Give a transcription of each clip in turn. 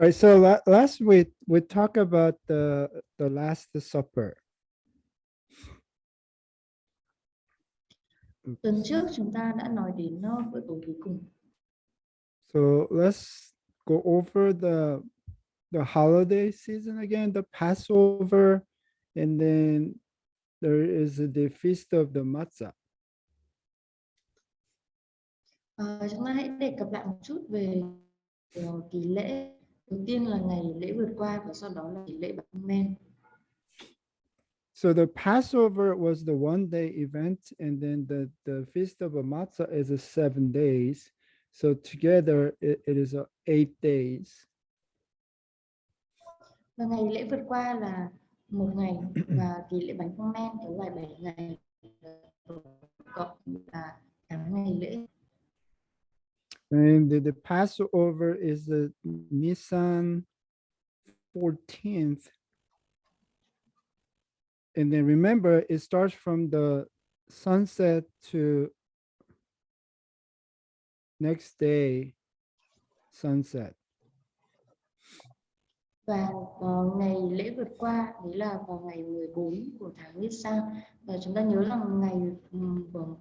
All right, so last week we talked about the Last Supper. Tuần trước chúng ta đã nói đến bữa tối cuối cùng. So let's go over the holiday season again, the Passover, and then there is the Feast of the Matzah. Chúng ta hãy đề cập lại một chút về kỳ lễ. Đầu tiên là ngày lễ vượt qua và sau đó là kỳ lễ bánh không men. So the Passover was the one-day event, and then the Feast of the Matzah is a 7 days. So together it is 8 days. Và ngày lễ vượt qua là một ngày và kỳ lễ bánh không men kéo dài 7 ngày, cộng là 8 ngày lễ. And the Passover is the Nisan 14th. And then remember, it starts from the sunset to next day sunset. Và ngày lễ vượt qua đấy là vào ngày 14 của tháng Nisan, và chúng ta nhớ rằng ngày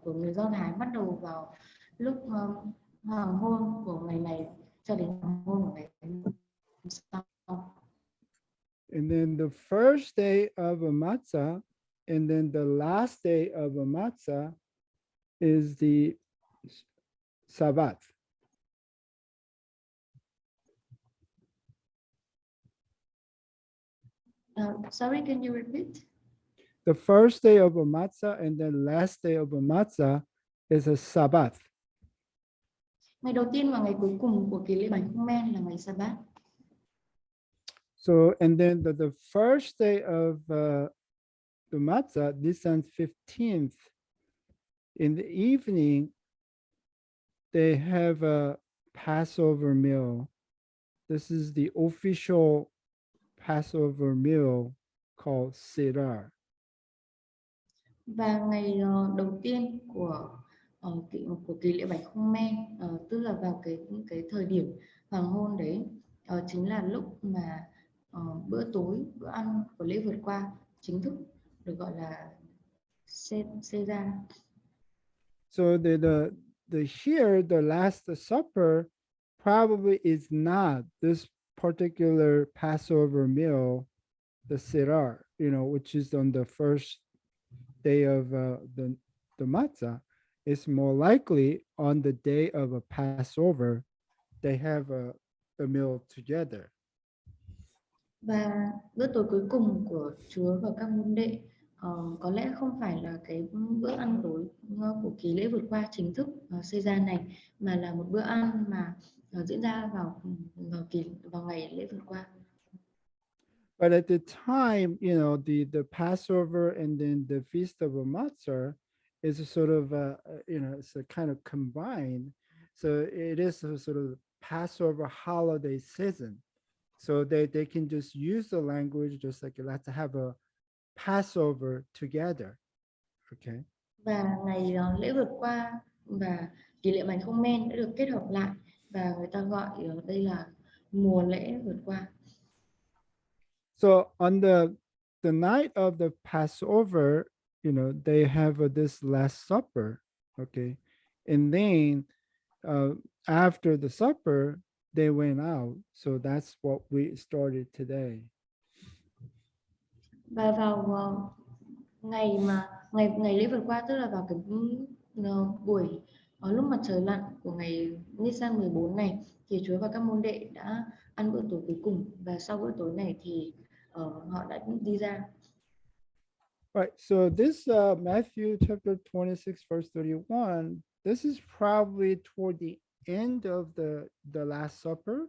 của người Do Thái bắt đầu vào lúc hoàng hôn của ngày này cho đến hoàng hôn của ngày sau. And then the first day of a matzah, and then the last day of a matzah is the Sabbath. Sorry, can you repeat? The first day of a matzah and the last day of a matzah is a Sabbath. Ngày đầu tiên và ngày cuối cùng của kỳ lễ bánh không men là ngày Sa-bát. So, and then the first day of the matzah, Nisan 15th, in the evening, they have a Passover meal. This is the official Passover meal called Seder. Và ngày đầu tiên của kỳ lễ bánh không men, tức là vào cái thời điểm hoàng hôn đấy, chính là lúc mà bữa tối, bữa ăn của lễ vượt qua chính thức được gọi là Seder. So the here the Last Supper probably is not this particular Passover meal, the Seder, which is on the first day of the matzah. It's more likely on the day of a Passover, they have a meal together. Và bữa tối cuối cùng của Chúa và các môn đệ có lẽ không phải là cái bữa ăn tối của kỳ lễ vượt qua chính thức Seder này, mà là một bữa ăn mà diễn ra vào ngày lễ vượt qua. But at the time, the Passover and then the Feast of a Matzah is a sort of, it's a kind of combined. So it is a sort of Passover holiday season. So they can just use the language just like let's have a Passover together. Okay. Và ngày lễ vượt qua và kỳ lễ bánh không men đã được kết hợp lại, và người ta gọi đây là mùa lễ vượt qua. So on the night of the Passover, they have this Last Supper, okay, and then after the supper, they went out. So that's what we started today. Và vào ngày lễ vượt qua, tức là vào cái buổi lúc mặt trời lặn của ngày Nisan 14 này, thì Chúa và các môn đệ đã ăn bữa tối cuối cùng, và sau bữa tối này thì họ đã đi ra. Right. So this Matthew chapter 26 verse 31, this is probably toward the end of the Last Supper,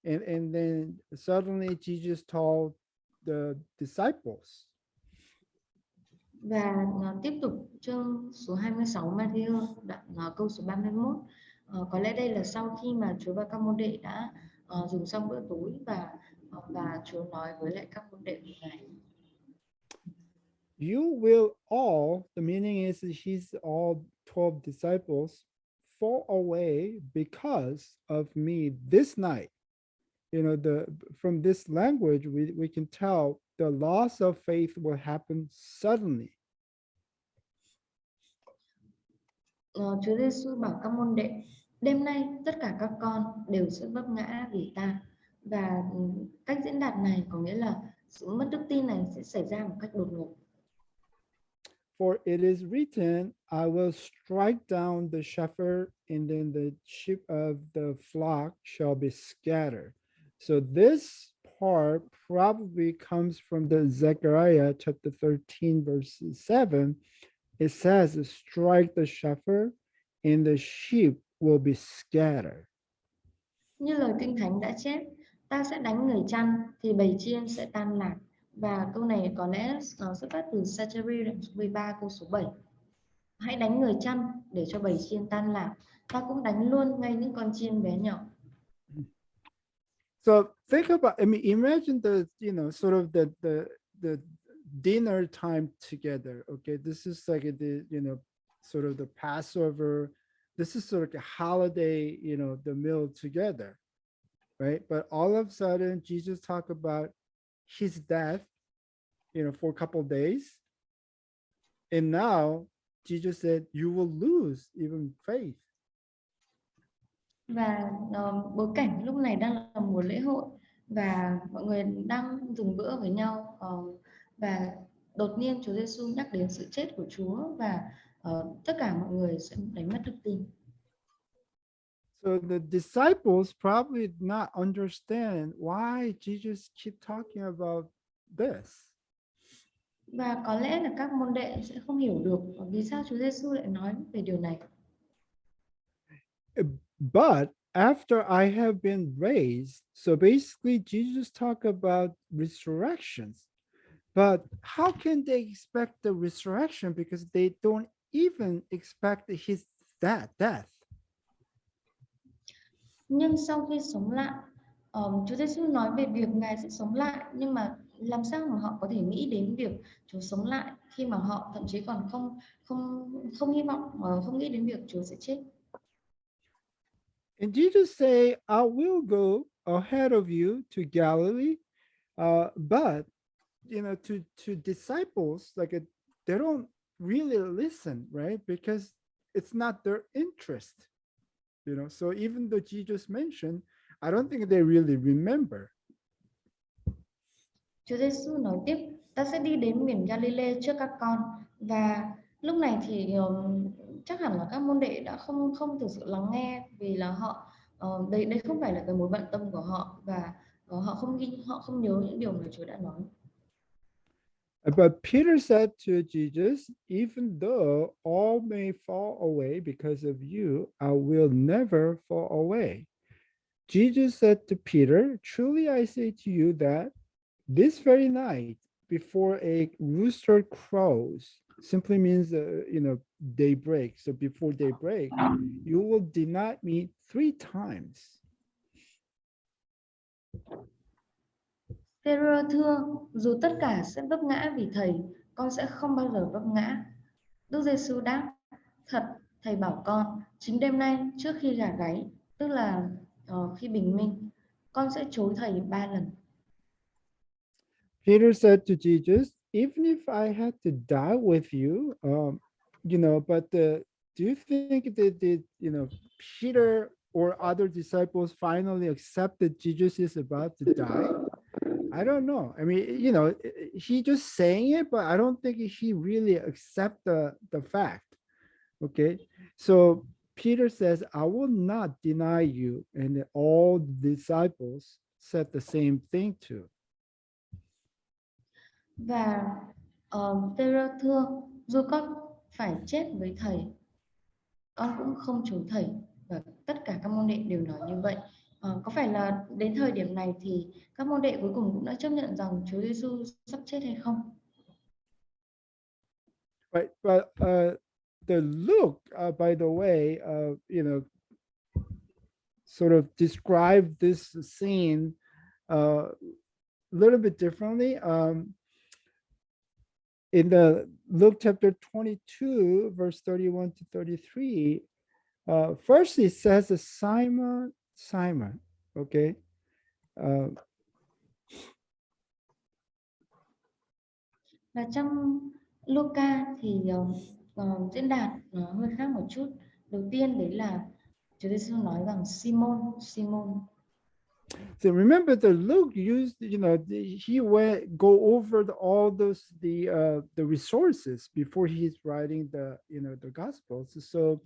and then suddenly Jesus told the disciples. Và tiếp tục chương số 26 Matthew đoạn câu số 31. Có lẽ đây là sau khi mà Chúa và các môn đệ đã dùng xong bữa tối, và Chúa nói với lại các môn đệ này. You will all, the meaning is he's all 12 disciples, fall away because of me this night. from this language, we can tell the loss of faith will happen suddenly. Chúa Giêsu bảo các môn đệ: đêm nay tất cả các con đều sẽ vấp ngã vì ta. Và cách diễn đạt này có nghĩa là sự mất đức tin này sẽ xảy ra một cách đột ngột. For it is written, I will strike down the shepherd, and then the sheep of the flock shall be scattered. So this part probably comes from the Zechariah chapter 13, verse 7. It says, strike the shepherd, and the sheep will be scattered. Như lời Kinh Thánh đã chép, ta sẽ đánh người chăn thì bầy chiên sẽ tan lạc. Và câu này có lẽ nó xuất phát từ Seminary đoạn số 13 câu số 7. Hãy đánh người chăn để cho bầy chiên tan lạc. Ta cũng đánh luôn ngay những con chiên bé nhỏ. So think about, imagine sort of the dinner time together. Okay, this is like sort of the Passover. This is sort of like a holiday, the meal together, right? But all of a sudden, Jesus talked about his death, for a couple of days, and now Jesus said, "You will lose even faith." Và bối cảnh lúc này đang là mùa lễ hội và mọi người đang dùng bữa với nhau, và đột nhiên Chúa Giêsu nhắc đến sự chết của Chúa và tất cả mọi người sẽ đánh mất đức tin. So the disciples probably did not understand why Jesus keep talking about this. Và có lẽ là các môn đệ sẽ không hiểu được vì sao Chúa Giêsu lại nói về điều này. But after I have been raised, so basically Jesus talked about resurrections. But how can they expect the resurrection because they don't even expect his death? Nhưng sau khi sống lại, Chúa Giêsu nói về việc Ngài sẽ sống lại, nhưng mà làm sao mà họ có thể nghĩ đến việc Chúa sống lại khi mà họ thậm chí còn không hy vọng, không nghĩ đến việc Chúa sẽ chết. And Jesus say, I will go ahead of you to Galilee. But to disciples, they don't really listen, right? Because it's not their interest. So even though Jesus mentioned, I don't think they really remember. Chúa Giêsu nói tiếp: ta sẽ đi đến miền Galilee trước các con. Và lúc này thì chắc hẳn là các môn đệ đã không thực sự lắng nghe, vì là họ đây không phải là cái mối bận tâm của họ, và họ không nhớ những điều mà Chúa đã nói. But Peter said to Jesus, even though all may fall away because of you, I will never fall away. Jesus said to Peter, truly I say to you that this very night, before a rooster crows, simply means, daybreak. So before daybreak, you will deny me 3 times. Phêrô thưa: dù tất cả sẽ vấp ngã vì thầy, con sẽ không bao giờ vấp ngã. Đức Giêsu đáp: thật, thầy bảo con, chính đêm nay trước khi gà gáy, tức là khi bình minh, con sẽ chối thầy 3 lần. Peter said to Jesus, even if I had to die with you, but do you think that Peter or other disciples finally accepted Jesus is about to die? I don't know. I mean, he just saying it, but I don't think he really accept the fact. Okay, so Peter says, I will not deny you, and all the disciples said the same thing too. Và Phêrô thưa: dù con phải chết với thầy, con cũng không chối thầy. Và tất cả các môn đệ đều nói như vậy. Có phải là đến thời điểm này thì các môn đệ cuối cùng cũng đã chấp nhận rằng Chúa Giêsu sắp chết hay không? Right, but the Luke, by the way, sort of describe this scene a little bit differently. In the Luke chapter 22, verse 31 to 33, first it says, Simon, Simon, okay? Và trong Luca thì diễn đạt hơi khác một chút. Đầu tiên đấy là Chúa Giêsu nói rằng Simon, Simon. So remember, the Luke used, he went go over all those the resources before he's writing the Gospels. So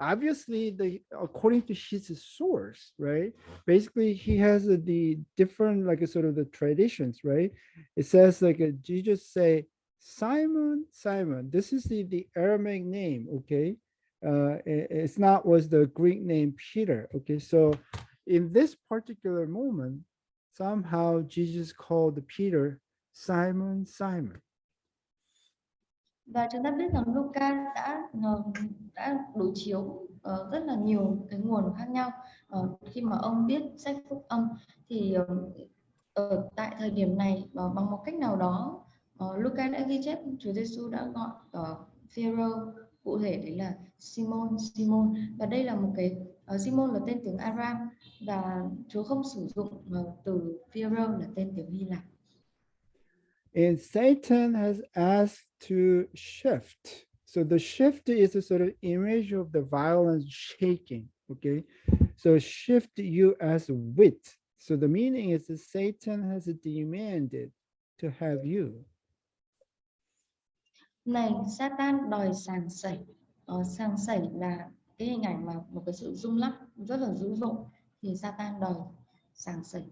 obviously, according to his source, right? Basically, he has the different like a sort of the traditions, right? It says like Jesus say, Simon, Simon. This is the Aramaic name, okay? It's not was the Greek name Peter, okay? So in this particular moment, somehow Jesus called Peter Simon, Simon. Và chúng ta biết rằng Luca đã đối chiếu rất là nhiều cái nguồn khác nhau. Khi mà ông viết sách phúc âm thì ở tại thời điểm này bằng một cách nào đó Luca đã ghi chép Chúa Giêsu đã gọi Phêrô cụ thể đấy là Simon, Simon, và đây là một cái Simon là tên tiếng Aram và Chúa không sử dụng từ Phêrô là tên tiếng Hy Lạp. And Satan has asked to shift. So the shift is a sort of image of the violence shaking. Okay. So shift you as wit. So the meaning is that Satan has demanded to have you. Này Satan đòi sàng sẩy. Sàng sẩy là cái hình ảnh mà một cái sự rung lắc rất là dữ dội, thì Satan đòi sàng sẩy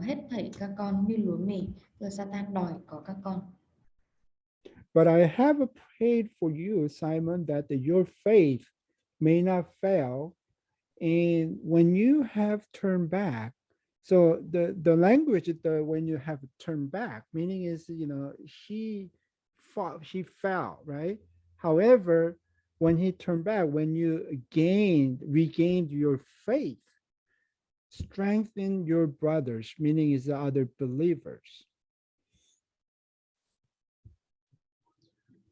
hết thảy các con như lúa mì, rồi Satan đòi có các con. But I have prayed for you, Simon, that your faith may not fail. And when you have turned back, so the language when you have turned back, meaning is he fought, he fell, right? However, when he turned back, when you regained your faith, strengthen your brothers, meaning is the other believers.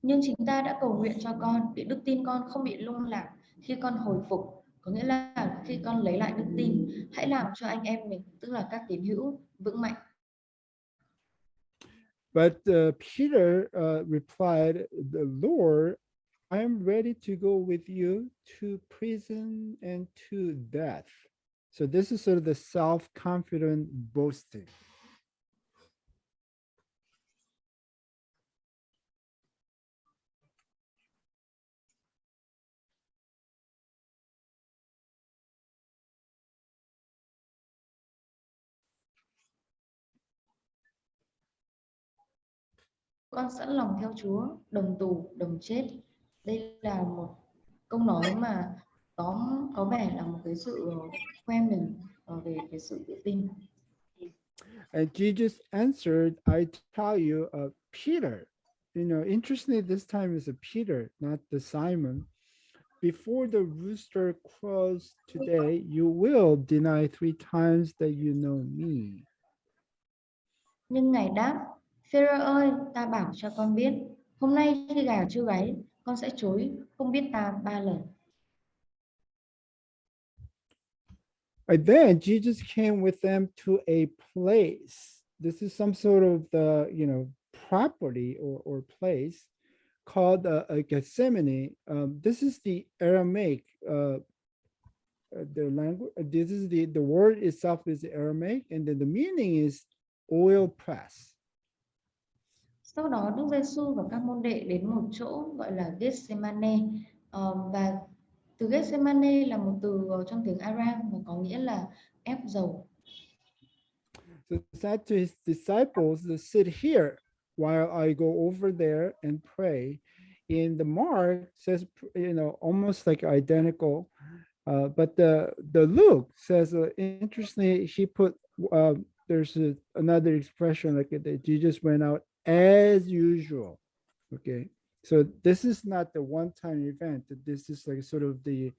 Nhưng chính ta đã cầu nguyện cho con để đức tin con không bị lung lạc khi con hồi phục, có nghĩa là khi con lấy lại đức tin, hãy làm cho anh em mình, tức là các tín hữu, vững mạnh. But Peter replied, "The Lord, I am ready to go with you to prison and to death." So this is sort of the self-confident boasting. Con sẵn lòng theo Chúa, đồng tù, đồng chết. Đây là một câu nói mà có vẻ là một cái sự khoe mình về cái sự tự tin. And Jesus answered, "I tell you, Peter." Interestingly, this time is a Peter, not the Simon. Before the rooster crows today, you will deny 3 times that you know me. Nhưng Ngài đáp, Phêrô ơi, ta bảo cho con biết, hôm nay khi gà chưa gáy, con sẽ chối không biết ta 3 lần. And then Jesus came with them to a place. This is some sort of the property or place called Gethsemane. This is the Aramaic. The language. This is the word itself is Aramaic, and then the meaning is oil press. Sau đó Đức Giêsu và các môn đệ đến một chỗ gọi là Gethsemane, và từ Gethsemane là một từ trong tiếng Aram và có nghĩa là ép dầu. So said to his disciples, "Sit here while I go over there and pray." In the Mark says, almost like identical, but the Luke says, interestingly, he put there's another expression like that Jesus went out as usual. Okay, so this is not the one-time event. This is like sort of the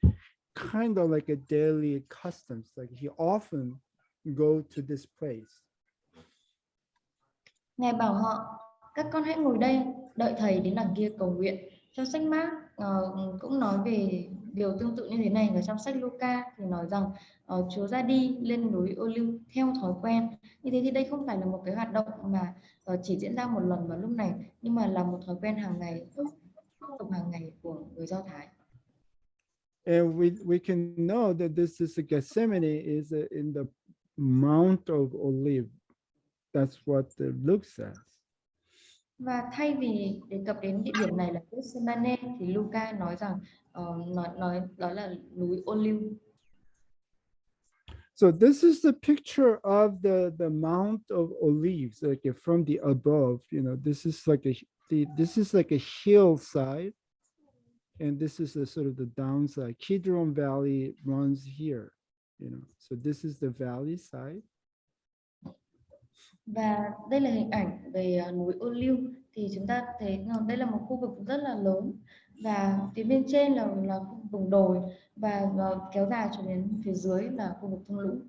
kind of like a daily customs. Like he often go to this place. Ngài bảo họ, các con hãy ngồi đây, đợi thầy đến đằng kia cầu nguyện. Trong sách Mác cũng nói về điều tương tự như thế này, và trong sách Luca thì nói rằng Chúa ra đi lên núi Ô Liu theo thói quen. Như thế thì đây không phải là một cái hoạt động mà chỉ diễn ra một lần vào lúc này, nhưng mà là một thói quen hàng ngày, tục hàng ngày của người Do Thái. And we can know that this is a Gethsemane is in the Mount of Olive. That's what Luke says. Và thay vì đề cập đến địa điểm này là Gethsemane thì Luca nói rằng nói đó là núi Ô Liu. So this is the picture of the Mount of Olives, like from the above. This is like this is like a hillside, and this is the sort of the downside. Kidron Valley runs here. So this is the valley side. Và đây là hình ảnh về núi Ô Liu, thì chúng ta thấy đây là một khu vực rất là lớn, và phía bên trên là vùng đồi, và kéo dài cho đến phía dưới là khu vực thung lũng.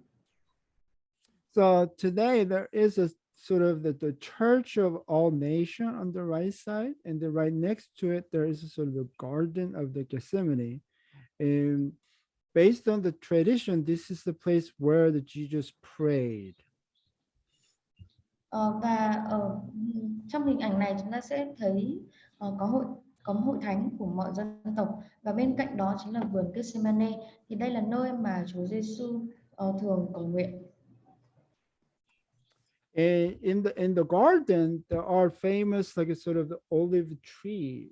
So today there is a sort of the Church of All Nation on the right side, and then right next to it there is a sort of the Garden of the Gethsemane. And based on the tradition, this is the place where the Jesus prayed. Và trong hình ảnh này chúng ta sẽ thấy có hội thánh của mọi dân tộc, và bên cạnh đó chính là vườn Gethsemane, thì đây là nơi mà Chúa Giêsu thường cầu nguyện. And in the garden, there are famous like a sort of the olive tree.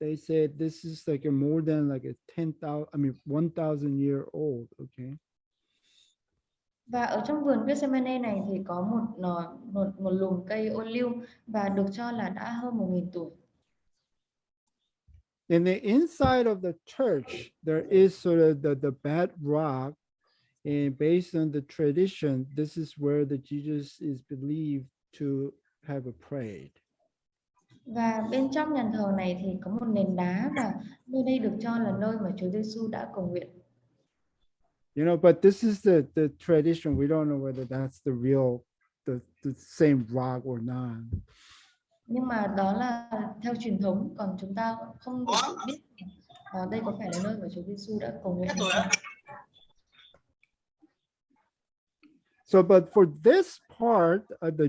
They say this is like a more than like a 10,000, 1,000 year old. Okay. Và ở trong vườn Gethsemane này thì có một lùm cây ô liu, và được cho là đã hơn 1.000 tuổi. In the inside of the church, there is sort of the bedrock, and based on the tradition, this is where the Jesus is believed to have prayed. Và bên trong nhà thờ này thì có một nền đá, và nơi đây được cho là nơi mà Chúa Giêsu đã cầu nguyện. But this is the tradition. We don't know whether that's the real, the same rock or not. Nhưng mà đó là theo truyền thống, còn chúng ta không được biết đây có phải là nơi mà Chúa Giêsu đã cầu nguyện hay không. So, but for this part, the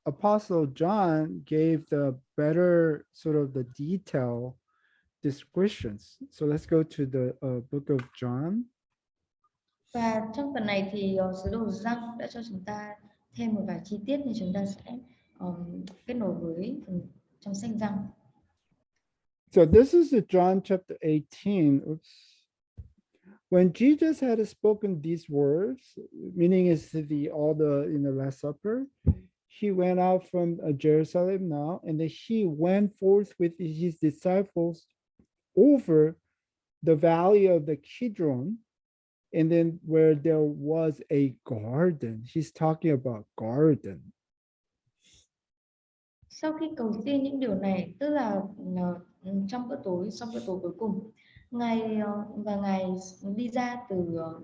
Apostle John gave the better sort of the detail descriptions. So let's go to the book of John. Và trong phần này thì sứ đồ Giăng đã cho chúng ta thêm một vài chi tiết, nhưng chúng ta sẽ kết nối với phần trong sách Giăng. So this is the John chapter 18. Oops. When Jesus had spoken these words, meaning is all the in the Last Supper, he went out from Jerusalem now, and then he went forth with his disciples over the valley of the Kidron, and then where there was a garden. He's talking about garden. Sau khi cầu xin những điều này, tức là trong bữa tối, sau bữa tối cuối cùng, Ngài đi ra từ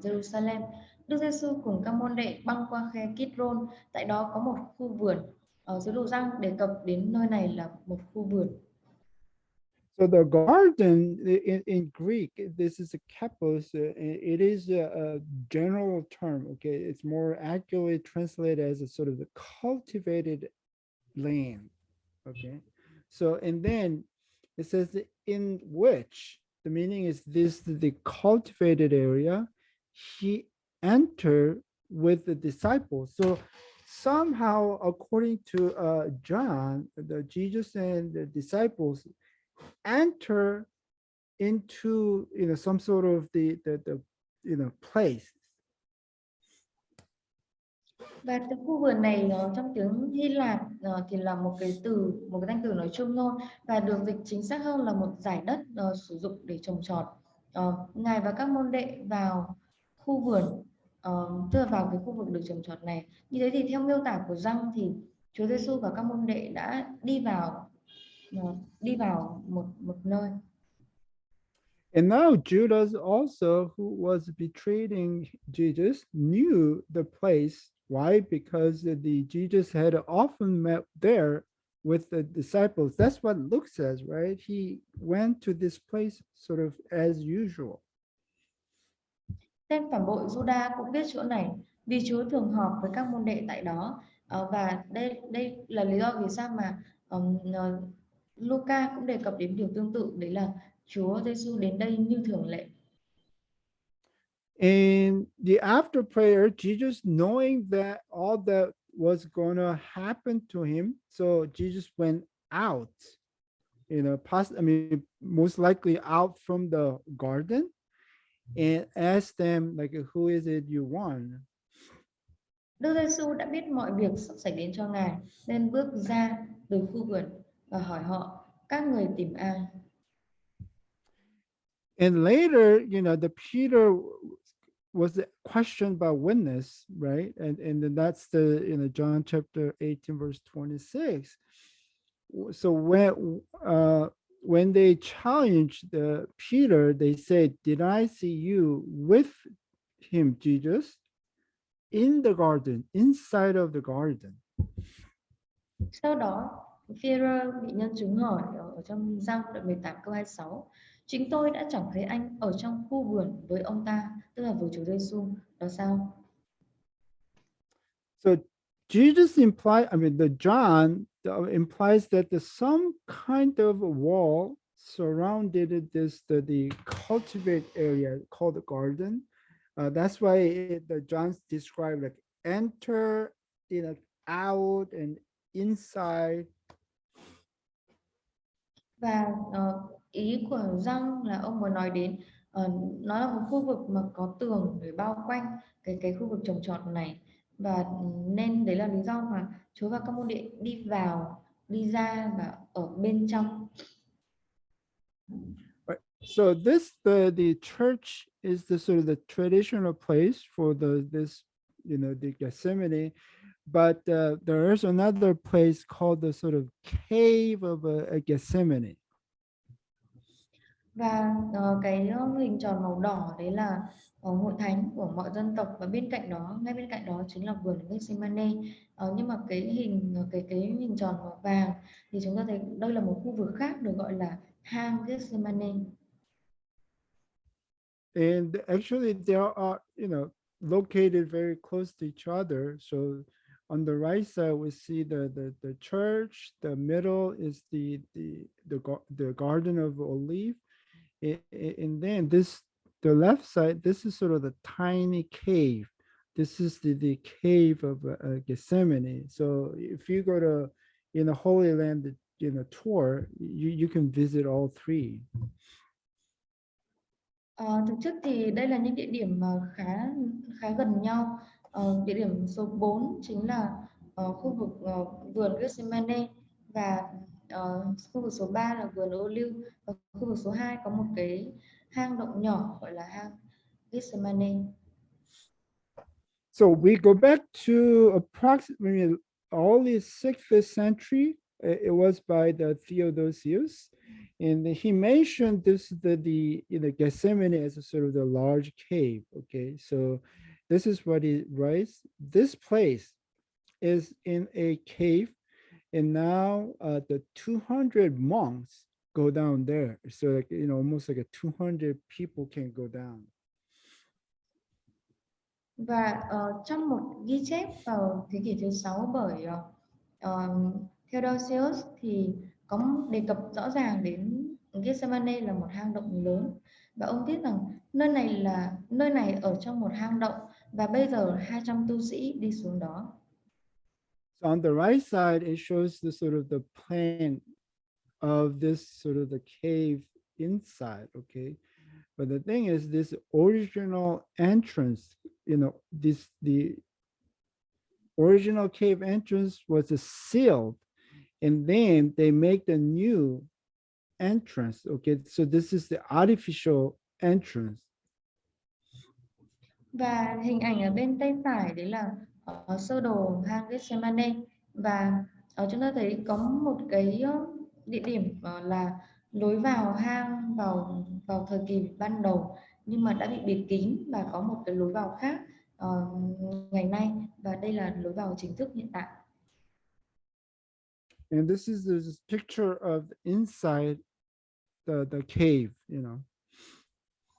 Jerusalem. Đức Giêsu cùng các môn đệ băng qua khe Kidron, tại đó có một khu vườn. Sứ đồ Giăng đề cập đến nơi này là một khu vườn. So the garden in Greek, this is a kapos. It is a general term. Okay, it's more accurately translated as a sort of the cultivated land. Okay, so and then it says in which the meaning is this the cultivated area. He entered with the disciples. So somehow, according to John, the Jesus and the disciples enter into some sort of the place. Và cái khu vườn này trong tiếng Hy Lạp thì là một cái danh từ nói chung thôi, và được dịch chính xác hơn là một dải đất sử dụng để trồng trọt. Ngài và các môn đệ vào khu vườn, tức là vào cái khu vực được trồng trọt này. Như thế thì theo miêu tả của Giăng thì Chúa Giêsu và các môn đệ đã đi vào một nơi. And now Judas also, who was betraying Jesus, knew the place. Why? Because the Jesus had often met there with the disciples. That's what Luke says, right? He went to this place sort of as usual. Tên phản bội Juda cũng viết chỗ này vì Chúa thường họp với các môn đệ tại đó. Và đây là lý do vì sao mà Luca cũng đề cập đến điều tương tự, đấy là Chúa Giêsu đến đây như thường lệ. In the after prayer, Jesus, knowing that all that was going to happen to him, so Jesus went out, most likely out from the garden, and asked them, like, who is it you want? Đức Giêsu đã biết mọi việc sắp xảy đến cho Ngài nên bước ra từ khu vườn và hỏi họ, các người tìm ai? And later, the Peter was questioned about witness, right? And then that's the John chapter 18, verse 26. So when they challenged Peter, they said, "Did I see you with him, Jesus, in the garden, inside of the garden?" Sau đó, Phi-rơ bị nhân chứng hỏi ở trong Giăng đoạn 18 câu 26, chính tôi đã chẳng thấy anh ở trong khu vườn với ông ta, tức là với Chúa Giêsu, đó sao? So Jesus the John implies that there's some kind of a wall surrounded the cultivate area called the garden. That's why the John's described like enter, out and inside. Và ý của Giăng là ông muốn nói đến nó là một khu vực mà có tường để bao quanh cái khu vực trồng trọt này, và nên đấy là lý do mà Chúa và các môn đệ đi vào, đi ra và ở bên trong. Right. So the church is the sort of the traditional place for this the Gethsemane, but there is another place called the sort of cave of a Gethsemane. Và cái hình tròn màu đỏ đấy là hội thánh của mọi dân tộc, và bên cạnh đó, ngay bên cạnh đó chính là vườn Gethsemane. Nhưng mà cái hình tròn màu vàng thì chúng ta thấy đây là một khu vực khác được gọi là hang Gethsemane. And actually they are located very close to each other. So on the right side we see the church, the middle is the garden of olive, and then the left side, this is sort of the tiny cave. This is the cave of Gethsemane. So if you go to Holy Land tour, you can visit all three. Thực chất thì đây là những địa điểm mà khá khá gần nhau. Địa điểm số 4 chính là khu vực vườn Gethsemane, và khu vực số 3 là vườn ô liu, và khu vực số 2 có một cái hang động nhỏ gọi là hang Gethsemane. So we go back to approximately early 6th century. It was by the Theodosius, and he mentioned this the Gethsemane as a sort of the large cave. Okay, so this is what he writes. This place is in a cave, and now the 200 monks go down there. So like almost like a 200 people can go down. Và trong một ghi chép vào thế kỷ thứ 6 bởi Theodosius thì có đề cập rõ ràng đến Gethsemane là một hang động lớn, và ông viết rằng nơi này ở trong một hang động, và bây giờ 200 tu sĩ đi xuống đó. So on the right side, it shows the sort of the plan of this sort of the cave inside. Okay, but the thing is, this original entrance, the original cave entrance was sealed, and then they make the new entrance. Okay, so this is the artificial entrance. Và hình ảnh ở bên tay phải đấy là sơ đồ hang Gethsemane, và chúng ta thấy có một cái địa điểm là lối vào hang vào thời kỳ ban đầu, nhưng mà đã bị bịt kín, và có một cái lối vào khác ngày nay, và đây là lối vào chính thức hiện tại. And this is this picture of inside the cave,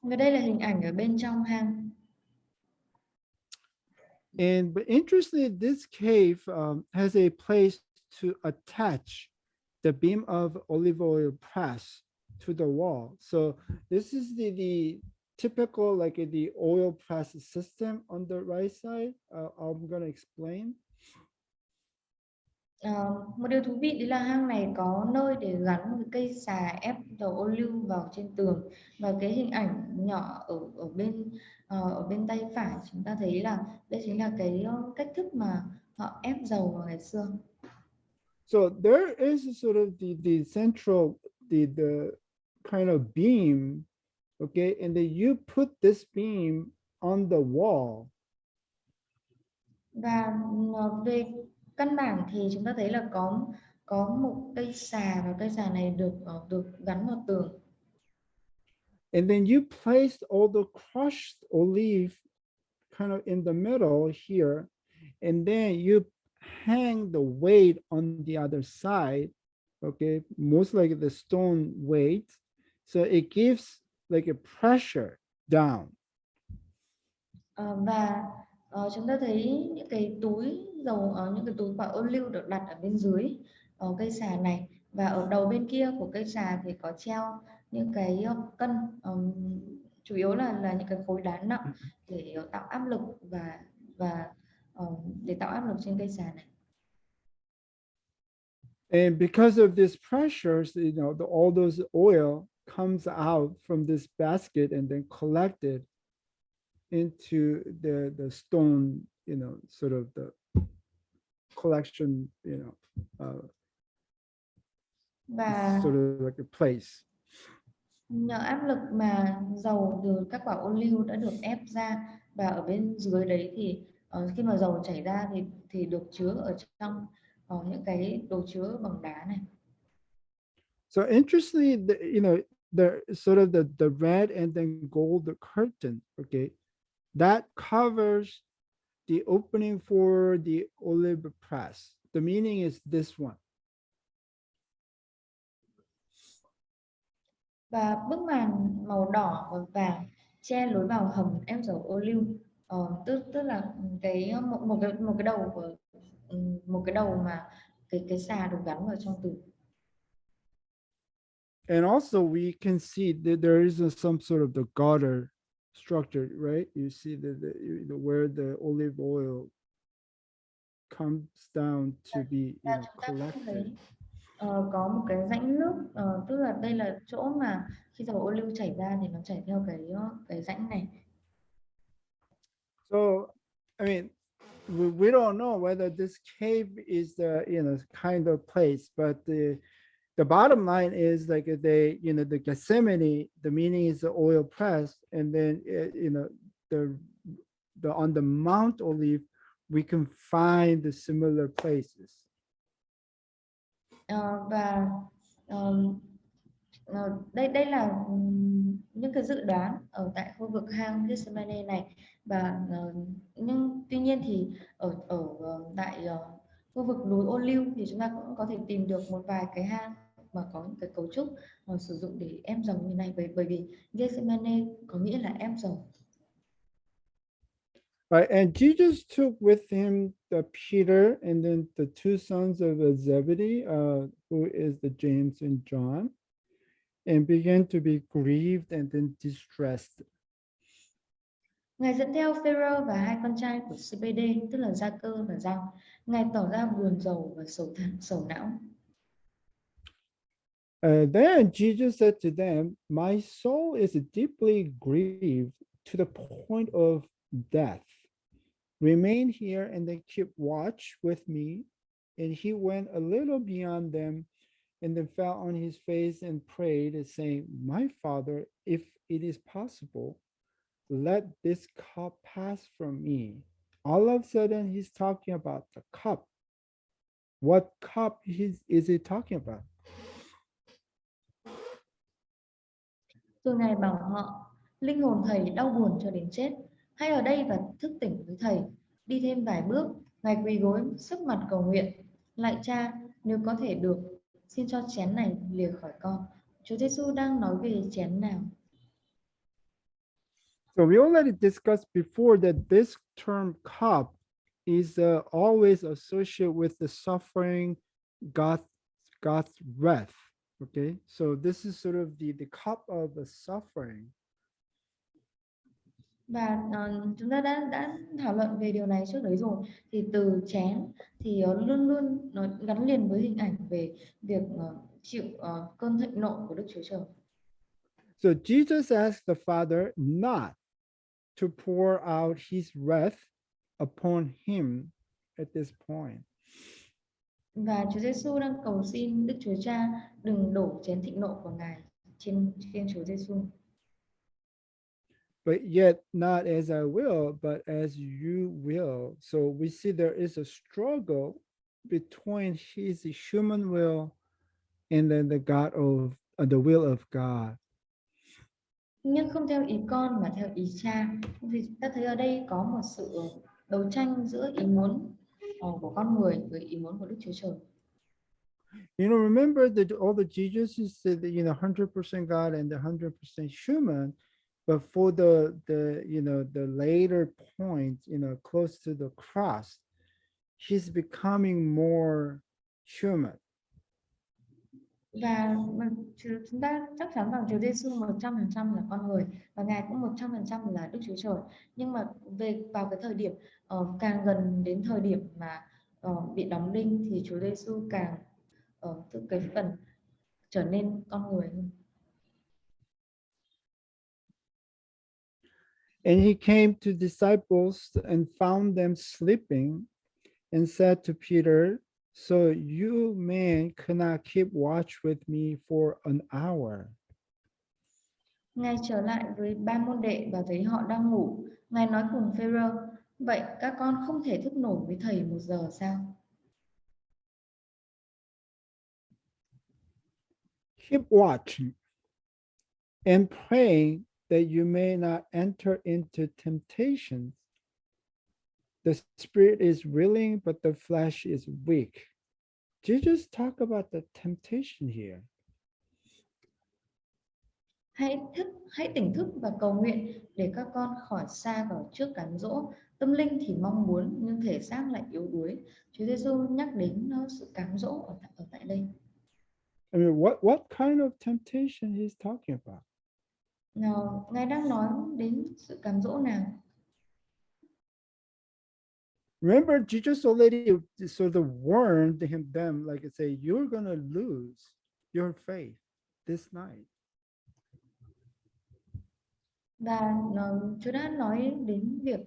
Và đây là hình ảnh ở bên trong hang. And but interestingly, this cave has a place to attach the beam of olive oil press to the wall. So this is the typical like the oil press system on the right side. I'm gonna explain. Một điều thú vị đấy là hang này có nơi để gắn một cái cây xà ép dầu ô liu vào trên tường, và cái hình ảnh nhỏ ở bên tay phải chúng ta thấy là đây chính là cái cách thức mà họ ép dầu vào ngày xưa. So there is sort of the central the kind of beam, okay, and then you put this beam on the wall. Và về căn bản thì chúng ta thấy là có một cây xà, và cây xà này được gắn vào tường. And then you placed all the crushed olive kind of in the middle here, and then you hang the weight on the other side, okay, most like the stone weight. So it gives like a pressure down. Và chúng ta thấy những cái túi dầu, những cái túi quả ô liu được đặt ở bên dưới cây xà này, và ở đầu bên kia của cây xà thì có treo những cái cân, chủ yếu là những cái khối đá nặng để tạo áp lực và để tạo áp lực trên cây xà này. And because of this pressures, all those oil comes out from this basket and then collected into the stone, sort of the collection, Và sort of like a place. nhờ áp lực mà dầu từ các quả ô liu đã được ép ra, và ở bên dưới đấy thì khi mà dầu chảy ra thì được chứa ở trong những cái đồ chứa bằng đá này. So interestingly, the sort of the red and then gold curtain, okay, that covers the opening for the olive press. The meaning is this one. Và bức màn màu đỏ và vàng che lối vào hầm ép dầu ô liu, tức là một cái đầu của một cái đầu mà cái xà được gắn vào trong tường. And also we can see that there is some sort of the gutter structure, right? You see where the olive oil comes down to be Và chúng ta cũng collected. thấy có một cái rãnh nước, tức là đây là chỗ mà khi dầu ô liu chảy ra thì nó chảy theo cái rãnh này. So, I mean, we don't know whether this cave is the kind of place, but the bottom line is like the Gethsemane, the meaning is the oil press, and then the on the Mount Olive we can find the similar places. Và đây là những cái dự đoán ở tại khu vực hang Gethsemane này, và nhưng tuy nhiên thì ở tại khu vực núi ô liu thì chúng ta cũng có thể tìm được một vài cái hang mà có những cái cấu trúc sử dụng để ép dầu như này, bởi vì Gethsemane có nghĩa là ép dầu. Right, and Jesus took with him the Peter and then the two sons of Zebedee, who is the James and John, and began to be grieved and then distressed. Ngài dẫn theo Phêrô và hai con trai của Zebedee, tức là Gia-cơ và Giăng. Ngài tỏ ra buồn rầu và sầu não. Then Jesus said to them, "My soul is deeply grieved to the point of death. Remain here and then keep watch with me." And he went a little beyond them and then fell on his face and prayed, saying, "My Father, if it is possible, let this cup pass from me." All of a sudden, he's talking about the cup. What cup is he talking about? Rồi Ngài bảo họ, linh hồn thầy đau buồn cho đến chết, hãy ở đây và thức tỉnh với thầy. Đi thêm vài bước, Ngài quỳ gối sấp mặt cầu nguyện, lạy Cha, nếu có thể được, xin cho chén này lìa khỏi con. Chúa Giêsu đang nói về chén nào? So we already discussed before that this term cup is always associated with the suffering, God, God's wrath. Okay, so this is sort of the cup of the suffering. Và chúng ta đã thảo luận về điều này trước đấy rồi. Thì từ chén thì luôn luôn nó gắn liền với hình ảnh về việc chịu cơn thịnh nộ của Đức Chúa Trời. So Jesus asked the Father not to pour out his wrath upon him at this point. Và Chúa Giêsu đang cầu xin Đức Chúa Cha đừng đổ chén thịnh nộ của Ngài trên Chúa Giêsu. But yet not as I will, but as you will. So we see there is a struggle between his human will and then the will of God. Nhưng không theo ý con mà theo ý Cha. Thì ta thấy ở đây có một sự đấu tranh giữa ý muốn của con người với ý muốn của Đức Chúa Trời. You know, remember that all the Jesus is the 100% God and the 100% human, but for the the later point, close to the cross, he's becoming more human. Và chúng ta chắc chắn rằng Chúa Giêsu 100% là con người và Ngài cũng 100% là Đức Chúa Trời. Nhưng mà vào cái thời điểm càng gần đến thời điểm mà bị đóng đinh thì Chúa Giêsu càng cái phần trở nên con người hơn. And he came to disciples and found them sleeping and said to Peter, so you men cannot keep watch with me for an hour. Ngài trở lại với ba môn đệ và thấy họ đang ngủ. Ngài nói cùng Phêrô, vậy các con không thể thức nổi với thầy 1 giờ sao? Keep watching and praying that you may not enter into temptation. The spirit is willing, but the flesh is weak. Jesus talk about the temptation here. Hãy tỉnh thức và cầu nguyện để các con khỏi xa vào trước cám dỗ. Tâm linh thì mong muốn nhưng thể xác lại yếu đuối. Chúa Giêsu nhắc đến sự cám dỗ ở tại đây. I mean, what kind of temptation he's talking about? Ngài đang nói đến sự cám dỗ nào? Remember, Jesus already sort of warned them, like I say, you're going to lose your faith this night. Và Chúa đã nói đến việc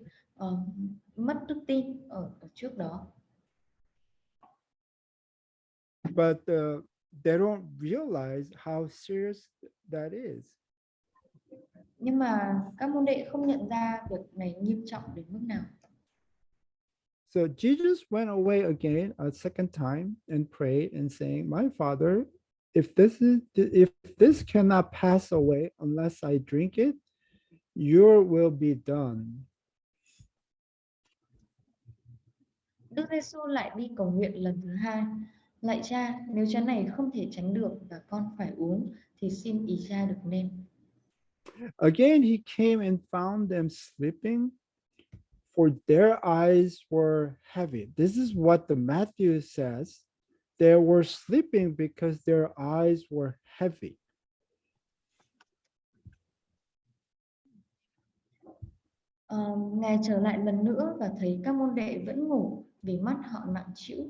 mất đức tin ở trước đó. But they don't realize how serious that is. Nhưng mà các môn đệ không nhận ra việc này nghiêm trọng đến mức nào. So Jesus went away again a second time and prayed and saying, my Father, if this cannot pass away unless I drink it, your will be done. Đức Giêsu lại đi cầu nguyện lần thứ hai. Lạy Cha, nếu chén này không thể tránh được và con phải uống thì xin ý Cha được nên. Again, he came and found them sleeping, for their eyes were heavy. This is what the Matthew says. They were sleeping because their eyes were heavy. Ngài trở lại lần nữa và thấy các môn đệ vẫn ngủ vì mắt họ nặng trĩu.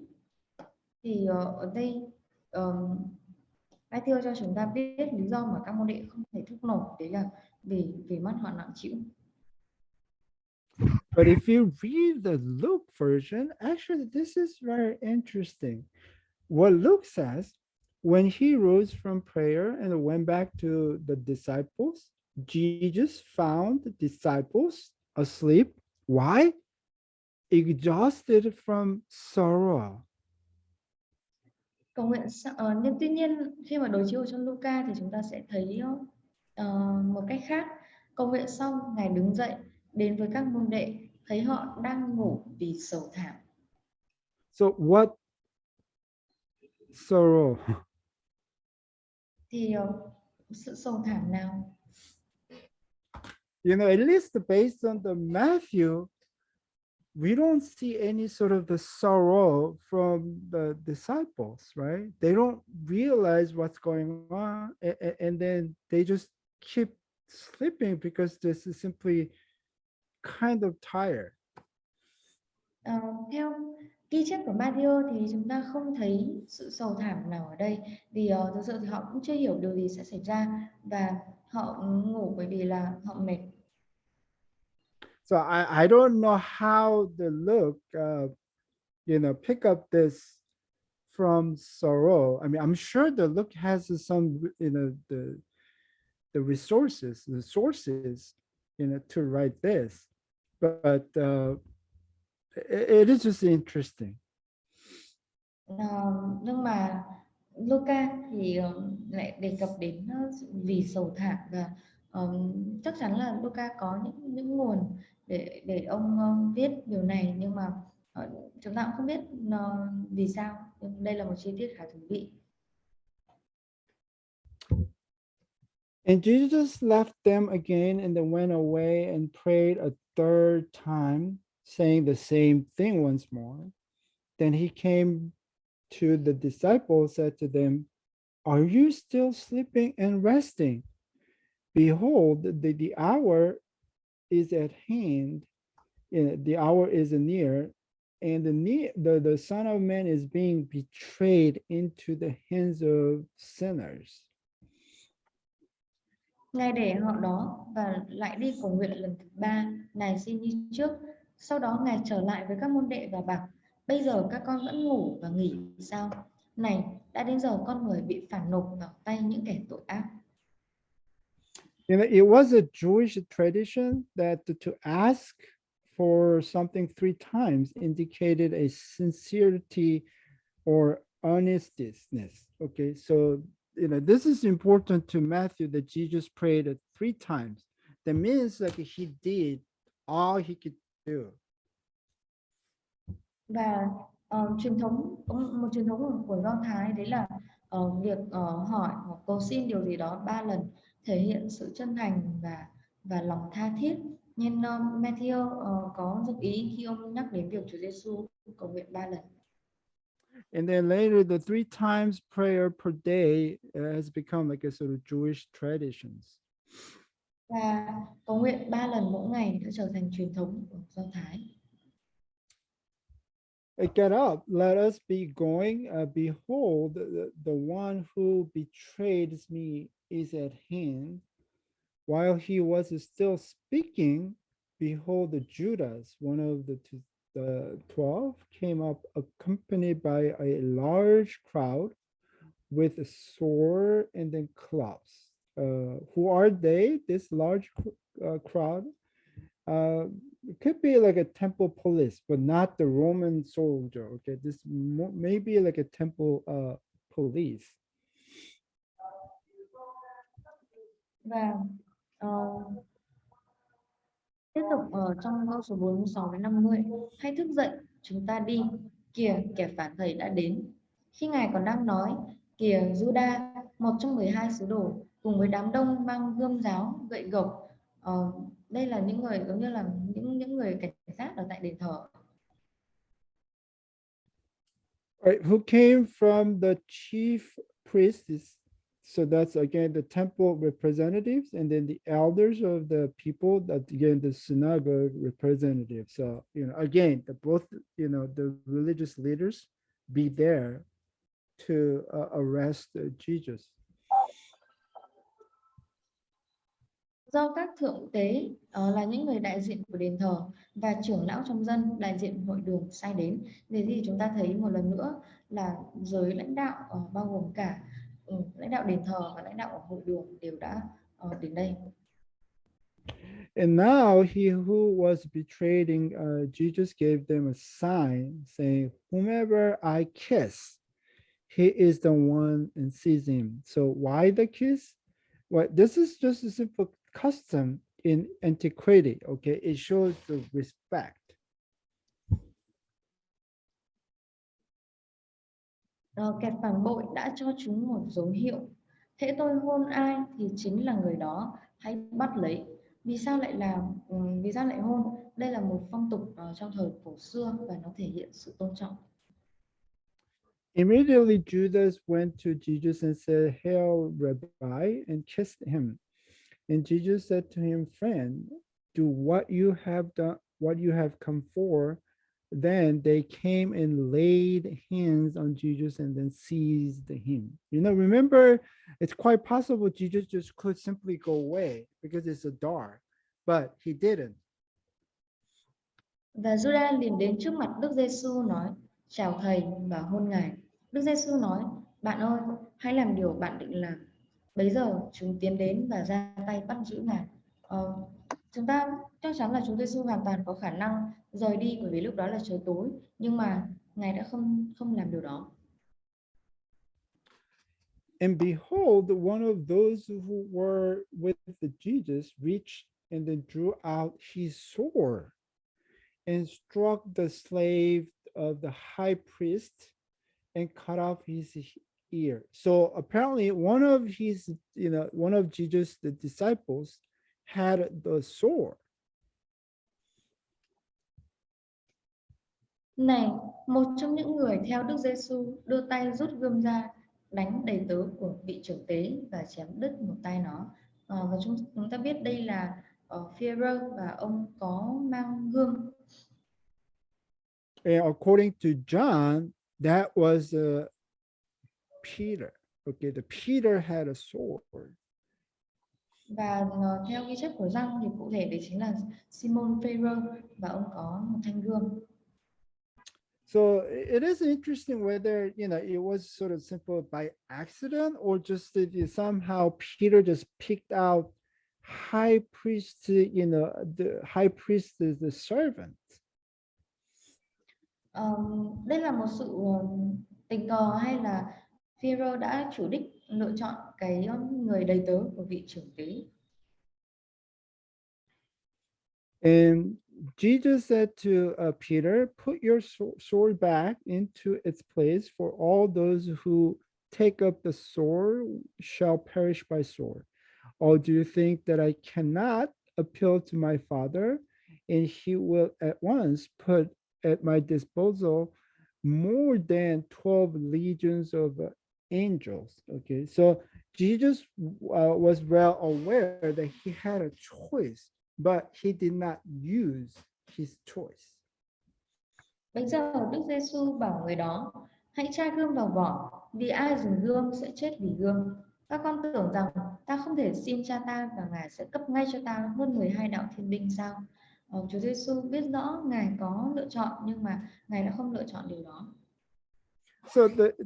Thì ở đây Matthew cho chúng ta biết lý do mà các môn đệ không thể thức nổi, đấy là vì mắt họ nặng trĩu. But if you read the Luke version, actually, this is very interesting. What Luke says, when he rose from prayer and went back to the disciples, Jesus found the disciples asleep. Why? Exhausted from sorrow. Cầu nguyện nhưng tuy nhiên khi mà đối chiếu trong Luca thì chúng ta sẽ thấy một cách khác. Cầu nguyện xong, Ngài đứng dậy đến với các môn đệ, thấy họ đang ngủ vì sầu thảm. So what sorrow? Thì sự sầu thảm nào? At least based on the Matthew, we don't see any sort of the sorrow from the disciples, right? They don't realize what's going on, and then they just keep sleeping because this is simply kind of tired. Ờ, Theo ghi chép của Matthew thì chúng ta không thấy sự sầu thảm nào ở đây, vì thực sự thì họ cũng chưa hiểu điều gì sẽ xảy ra và họ ngủ bởi vì là họ mệt. So I don't know how the Luke, pick up this from sorrow. I mean, I'm sure the Luke has some, the resources, the sources, to write this, but it is just interesting. Nhưng mà Luca thì lại đề cập đến vì sầu thảm và chắc chắn là Luca có những nguồn để ông viết điều này, nhưng mà chúng ta cũng không biết vì sao. Đây là một chi tiết khá thú vị. And Jesus left them again and then went away and prayed a third time, saying the same thing once more. Then he came to the disciples, said to them, "Are you still sleeping and resting? Behold, the hour is at hand, the hour is near, and the Son of Man is being betrayed into the hands of sinners." Ngài để họ đó và lại đi cầu nguyện lần thứ ba, Ngài xin đi trước. Sau đó Ngài trở lại với các môn đệ và bảo: Bây giờ các con vẫn ngủ và nghỉ sao? Này, đã đến giờ con người bị phản nộp vào tay những kẻ tội ác. It was a Jewish tradition that to ask for something three times indicated a sincerity or earnestness. Okay, so this is important to Matthew that Jesus prayed it three times. That means like he did all he could do. Và một truyền thống của Do Thái đấy là việc hỏi hoặc cầu xin điều gì đó ba lần thể hiện sự chân thành và lòng tha thiết. Nên Matthew có dụng ý khi ông nhắc đến việc Chúa Giêsu cầu nguyện ba lần. And then later, the three times prayer per day has become like a sort of Jewish traditions. Và cầu nguyện ba lần mỗi ngày đã trở thành truyền thống của Do Thái. Get up, let us be going. Behold, the one who betrays me is at hand. While he was still speaking, behold, Judas, one of the 12, came up accompanied by a large crowd with a sword and then clubs. Who are they? This large crowd? It could be like a temple police, but not the Roman soldier. Okay, this maybe like a temple police. Và tiếp tục ở trong câu số 46 đến 50: Hãy thức dậy, chúng ta đi, kìa kẻ phản thầy đã đến. Khi Ngài còn đang nói, kìa Juda, một trong 12 sứ đồ, cùng với đám đông mang gươm giáo, gậy gộc. Đây là những người giống như là những người cảnh sát ở tại đền thờ. Right, who came from the chief priests. So that's again the temple representatives, and then the elders of the people, that again the synagogue representatives. So again, both the religious leaders be there to arrest Jesus. Do các thượng tế là những người đại diện của đền thờ và trưởng lão trong dân đại diện hội đường sai đến. Để thì chúng ta thấy một lần nữa là giới lãnh đạo bao gồm cả lãnh đạo đền thờ và lãnh đạo ở hội đường đều đã đến đây. And now he who was betraying Jesus gave them a sign saying, "Whomever I kiss, he is the one, and sees him." So why the kiss? Well, this is just a simple custom in antiquity. Okay, it shows the respect. Kẻ phản bội đã cho chúng một dấu hiệu. Hễ tôi hôn ai thì chính là người đó, hãy bắt lấy. Vì sao lại hôn? Đây là một phong tục trong thời cổ xưa và nó thể hiện sự tôn trọng. Immediately, Judas went to Jesus and said, "Hail, Rabbi," and kissed him. And Jesus said to him, "Friend, do what you have done, what you have come for." Then they came and laid hands on Jesus and then seized him. Remember, it's quite possible Jesus just could simply go away because it's a dark, but he didn't. Và Judas liền đến trước mặt Đức Giêsu nói: "Chào thầy" và hôn ngài. Đức Giêsu nói: "Bạn ơi, hãy làm điều bạn định làm." Bấy giờ chúng tiến đến và ra tay bắt giữ ngài. Ờ, chúng ta chắc chắn là Chúa Giêsu hoàn toàn có khả năng rời đi bởi vì lúc đó là trời tối, nhưng mà ngài đã không không làm điều đó. And behold, one of those who were with the Jesus reached and then drew out his sword and struck the slave of the high priest and cut off his ear. So apparently, one of Jesus' the disciples had the sword. Này, một trong những người theo Đức Giêsu đưa tay rút gươm ra, đánh đầy tớ của vị trưởng tế và chém đứt một tay nó. Và chúng ta biết đây là Führer và ông có mang gươm. And according to John, that was Peter. Okay, the Peter had a sword. Và theo ghi chép của Giăng thì cụ thể đấy chính là Simon Führer và ông có một thanh gươm. So it is interesting whether it was sort of simple by accident or just that somehow Peter just picked out high priest, the high priest is the servant. Đây là một sự tình cờ hay là Führer đã chủ đích lựa chọn cái người đầy tớ của vị trưởng tế. And Jesus said to Peter, "Put your sword back into its place, for all those who take up the sword shall perish by sword. Or do you think that I cannot appeal to my Father, and he will at once put at my disposal more than 12 legions of angels?" Okay, so Jesus was well aware that he had a choice, but he did not use his choice. Bây giờ Đức Giêsu bảo người đó: hãy tra gươm vào vỏ, vì ai dùng gươm sẽ chết vì gươm. Các con tưởng rằng ta không thể xin cha ta và ngài sẽ cấp ngay cho ta hơn 12 đạo thiên binh sao? Chúa Giêsu biết rõ ngài có lựa chọn nhưng mà ngài đã không lựa chọn điều đó. So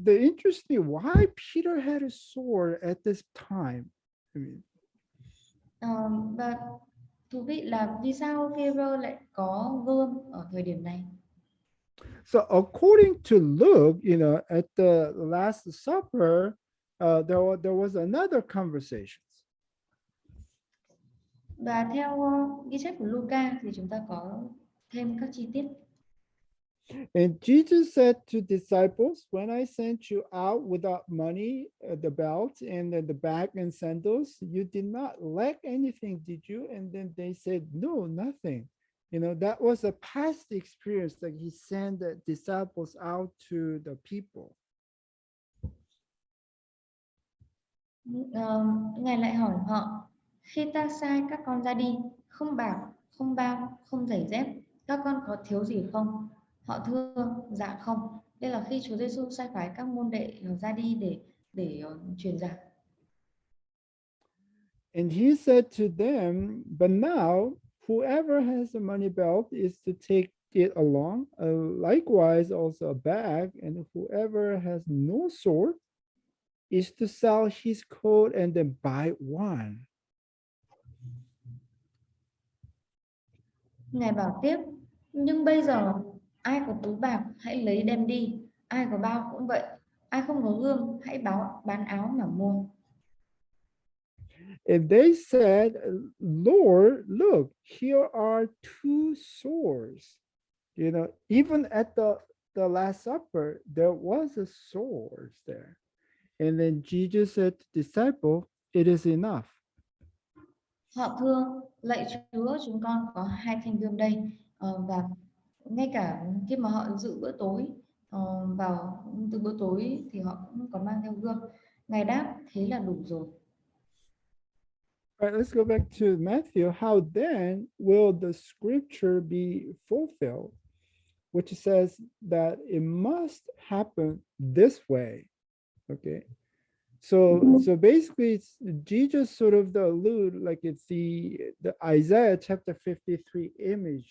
the interesting why Peter had a sword at this time. I mean, Và thú vị là vì sao Phêrô lại có gươm ở thời điểm này? So according to Luke, at the Last Supper, there was another conversation. Và theo ghi chép của Luca thì chúng ta có thêm các chi tiết. And Jesus said to disciples, "When I sent you out without money, the belt and the bag and sandals, you did not lack anything, did you?" And then they said, "No, nothing." That was a past experience that he sent the disciples out to the people. Ngài lại hỏi họ: khi ta sai các con ra đi, không bạc, không bao, không giày dép, các con có thiếu gì không? Họ thưa: dạ không. Đây là khi Chúa Giêsu sai phái các môn đệ ra đi để truyền giảng. And he said to them, "But now, whoever has a money belt is to take it along, likewise also a bag, and whoever has no sword is to sell his coat and then buy one." Ngài bảo tiếp: nhưng bây giờ ai có túi bạc hãy lấy đem đi, ai có bao cũng vậy, ai không có gươm hãy bán áo mà mua. And they said, "Lord, look, here are two swords." Even at the the Last Supper, there was a sword there. And then Jesus said to disciple, it is enough. Họ thưa, lạy Chúa, chúng con có 2 thanh gươm đây. Và ngay cả khi mà họ dự bữa tối, vào từ bữa tối thì họ cũng có mang theo gươm. Ngài đáp, thế là đủ rồi. All right, let's go back to Matthew. How then will the scripture be fulfilled, which says that it must happen this way? Okay. So basically it's Jesus sort of the allude, like it's the Isaiah chapter 53 image.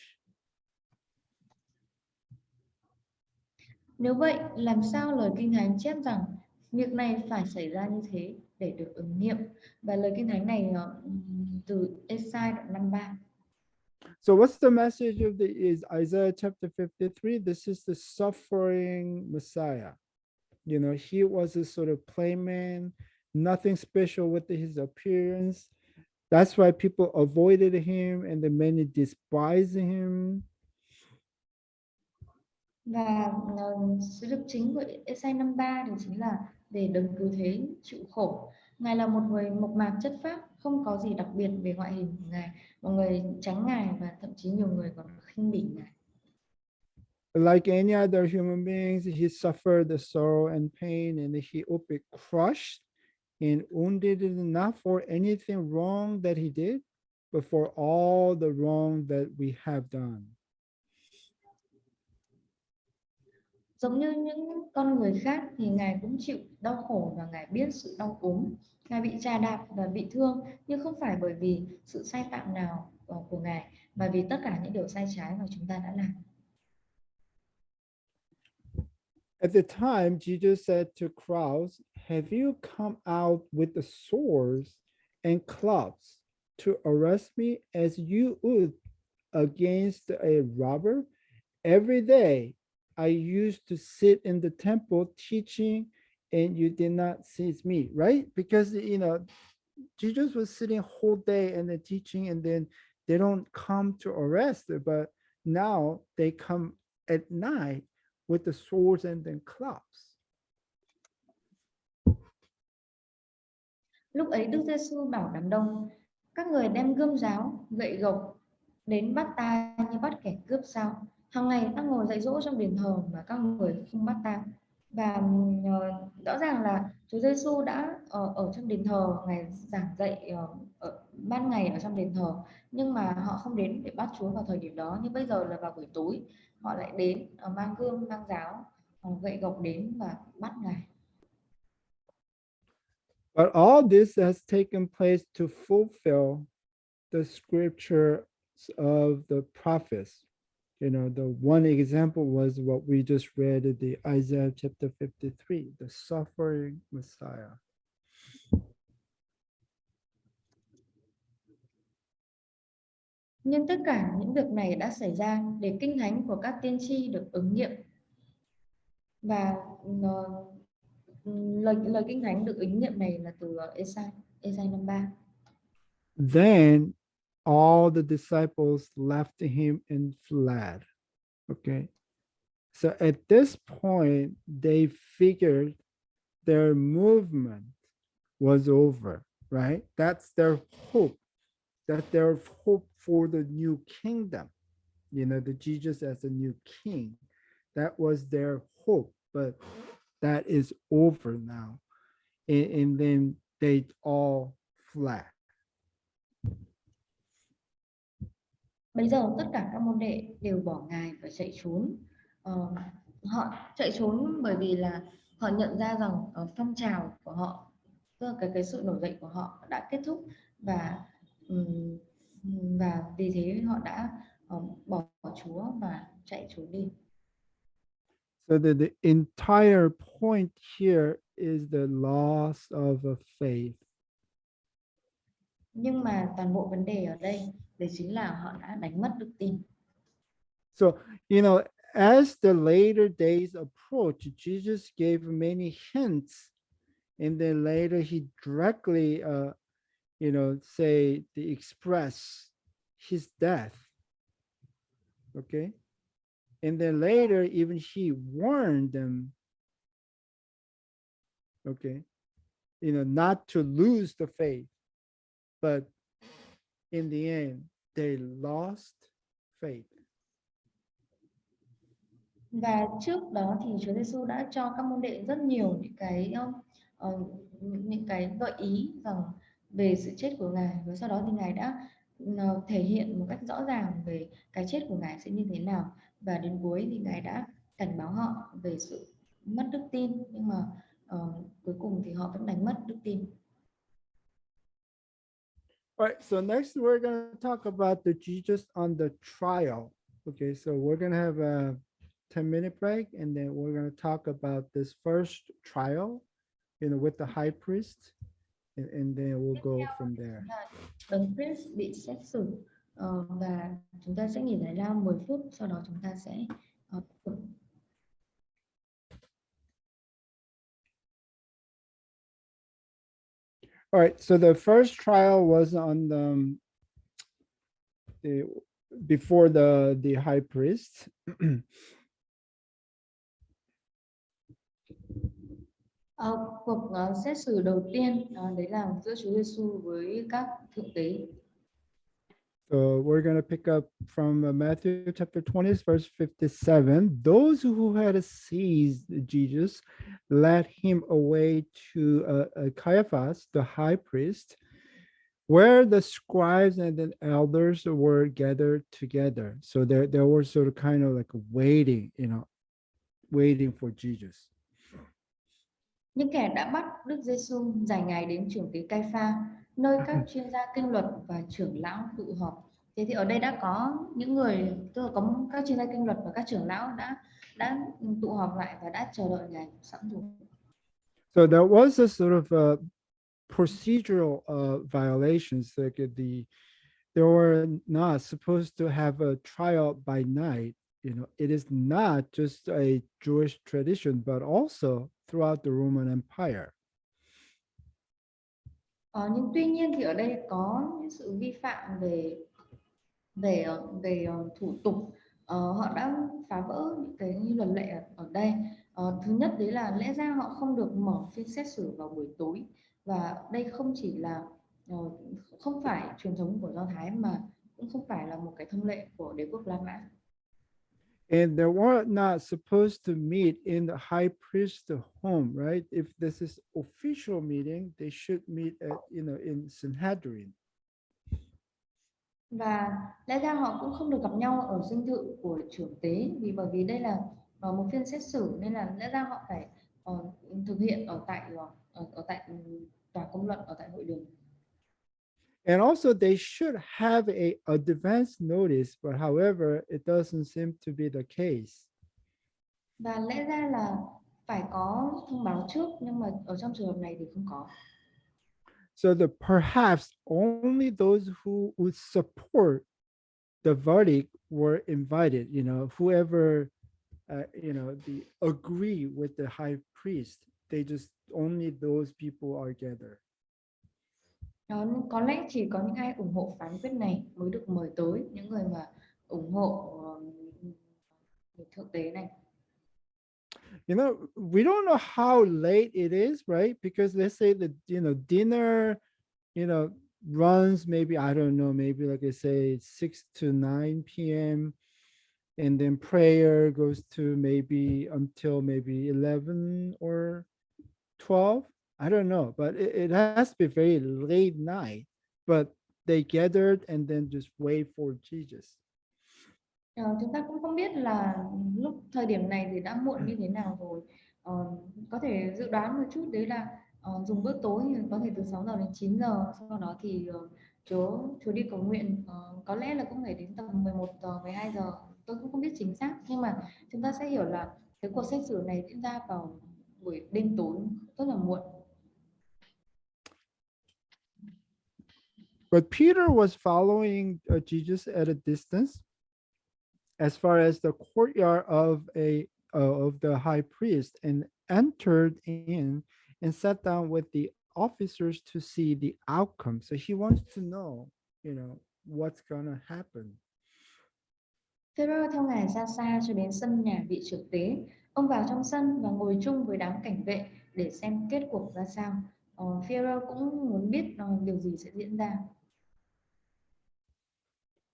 Nếu vậy, làm sao lời Kinh Thánh chép rằng việc này phải xảy ra như thế để được ứng nghiệm? Và lời Kinh Thánh này từ Ê-sai đoạn 53. So what's the message of the is Isaiah chapter 53? This is the suffering Messiah. You know, he was a sort of playman, nothing special with his appearance. That's why people avoided him and the many despised him. Và sứ điệp chính của Ê-sai 53 thì chính là để đấng cứu thế chịu khổ. Ngài là một người mộc mạc chất phác, không có gì đặc biệt về ngoại hình của Ngài. Mọi người tránh Ngài và thậm chí nhiều người còn khinh bỉ Ngài. Like any other human beings, he suffered the sorrow and pain, and he would be crushed and wounded not for anything wrong that he did, but for all the wrong that we have done. Giống như những con người khác thì Ngài cũng chịu đau khổ và Ngài biết sự đau ốm. Ngài bị chà đạp và bị thương, nhưng không phải bởi vì sự sai phạm nào của Ngài, mà vì tất cả những điều sai trái mà chúng ta đã làm. At the time, Jesus said to crowds, have you come out with the swords and clubs to arrest me as you would against a robber? Every day I used to sit in the temple teaching, and you did not seize me, right? Because, you know, Jesus was sitting whole day and then teaching, and then they don't come to arrest her, but now they come at night with the swords and then clubs. Lúc ấy Đức Giêsu bảo đám đông, các người đem gươm giáo, gậy gộc đến bắt ta như bắt kẻ cướp sao? Hàng ngày ta ngồi dạy dỗ trong đền thờ mà các người không bắt ta. Và rõ ràng là Chúa Giêsu đã ở trong đền thờ, Ngài giảng dạy ở ban ngày ở trong đền thờ, nhưng mà họ không đến để bắt Chúa vào thời điểm đó. Nhưng bây giờ là vào buổi tối, họ lại đến mang gươm, mang giáo, gậy gộc đến và bắt Ngài. But all this has taken place to fulfill the scriptures of the prophets. You know, the one example was what we just read in the Isaiah chapter 53, the suffering Messiah. Nhưng tất cả những việc này đã xảy ra để kinh thánh của các tiên tri được ứng nghiệm. Và lời kinh thánh được ứng nghiệm này là từ Ê-sai 53. Then all the disciples left him and fled. Okay. So at this point, they figured their movement was over, right? That's their hope, that their hope for the new kingdom, you know, the Jesus as a new king. That was their hope, but that is over now. And then they all fled. Bây giờ tất cả các môn đệ đều bỏ Ngài và chạy trốn. Họ chạy trốn bởi vì là họ nhận ra rằng phong trào của họ, tức là cái sự nổi dậy của họ đã kết thúc, và vì thế họ đã bỏ Chúa và chạy trốn đi. So the entire point here is the loss of a faith. Nhưng mà toàn bộ vấn đề ở đây đấy chính là họ đã đánh mất đức tin. So, you know, as the later days approach, Jesus gave many hints, and then later he directly, you know, express his death. Okay, And then later, even he warned them, okay, not to lose the faith. But in the end, they lost faith. Và trước đó thì Chúa Giêsu đã cho các môn đệ rất nhiều ờ, những cái gợi ý rằng về sự chết của Ngài, và sau đó thì Ngài đã thể hiện một cách rõ ràng về cái chết của Ngài sẽ như thế nào, và đến cuối thì Ngài đã cảnh báo họ về sự mất đức tin, nhưng mà cuối cùng thì họ vẫn đánh mất đức tin. All right, so next we're going to talk about the Jesus on the trial. Okay, so we're going to have a 10-minute break, and then we're going to talk about this first trial, with the high priest, and then we'll Tiếp go theo from thì there. chúng ta Đấng Christ bị xét xử, và chúng ta sẽ nghỉ giải lao 10 phút, sau đó chúng ta sẽ tiếp tục. All right, so the first trial was on the before the high priest. Cuộc xét xử đầu tiên đấy là giữa Chúa Giêsu với các thượng tế. So we're going to pick up from Matthew chapter 20, verse 57. Those who had seized Jesus led him away to Caiaphas, the high priest, where the scribes and the elders were gathered together. So they were sort of kind of like waiting, waiting for Jesus. Những kẻ đã bắt Đức Giêsu giải Ngài đến trưởng tế Cai-pha, nơi các chuyên gia kinh luật và trưởng lão tụ họp. Thế thì ở đây đã có những người, tức là có các chuyên gia kinh luật và các trưởng lão đã tụ họp lại và đã chờ đợi Ngài sẵn rồi. So there was a sort of procedural violations, like they were not supposed to have a trial by night. It is not just a Jewish tradition, but also throughout the Roman Empire. Nhưng tuy nhiên thì ở đây có những sự vi phạm về về về thủ tục. Họ đã phá vỡ những cái luật lệ ở đây. Thứ nhất đấy là lẽ ra họ không được mở phiên xét xử vào buổi tối, và đây không chỉ là không phải truyền thống của Do Thái, mà cũng không phải là một cái thông lệ của đế quốc La Mã. And they were not supposed to meet in the high priest's home, right? If this is official meeting, they should meet at, in Sanhedrin. Và lẽ ra họ cũng không được gặp nhau ở dinh thự của trưởng tế, bởi vì đây là một phiên xét xử, nên là lẽ ra họ phải thực hiện ở tại tòa công luận, ở tại hội đường. And also they should have a advance notice, but however, it doesn't seem to be the case. Và lẽ ra là phải có thông báo trước, nhưng mà ở trong trường hợp này thì không có. So perhaps only those who would support the verdict were invited, whoever, the agree with the high priest, they just only those people are gathered. Có lẽ chỉ có những ai ủng hộ phán quyết này mới được mời tới, những người mà ủng hộ thượng tế này. We don't know how late it is, right? Because let's say that, dinner, runs maybe, I don't know, maybe like I say 6 to 9 p.m. And then prayer goes to maybe until maybe 11 or 12. I don't know, but it has to be very late night. But they gathered and then just wait for Jesus. Chúng ta cũng không biết là thời điểm này thì đã muộn như thế nào rồi. Có thể dự đoán một chút đấy là dùng bữa tối thì có thể từ 6 giờ đến 9 giờ, sau đó thì Chúa đi cầu nguyện, có lẽ là cũng phải đến tầm 11 giờ, 12 giờ. Tôi cũng không biết chính xác, nhưng mà chúng ta sẽ hiểu là cái cuộc xét xử này diễn ra vào buổi đêm tối rất là muộn. But Peter was following Jesus at a distance, as far as the courtyard of the high priest, and entered in and sat down with the officers to see the outcome. So he wants to know, what's gonna happen. Phêrô theo ngài ra xa cho đến sân nhà vị trưởng tế. Ông vào trong sân và ngồi chung với đám cảnh vệ để xem kết cuộc ra sao. Phêrô cũng muốn biết điều gì sẽ diễn ra.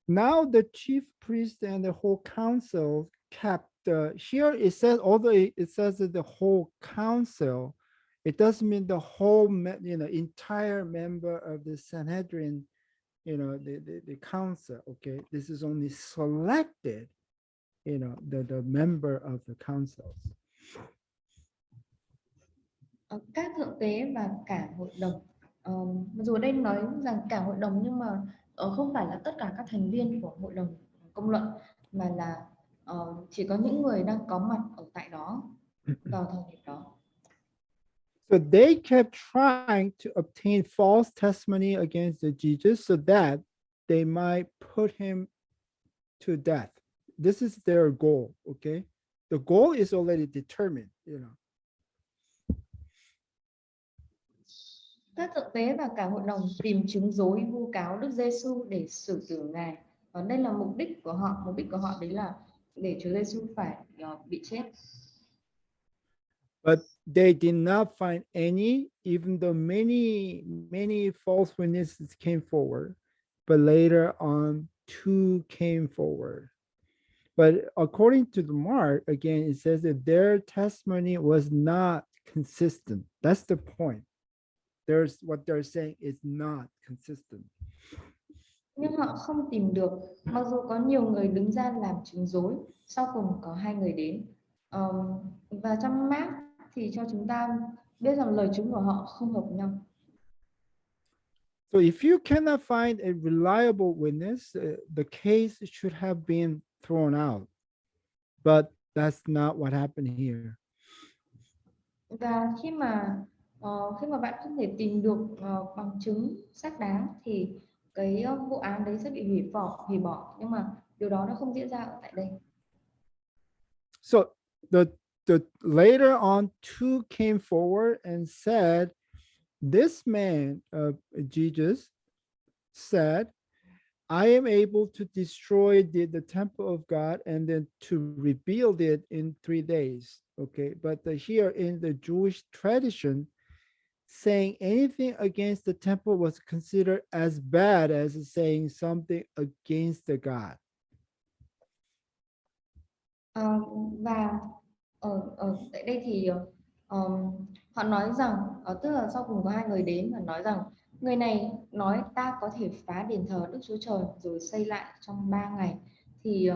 Now the chief priest and the whole council kept here it says, although it says that the whole council, it doesn't mean the whole entire member of the Sanhedrin, the council. Okay, this is only selected, the member of the councils. Các thượng tế và cả hội đồng. Mặc dù ở đây nói rằng cả hội đồng nhưng mà không phải là tất cả các thành viên của hội đồng công luận, mà là chỉ có những người đang có mặt ở tại đó vào thời điểm đó. So they kept trying to obtain false testimony against the Jesus so that they might put him to death. This is their goal, okay? The goal is already determined. Các thượng tế và cả hội đồng tìm chứng dối vu cáo Đức Giêsu để xử tử ngài. Và đây là mục đích của họ. Mục đích của họ đấy là để Chúa Giêsu phải bị chết. But they did not find any, even though many false witnesses came forward. But later on, 2 came forward. But according to the Mark, again, it says that their testimony was not consistent. That's the point. What they're saying is not consistent. Nhưng họ không tìm được, mặc dù có nhiều người đứng ra làm chứng dối, sau cùng có 2 người đến. Và trong Mác thì cho chúng ta biết rằng lời chứng của họ không hợp nhau. So if you cannot find a reliable witness, the case should have been thrown out. But that's not what happened here. Và khi mà bạn không thể tìm được bằng chứng xác đáng thì cái vụ án đấy sẽ bị hủy bỏ, nhưng mà điều đó nó không diễn ra ở tại đây. So the later on 2 came forward and said, this man of Jesus said, I am able to destroy the temple of God and then to rebuild it in 3 days. Okay, but here in the Jewish tradition, saying anything against the temple was considered as bad as saying something against the God. Và ở tại đây thì họ nói rằng tức là sau cùng có 2 người đến và nói rằng người này nói ta có thể phá đền thờ Đức Chúa Trời rồi xây lại trong 3 ngày. Thì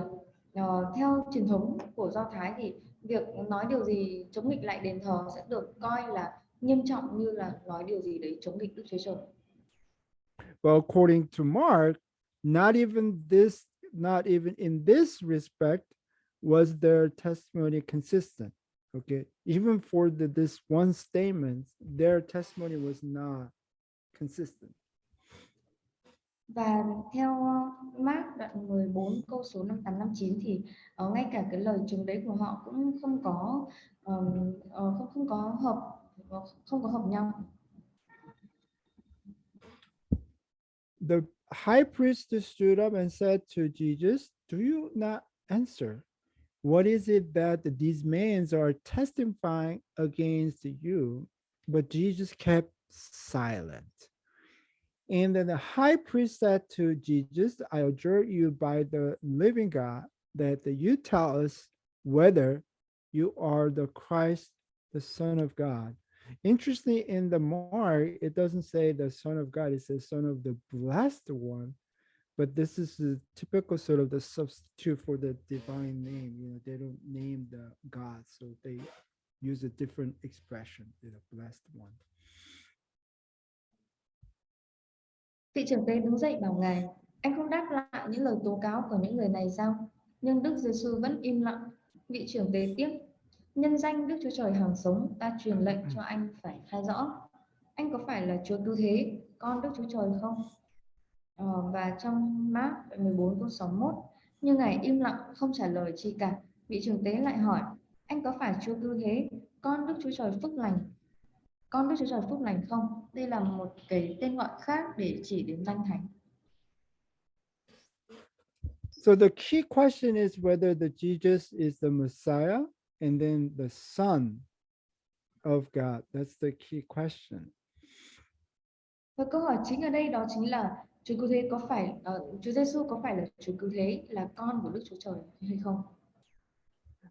theo truyền thống của Do Thái thì việc nói điều gì chống nghịch lại đền thờ sẽ được coi là nghiêm trọng như là nói điều gì đấy chống nghịch Đức Chúa Trời. But according to Mark, not even in this respect was their testimony consistent. Okay, even for this one statement, their testimony was not consistent. Và theo Mark đoạn 14 câu số 58 59 thì ngay cả cái lời chứng đấy của họ cũng không có hợp nhau. The high priest stood up and said to Jesus, do you not answer? What is it that these men are testifying against you? But Jesus kept silent. And then the high priest said to Jesus, I adjure you by the living God that you tell us whether you are the Christ, the Son of God. Interestingly, in the Mark, it doesn't say the Son of God, it says Son of the Blessed One. But this is the typical sort of the substitute for the divine name. They don't name the God, so they use a different expression, blessed one. Vị trưởng tế đứng dậy bảo ngài, anh không đáp lại những lời tố cáo của những người này sao? Nhưng Đức Giêsu vẫn im lặng. Vị trưởng tế tiếp, nhân danh Đức Chúa Trời hàng sống, ta truyền lệnh cho anh phải khai rõ. Anh có phải là Chúa Cứu Thế, con Đức Chúa Trời không? Và trong Mác 14 câu 61, nhưng ngài im lặng không trả lời chi cả. Vị trưởng tế lại hỏi, anh có phải Chúa Cứu Thế, con Đức Chúa Trời phước lành không? Đây là một cái tên gọi khác để chỉ đến danh thánh. So the key question is whether the Jesus is the Messiah and then the Son of God. That's the key question. Và câu hỏi chính ở đây đó chính là Chúa Cứu Thế có phải Chúa Giêsu có phải là Chúa Cứu Thế, là con của Đức Chúa Trời hay không?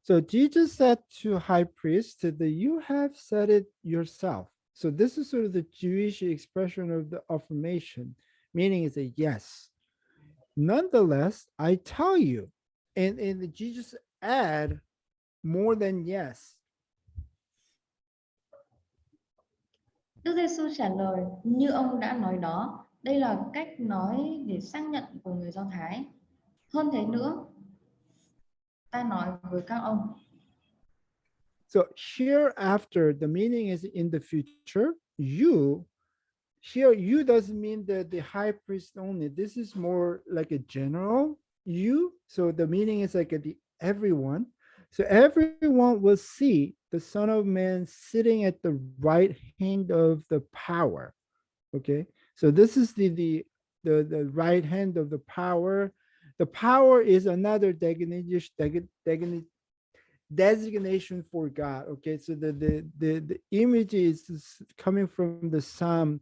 So Jesus said to high priest that you have said it yourself. So this is sort of the Jewish expression of the affirmation, meaning it's a yes. Nonetheless, I tell you, and Jesus add more than yes. Đức Giêsu trả lời như ông đã nói đó, đây là cách nói để xác nhận của người Do Thái. Hơn thế nữa, ta nói với các ông. So hereafter, the meaning is in the future. You here, you doesn't mean the high priest only. This is more like a general you. So the meaning is like the everyone. So everyone will see the Son of Man sitting at the right hand of the power. Okay, so this is the right hand of the power. The power is another designation for God. Okay, so the image is coming from the Psalm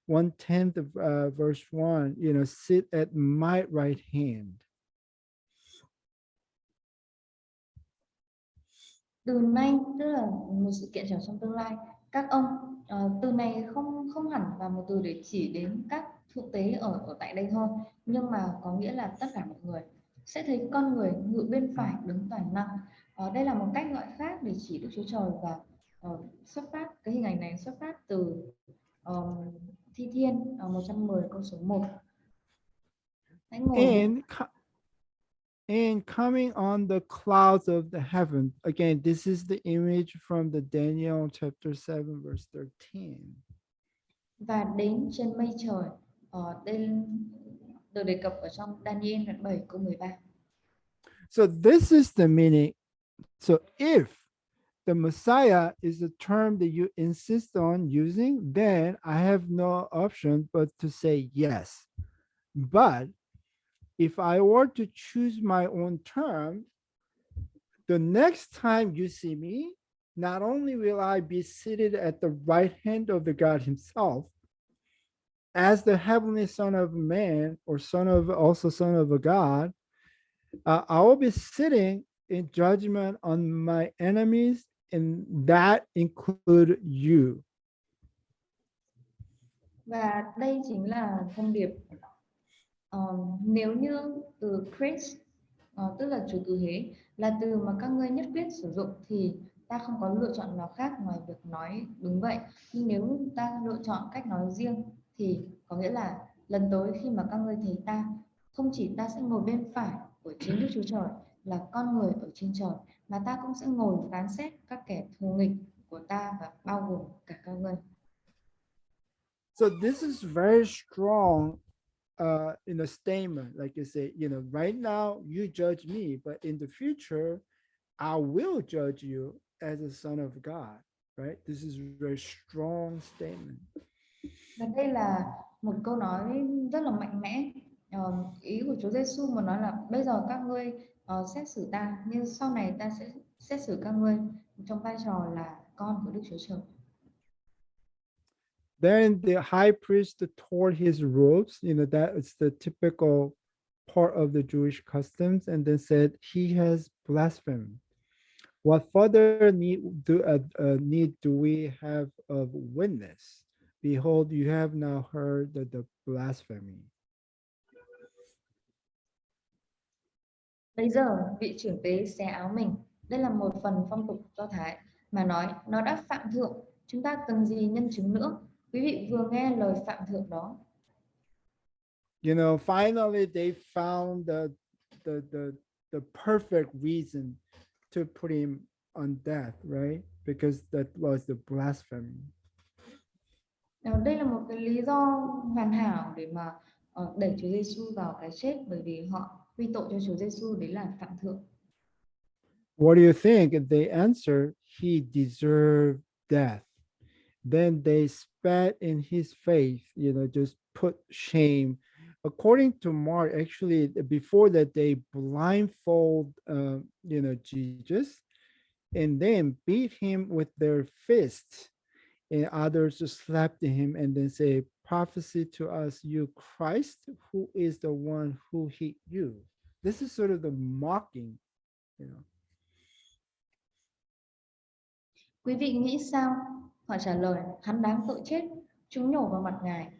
1/10 of verse 1, sit at my right hand. Từ nay, tức là một sự kiện trở trong tương lai, các ông, từ này không không hẳn là một từ để chỉ đến các thượng tế ở tại đây thôi, nhưng mà có nghĩa là tất cả mọi người sẽ thấy con người ngự bên phải đứng toàn năng. Đây là một cách gọi khác để chỉ Đức Chúa Trời, và xuất phát, cái hình ảnh này xuất phát từ Thi Thiên 110 câu số 1. Hãy ngồi bên And coming on the clouds of the heaven. Again, this is the image from the Daniel chapter 7 verse 13. và đến trên mây trời. Đây được đề cập ở trong Daniel đoạn 7 câu 13. So this is the meaning. So if the Messiah is the term that you insist on using, then I have no option but to say yes. But if I were to choose my own term, the next time you see me, not only will I be seated at the right hand of the God himself as the heavenly Son of Man, or son of a God, I will be sitting in judgment on my enemies, and that include you. Và đây chính là thông điệp. Nếu như từ Christ, tức là Chúa Cứu Thế, là từ mà các ngươi nhất quyết sử dụng, thì ta không có lựa chọn nào khác ngoài việc nói đúng vậy. Nhưng nếu ta lựa chọn cách nói riêng thì có nghĩa là lần tới khi mà các ngươi thấy ta, không chỉ ta sẽ ngồi bên phải của chính Đức Chúa Trời là con người ở trên trời, mà ta cũng sẽ ngồi phán xét các kẻ thù nghịch của ta, và bao gồm cả các ngươi. So this is very strong in a statement, like you say, right now you judge me, but in the future, I will judge you as a son of God, right? This is a very strong statement. Và đây là một câu nói rất là mạnh mẽ. Ý của Chúa Giêsu mà nói là bây giờ các ngươi xét xử ta, nhưng sau này ta sẽ xét xử các ngươi trong vai trò là con của Đức Chúa Trời. Then the high priest tore his robes, that is the typical part of the Jewish customs, and then said, he has blasphemed. What further need do we have of witness? Behold, you have now heard the blasphemy. Bây giờ vị trưởng tế xé áo mình. Đây là một phần phong tục Do Thái mà nói nó đã phạm thượng. Chúng ta cần gì nhân chứng nữa? Quý vị vừa nghe lời phạm thượng đó. Finally they found the perfect reason to put him on death, right? Because that was the blasphemy. Đây là một cái lý do hoàn hảo để mà đẩy Chúa Giêsu vào cái chết, bởi vì họ quy tội cho Chúa Giêsu đấy là phạm thượng. What do you think? They answered, he deserved death. Then they spat in his face, just put shame according to Mark, actually, before that, they blindfold, Jesus, and then beat him with their fists, and others just slapped him and then say, "Prophecy to us, you Christ, who is the one who hit you." This is sort of the mocking, you know. Quý vị nghĩ sao? Họ trả lời, hắn đáng tội chết, chúng nhổ vào mặt ngài.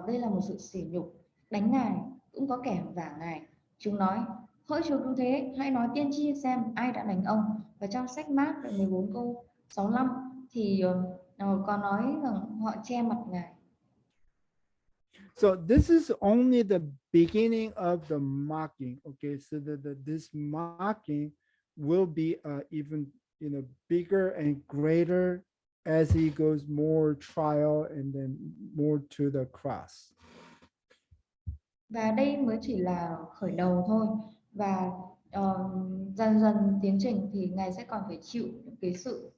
Đây là một sự sỉ nhục, đánh ngài, cũng có kẻ vả ngài. Chúng nói, hỡi Chúa cứu thế, hãy nói tiên tri xem ai đã đánh ông. Và trong sách Mác đoạn 14 câu 65 thì có nói rằng họ che mặt ngài. So this is only the beginning of the mocking. Okay, so this mocking will be even bigger and greater as he goes more trial and then more to the cross. Và đây mới chỉ là khởi đầu thôi. Và dần dần tiến trình thì ngài sẽ còn phải chịu cái sự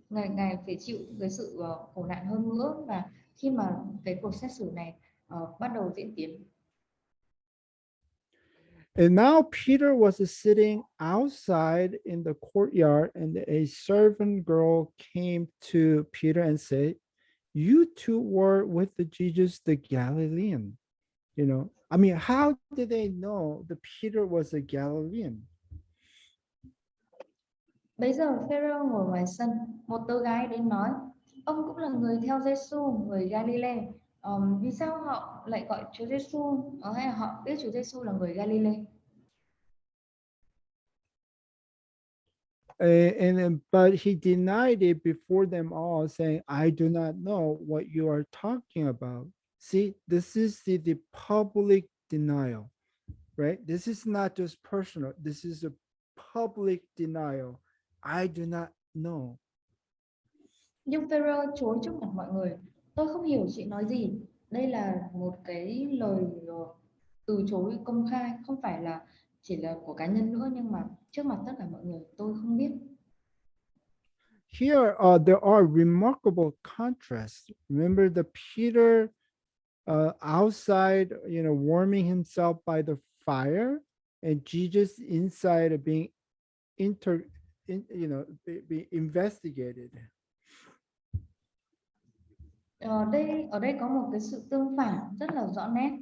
ngài phải chịu cái sự khổ nạn hơn nữa, và khi mà cái cuộc xét xử này bắt đầu diễn tiến. And now Peter was sitting outside in the courtyard, and a servant girl came to Peter and said, "You two were with the Jesus the Galilean." I mean, how did they know that Peter was a Galilean? Bấy giờ Phêrô ngồi ngoài sân, một tớ gái đến nói, ông cũng là người theo Giêsu người Galilee. Vì sao họ lại gọi Chúa Giêsu, hay là họ biết Chúa Giêsu là người Galilee? But he denied it before them all, saying, "I do not know what you are talking about." See, this is the public denial, right? This is not just personal. This is a public denial. I do not know. Nhưng Phêrô chối trước mặt mọi người, tôi không hiểu chị nói gì. Đây là một cái lời từ chối công khai, không phải là chỉ là của cá nhân nữa, nhưng mà trước mặt tất cả mọi người, tôi không biết. Here, there are remarkable contrasts. Remember the Peter outside, warming himself by the fire, and Jesus inside being be investigated. Ở đây có một cái sự tương phản rất là rõ nét.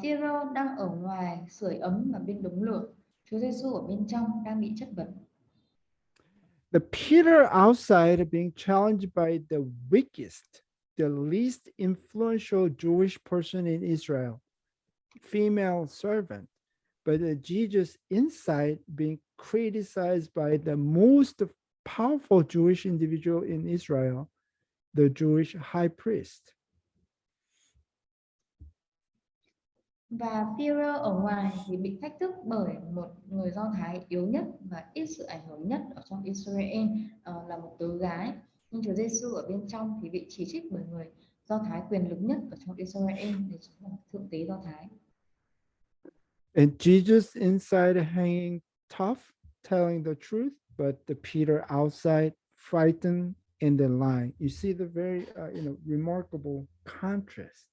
Phêrô đang ở ngoài sưởi ấm và bên đống lửa. Chúa Giêsu ở bên trong đang bị chất vấn. The Peter outside being challenged by the weakest, the least influential Jewish person in Israel, female servant, but Jesus inside being criticized by the most powerful Jewish individual in Israel, the Jewish high priest. Và Phêrô ở ngoài thì bị thách thức bởi một người Do Thái yếu nhất và ít sự ảnh hưởng nhất ở trong Israel, là một tớ gái. Nhưng Chúa Giêsu ở bên trong thì bị chỉ trích bởi người Do Thái quyền lực nhất ở trong Israel, để chính là thượng tế Do Thái. And Jesus inside hanging tough, telling the truth, but the Peter outside frightened and then lying. You see the very remarkable contrast.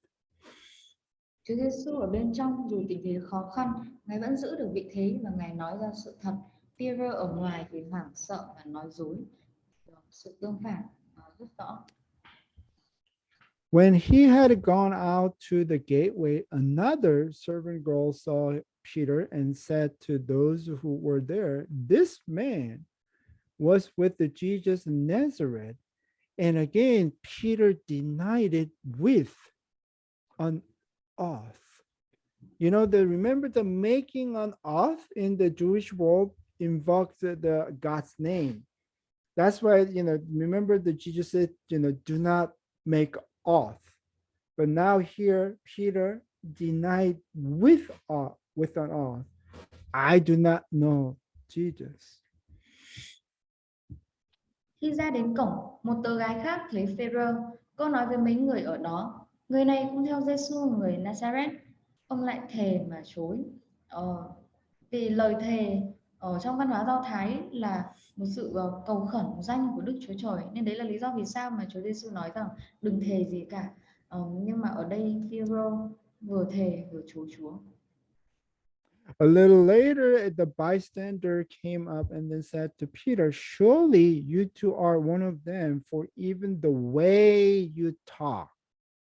Chúa Giêsu ở bên trong dù tình thế khó khăn, ngài vẫn giữ được vị thế và ngài nói ra sự thật. Peter ở ngoài thì hoảng sợ và nói dối. Sự tương phản rất rõ. When he had gone out to the gateway, another servant girl saw Peter and said to those who were there, "This man was with the Jesus Nazareth." And again, Peter denied it with an oath. Remember the making an oath in the Jewish world invokes the God's name. That's why, remember that Jesus said, do not make oath. But now here, Peter denied with an oath, "I do not know Jesus." Khi ra đến cổng, một tớ gái khác thấy Phêrô. Cô nói với mấy người ở đó, người này cũng theo Giêsu người Nazareth. Ông lại thề mà chối. Vì lời thề ở trong văn hóa Do Thái là một sự cầu khẩn danh của Đức Chúa Trời, nên đấy là lý do vì sao mà Chúa Giêsu nói rằng đừng thề gì cả. Nhưng mà ở đây Phêrô vừa thề vừa chối Chúa. A little later, the bystander came up and then said to Peter, surely you two are one of them, for even the way you talk,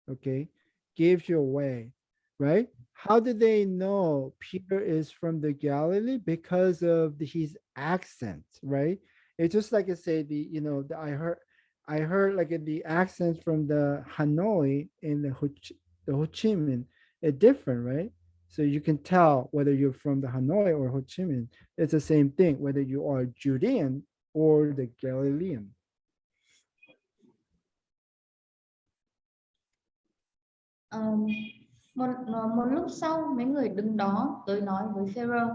okay, gives you away, right? How did they know Peter is from the Galilee? Because of his accent, right? It's just like I say, I heard like the accent from the Hanoi and the Ho Chi Minh, it's different, right? So you can tell whether you're from the Hanoi or Ho Chi Minh. It's the same thing, whether you are Judean or the Galilean. Ờm, một lúc sau mấy người đứng đó tới nói với Phêrô,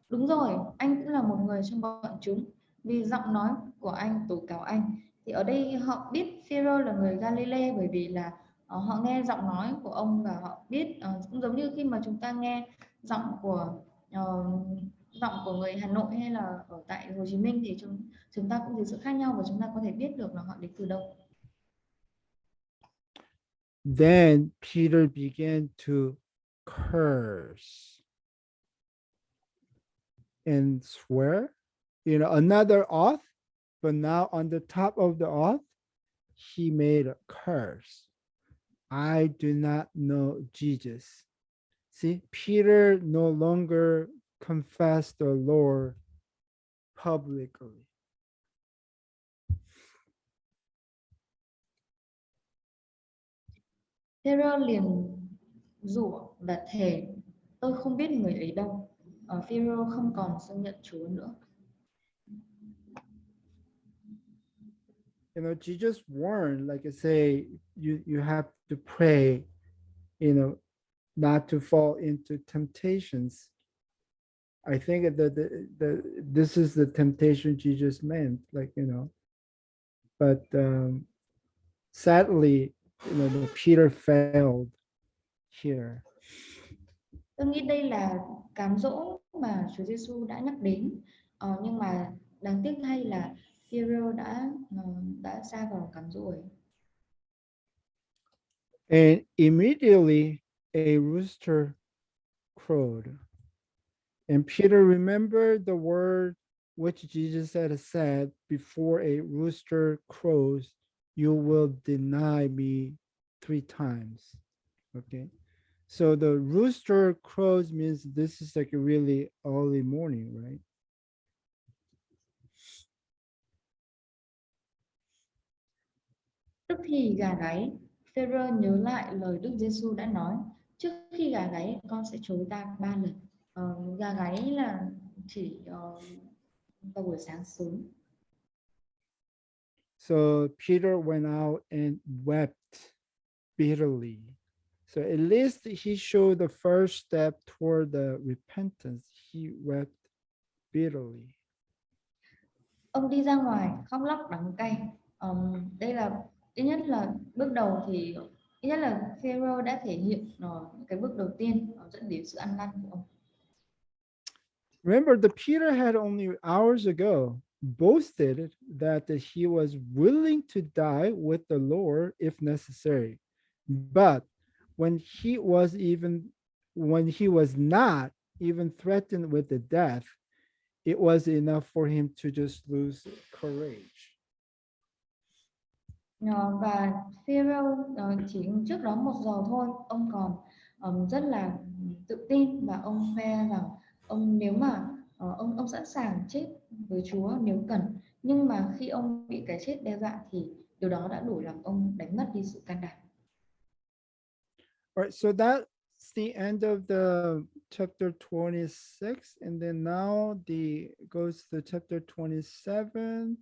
đúng rồi, anh cũng là một người trong bọn chúng, vì giọng nói của anh tố cáo anh. Thì ở đây họ biết Phêrô là người Galilee bởi vì là họ nghe giọng nói của ông và họ biết, cũng giống như khi mà chúng ta nghe giọng của ờ, giọng của người Hà Nội hay là ở tại Hồ Chí Minh thì chúng ta cũng thấy sự khác nhau và chúng ta có thể biết được là họ đến từ đâu. Then Peter began to curse and swear, another oath, but now on the top of the oath, he made a curse. I do not know Jesus. See, Peter no longer confessed the Lord publicly. Phêrô liền rủa và thề, tôi không biết người ấy đâu. Phêrô không còn xưng nhận Chúa nữa. Jesus warned, like I say, you have to pray, not to fall into temptations. I think that this is the temptation Jesus meant, like, but sadly, the Peter failed here. Tôi nghĩ đây là cám dỗ mà Chúa Giêsu đã nhắc đến. Nhưng mà đáng tiếc thay là Phêrô đã sa vào cám dỗ ấy. And immediately a rooster crowed. And Peter remembered the word which Jesus had said, before a rooster crows, you will deny me 3 times. Okay. So the rooster crows means this is like a really early morning, right? Tức thì gà gáy, Phêrô nhớ lại lời Đức Giêsu đã nói, trước khi gà gáy con sẽ chối ta 3 lần. Gà gáy là chỉ vào buổi sáng sớm. So Peter went out and wept bitterly. So at least he showed the first step toward the repentance. He wept bitterly. Ông đi ra ngoài khóc lóc đắng cay. Đây là ít nhất là bước đầu thì ít nhất là Phêrô đã thể hiện những cái bước đầu tiên dẫn đến sự ăn năn của ông. Remember, the Peter had only hours ago boasted that he was willing to die with the Lord if necessary. But when he was not even threatened with the death, it was enough for him to just lose courage. Và Phêrô chỉ trước đó 1 giờ thôi, ông còn rất là tự tin và ông khoe rằng ông nếu mà ông sẵn sàng chết với Chúa nếu cần, nhưng mà khi ông bị cái chết đe dọa thì điều đó đã đủ làm ông đánh mất đi sự can đảm. All right, so that's the end of the chapter 26, and then now the goes to chapter 27.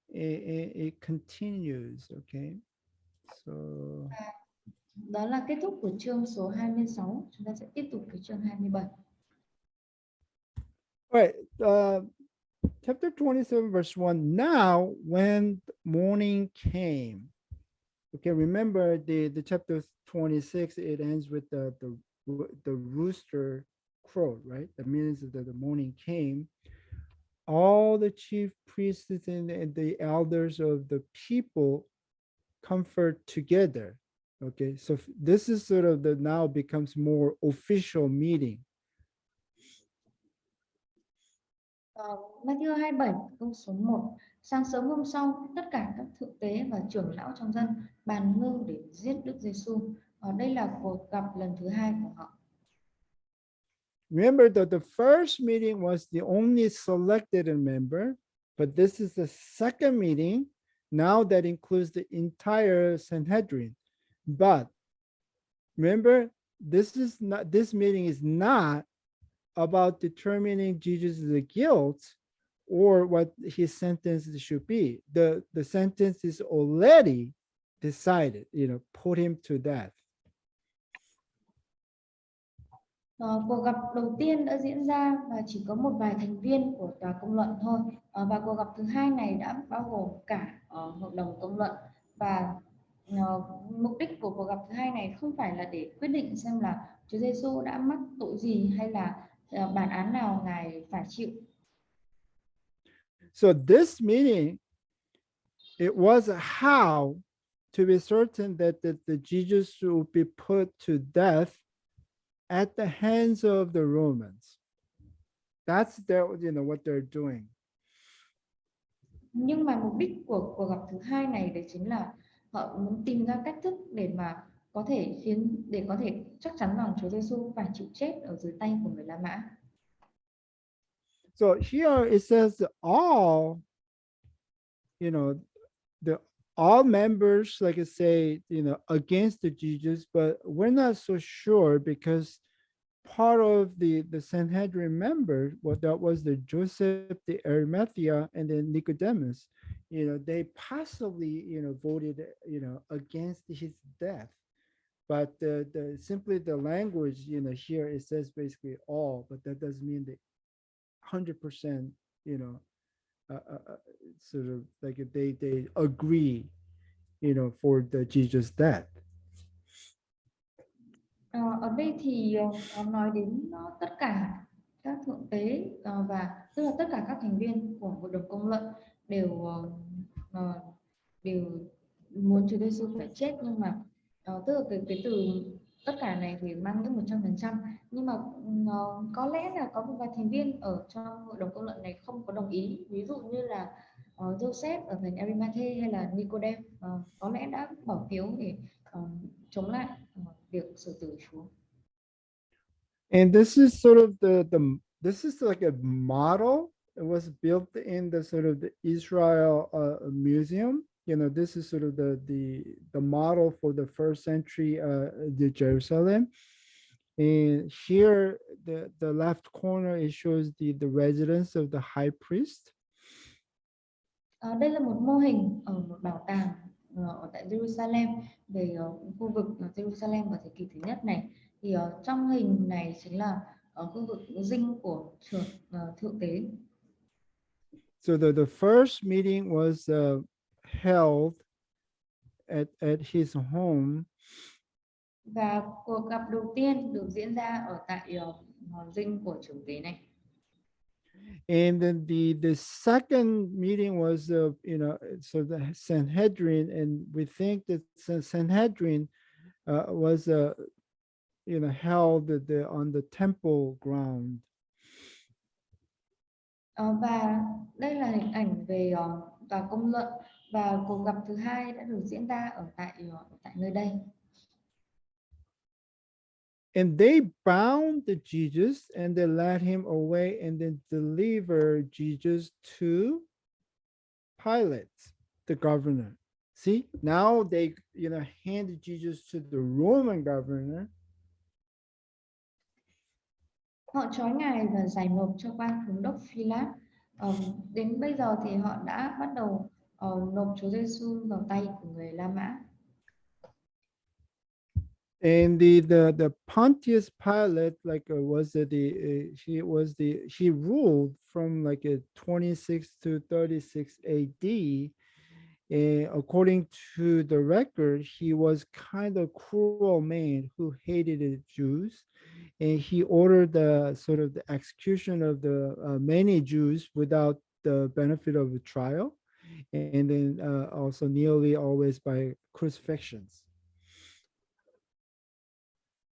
It continues, okay? So Đó là kết thúc của chương số 26. Chúng ta sẽ tiếp tục cái chương 27. all right, chapter 27, verse 1. Now, when morning came, okay, remember the chapter 26, it ends with the rooster crowed, right? That means that the morning came. All the chief priests and the elders of the people comfort together. Okay, so this is sort of the now becomes more official meeting. Matthew 27 câu số 1. Sáng sớm hôm sau, tất cả các thượng tế và trưởng lão trong dân bàn mưu để giết Đức Giêsu. Đây là cuộc gặp lần thứ hai của họ. Remember that the first meeting was the only selected member, but this is the second meeting now that includes the entire Sanhedrin. But remember, this meeting is not about determining Jesus' guilt or what his sentence should be. The sentence is already decided, put him to death. Cuộc gặp đầu tiên đã diễn ra và chỉ có một vài thành viên của tòa công luận thôi. Và cuộc gặp thứ hai này đã bao gồm cả hội đồng công luận, và mục đích của cuộc gặp thứ hai này không phải là để quyết định xem là Chúa Giêsu đã mắc tội gì hay là bản án nào ngài phải chịu. So this meeting, it was how to be certain that the Jesus will be put to death at the hands of the Romans. That's what they're doing. Nhưng mà mục đích của cuộc gặp thứ hai này đấy chính là họ muốn tìm ra cách thức để mà có thể chắc chắn rằng Chúa Giêsu phải chịu chết ở dưới tay của người La Mã. So here it says all, the all members, like I say, against the Jesus, but we're not so sure because part of the Sanhedrin member, what that was the Joseph, the Arimathea, and then Nicodemus, they possibly, voted, against his death. But simply the language, here it says basically all, but that doesn't mean that 100%, sort of like they agree, for the Jesus death. Ở đây thì nói đến tất cả các thượng tế và tức là tất cả các thành viên của hội đồng công luận đều đều muốn Chúa Giêsu phải chết, nhưng mà tức là cái từ tất cả này thì mang nghĩa 100%, nhưng mà có lẽ là có một vài thành viên ở trong hội đồng công luận này không có đồng ý, ví dụ như là Joseph ở thành Arimathea hay là Nicodem có lẽ đã bỏ phiếu để chống lại việc xử tử Chúa. And this is sort of this is like a model. It was built in the sort of the Israel museum. This is sort of the model for the first century the Jerusalem. And here, the left corner, it shows the residence of the high priest. Đây là một mô hình ở một bảo tàng ở tại Jerusalem về khu vực Jerusalem vào thế kỷ thứ nhất này. Thì trong hình này chính là khu vực dinh của thượng tế. So the first meeting was held at his home. Và cuộc gặp đầu tiên được diễn ra ở tại dinh của trưởng tế này. And then the second meeting was so the Sanhedrin, and we think that Sanhedrin was held on the temple ground. Và đây là hình ảnh về tòa công luận, và cuộc gặp thứ hai đã được diễn ra ở tại nơi đây. And they bound the Jesus and they led him away and then delivered Jesus to Pilate, the governor. See, now they handed Jesus to the Roman governor. Họ trói ngài và giải nộp cho quan thống đốc Phi-lát. Đến bây giờ thì họ đã bắt đầu nộp Chúa Giêsu vào tay của người La Mã. And the Pontius Pilate, like he ruled from like a 26 to 36 AD. According to the record, he was kind of cruel man who hated the Jews, and he ordered the sort of the execution of the many Jews without the benefit of a trial, and then also nearly always by crucifixions.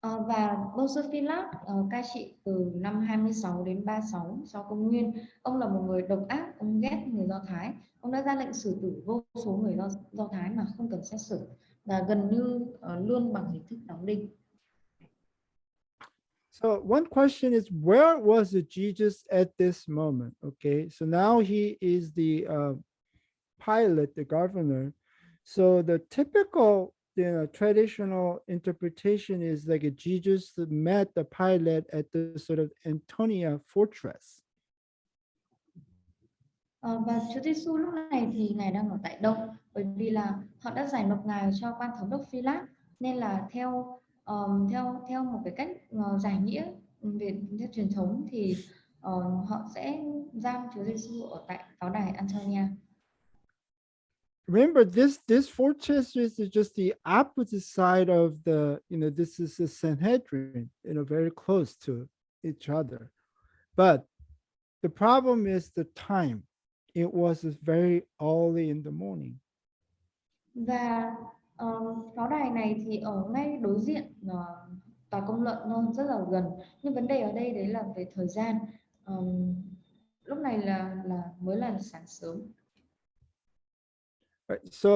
Và Bosophilat cai trị từ năm 26 đến 36 sau công nguyên. Ông là một người độc ác, ông ghét người Do Thái. Ông đã ra lệnh xử tử vô số người Do Thái mà không cần xét xử và gần như luôn bằng hình thức đóng đinh. So one question is, where was Jesus at this moment? Okay, so now he is the Pilate, the governor. So the typical, traditional interpretation is like Jesus met the Pilate at the sort of Antonia fortress. Và Chúa Giêsu lúc này thì ngài đang ở tại đâu? Bởi vì là họ đã giải nộp ngài cho quan thống đốc Phi-lát, nên là theo một cái cách giải nghĩa về theo truyền thống thì họ sẽ giam Chúa Giêsu ở tại pháo đài Antonia. Remember, this fortress is just the opposite side of the, this is the Sanhedrin, very close to each other. But the problem is the time. It was very early in the morning. Và pháo đài này thì ở ngay đối diện tòa công luận luôn, rất là gần. Nhưng vấn đề ở đây đấy là về thời gian. Lúc này là mới là sáng sớm. Right. So,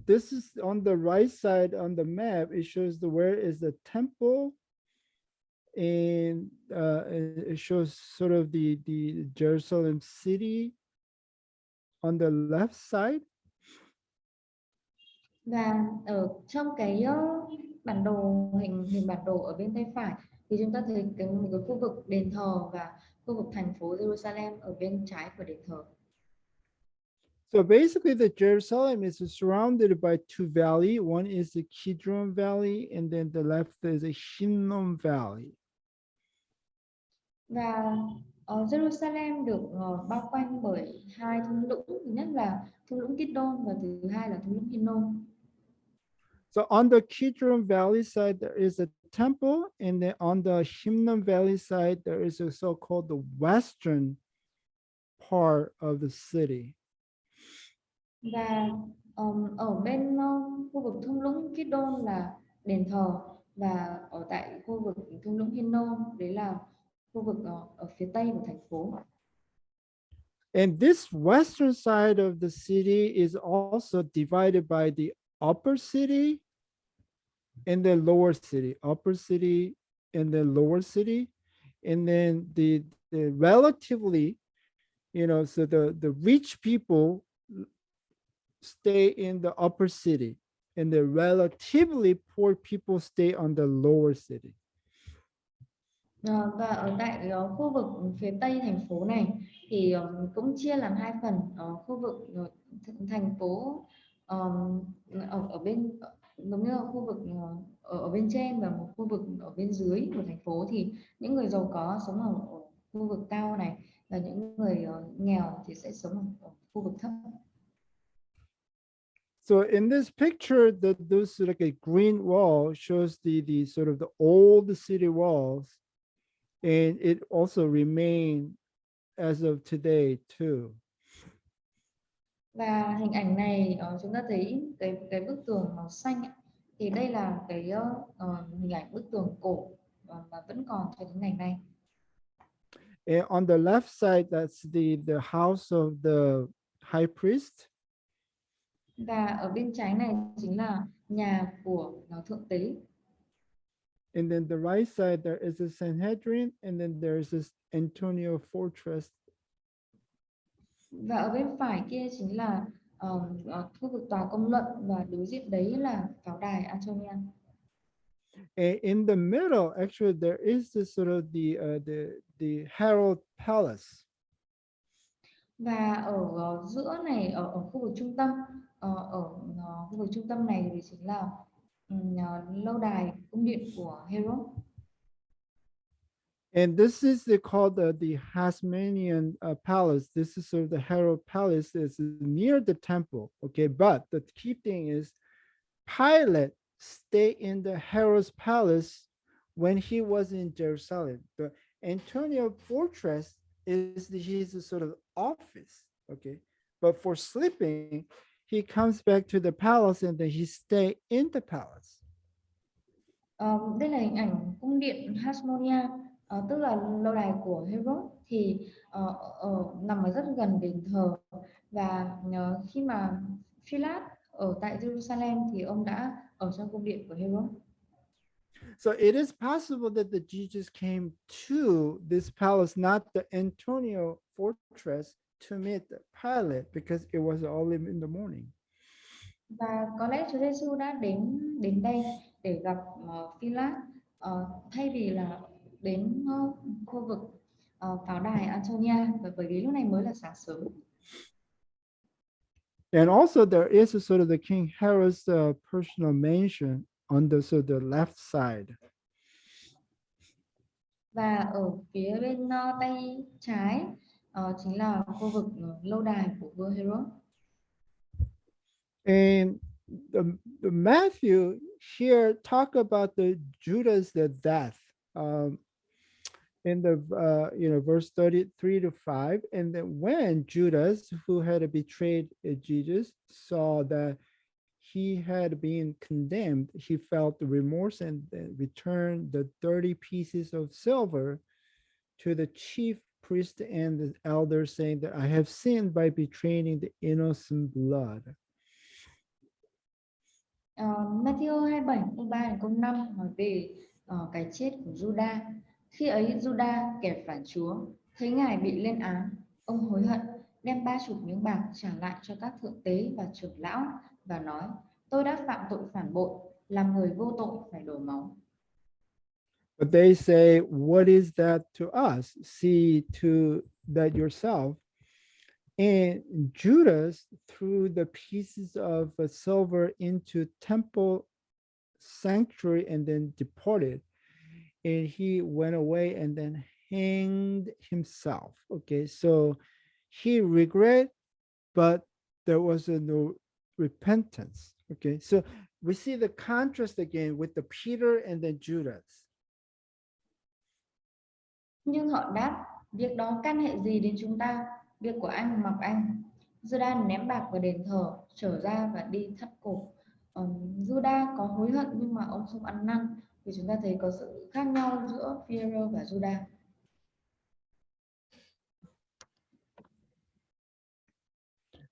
this is on the right side on the map. It shows where is the temple, and it shows sort of the Jerusalem city on the left side. Và ở trong cái bản đồ hình bản đồ ở bên tay phải thì chúng ta thấy một cái khu vực đền thờ và khu vực thành phố Jerusalem ở bên trái của đền thờ. So basically, the Jerusalem is surrounded by two valleys. One is the Kidron Valley, and then the left is a Hinnom Valley. Và ở Jerusalem được bao quanh bởi hai thung lũng, thứ nhất là thung lũng Kidron và thứ hai là thung lũng Hinnom. So on the Kidron Valley side, there is a temple, and then on the Hinnom Valley side, there is a so-called the western part of the city. Và ở bên khu vực thung lũng Kidron là đền thờ, và ở tại khu vực thung lũng Hinnom đấy là khu vực ở phía tây của thành phố. And this western side of the city is also divided by the upper city and the lower city, upper city and the lower city. And then the relatively, so the rich people stay in the upper city, and the relatively poor people stay on the lower city. Và ở tại khu vực phía tây thành phố này thì cũng chia làm hai phần. Khu vực thành phố ở bên giống như là khu vực ở bên trên và một khu vực ở bên dưới của thành phố, thì những người giàu có sống ở khu vực cao này và những người nghèo thì sẽ sống ở khu vực thấp. So in this picture, those like a green wall shows the sort of the old city walls, and it also remain as of today too. Và hình ảnh này chúng ta thấy cái bức tường màu xanh ấy, thì đây là cái hình ảnh bức tường cổ mà vẫn còn cho đến ngày nay. And on the left side, that's the house of the high priest. Và ở bên trái này chính là nhà của thượng tế. And then the right side, there is a Sanhedrin, and then there's this Antonia fortress. Và ở bên phải kia chính là khu vực tòa công luận, và đối diện đấy là pháo đài Antonia. And in the middle, actually, there is this sort of the Herald Palace. Và ở giữa này, ở khu vực trung tâm, ở khu vực trung tâm này thì chính là lâu đài cung điện của Herod. And this is called the Hazmanian Palace. This is sort of the Herald Palace is near the temple. Okay, but the key thing is Pilate stayed in the Herod's palace when he was in Jerusalem. The Antonia fortress is his sort of office. Okay, but for sleeping, he comes back to the palace and then he stay in the palace. Đây là hình ảnh cung điện Hazmania, tức là lâu đài của Herod, thì nằm ở rất gần đền thờ, và khi mà Philip ở tại Jerusalem thì ông đã ở trong cung điện của Herod. So it is possible that the Jesus came to this palace, not the Antonio fortress, to meet Pilate because it was only in the morning. Và có lẽ Chúa Giêsu đã đến đến đây để gặp Philip, thay vì là đến khu vực pháo đài Antonia, và bởi vì lúc này mới là sáng sớm. And also there is a sort of the King Herod's personal mansion on the sort of the left side. Và ở phía bên tay trái chính là khu vực lâu đài của vua Herod. And the Matthew here talk about the Judas the death in the verse 33 to 5. And then when Judas, who had betrayed Jesus, saw that he had been condemned, he felt remorse and returned the 30 pieces of silver to the chief priest and the elders, saying that I have sinned by betraying the innocent blood. Matthew 27 câu 3 đến câu 5 nói về cái chết của Judas. Khi ấy Judas, kẻ phản Chúa, thấy ngài bị lên án, ông hối hận, đem 30 miếng bạc trả lại cho các thượng tế và trưởng lão và nói: tôi đã phạm tội phản bội, làm người vô tội phải đổ máu. But they say, what is that to us? See to that yourself. And Judas threw the pieces of silver into temple sanctuary and then departed. And he went away and then hanged himself. Okay, so he regret, but there was no repentance. Okay, so we see the contrast again with the Peter and then Judas. Nhưng họ đáp: việc đó can hệ gì đến chúng ta? Việc của anh mặc anh. Judas ném bạc vào đền thờ, trở ra và đi thắt cổ. Judas có hối hận nhưng mà ông không ăn năn, thì chúng ta thấy có sự khác nhau giữa Phêrô và Judas.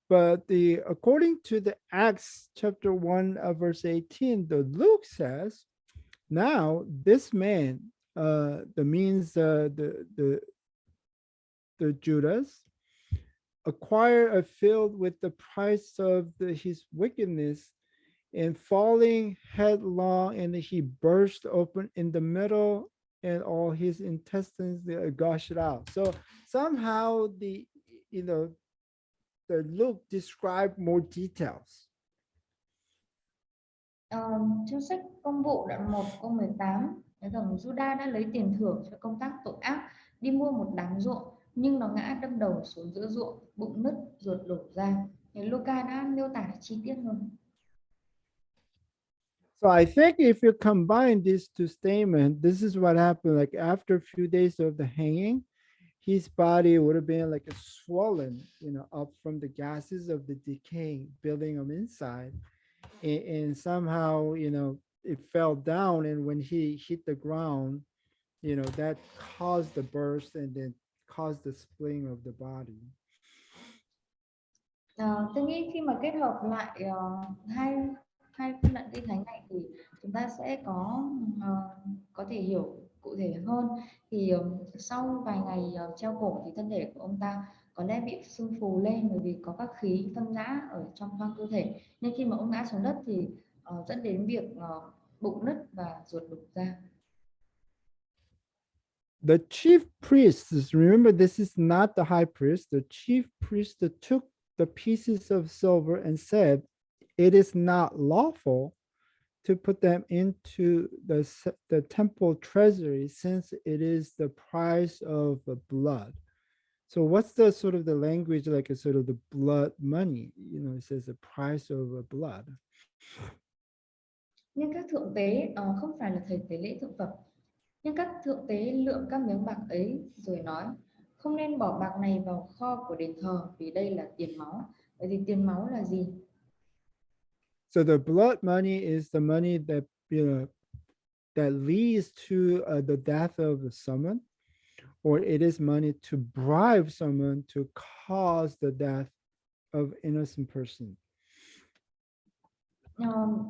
But according to the Acts chapter 1 verse 18, the Luke says, now this man, the means the Judas, acquired a field with the price of his wickedness, and falling headlong, and he burst open in the middle, and all his intestines gushed out. So somehow the Luke described more details. Trong sách Công vụ đoạn 1 câu 18, nói rằng Judas đã lấy tiền thưởng cho công tác tội ác, đi mua một đám ruộng, nhưng nó ngã đâm đầu xuống giữa ruộng, bụng nứt, ruột đổ ra. Thì Luca đã miêu tả chi tiết hơn. So I think if you combine these two statements, this is what happened. Like after a few days of the hanging, his body would have been like a swollen, up from the gases of the decaying building on inside. And somehow, it fell down. And when he hit the ground, that caused the burst and then caused the splitting of the body. Tôi nghĩ khi mà kết hợp lại hai phân đoạn kinh thánh này thì chúng ta sẽ có thể hiểu cụ thể hơn. Thì sau vài ngày treo cổ thì thân thể của ông ta có lẽ bị sưng phù lên, bởi vì có các khí phân rã ở trong khoang cơ thể, nên khi mà ông ngã xuống đất thì dẫn đến việc bụng nứt và ruột đổ ra. The chief priests, remember, this is not the high priest. The chief priest took the pieces of silver and said, it is not lawful to put them into the temple treasury, since it is the price of the blood. So what's the sort of the language, like a sort of the blood money? It says the price of blood. Nhưng các thượng tế không phải là thầy tế lễ thượng phẩm, nhưng các thượng tế lượm các miếng bạc ấy rồi nói: không nên bỏ bạc này vào kho của đền thờ, vì đây là tiền máu. Vậy thì tiền máu là gì? So the blood money is the money that that leads to the death of someone, or it is money to bribe someone to cause the death of innocent person.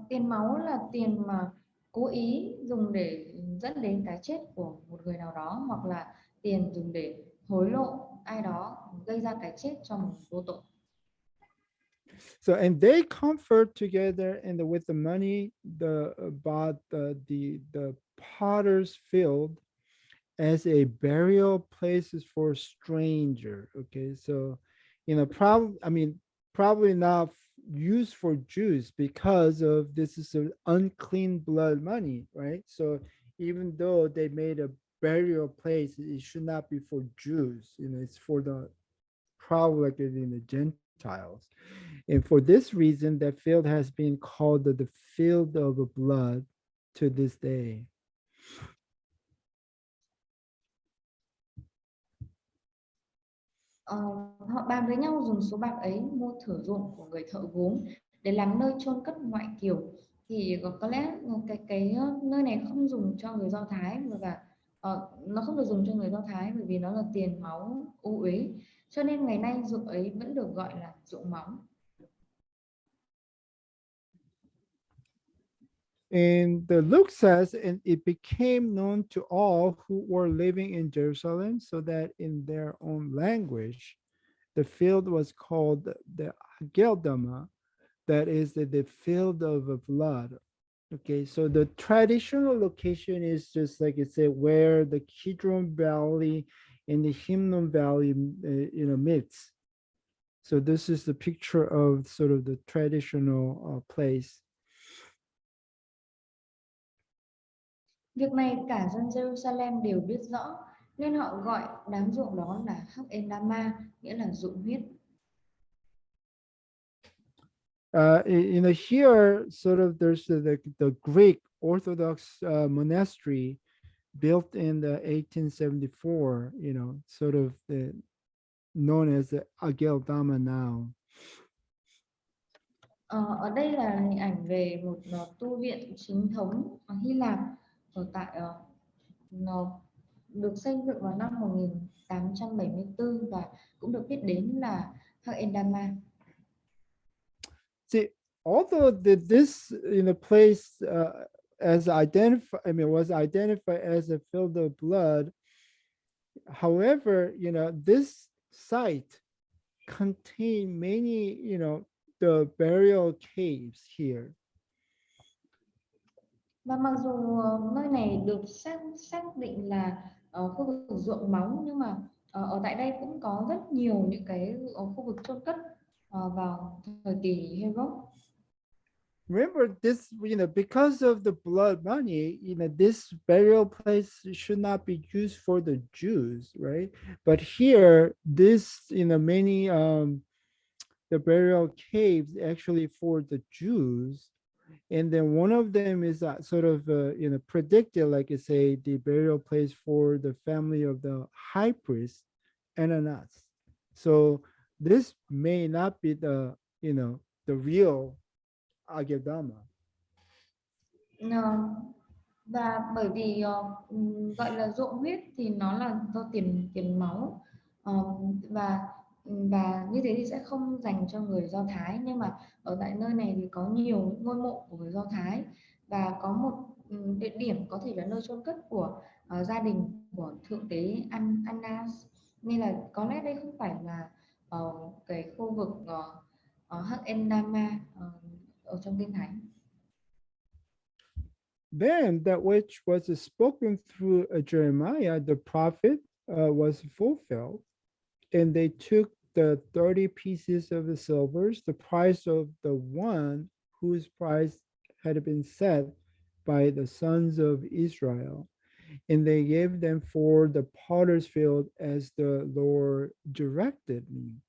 Tiền máu là tiền mà cố ý dùng để dẫn đến cái chết của một người nào đó, hoặc là tiền dùng để hối lộ ai đó gây ra cái chết cho một người vô tội. So, and they comfort together, and with the money, bought the potter's field as a burial places for stranger. Okay, so probably not used for Jews because of this is an unclean blood money, right? So even though they made a burial place, it should not be for Jews. It's for the probably like in the Gentiles. And for this reason, that field has been called the field of blood to this day. Họ bàn với nhau dùng số bạc ấy mua thửa ruộng của người thợ gốm để làm nơi chôn cất ngoại kiều. Thì có lẽ cái nơi này không dùng cho người Do Thái, và nó không được dùng cho người Do Thái bởi vì nó là tiền máu ô uế, cho nên ngày nay ruộng ấy vẫn được gọi là ruộng máu. And the Luke says, and it became known to all who were living in Jerusalem, so that in their own language, the field was called the Geldama, that is the field of blood. Okay, so the traditional location is just like it said, where the Kidron Valley and the Hinnom Valley, meets. So this is the picture of sort of the traditional place. Việc này cả dân Jerusalem đều biết rõ, nên họ gọi đám ruộng đó là Hắc Endama, nghĩa là ruộng huyết. Here, sort of, there's the Greek Orthodox monastery built in the 1874, sort of known as the Ageldama now. Ở đây là hình ảnh về một tu viện chính thống ở Hy Lạp, ở tại nó được xây dựng vào năm 1874 và cũng được biết đến là Hắc Endama. See, although this place was identified as a field of blood, however, this site contained many, the burial caves here. Và mặc dù nơi này được xác định là khu vực ruộng máu, nhưng mà ở tại đây cũng có rất nhiều những cái khu vực chôn cất vào thời kỳ Herod. Remember this, because of the blood money, this burial place should not be used for the Jews, right? But here, this, many the burial caves actually for the Jews. And then one of them is sort of predicted, like I say, the burial place for the family of the high priest Ananias. So this may not be the the real Agedama. Và bởi vì gọi là ruộng huyết thì nó là do tiền tiền máu, và như thế thì sẽ không dành cho người Do Thái, nhưng mà ở tại nơi này thì có nhiều ngôi mộ của người Do Thái, và có một địa điểm có thể là nơi chôn cất của gia đình của thượng đế Annas, nên là có lẽ đây không phải là cái khu vực Hắc Endama ở trong kinh thánh. Then that which was spoken through Jeremiah the prophet was fulfilled, and they took the 30 pieces of the silvers, the price of the one whose price had been set by the sons of Israel, and they gave them for the potter's field as the Lord directed me.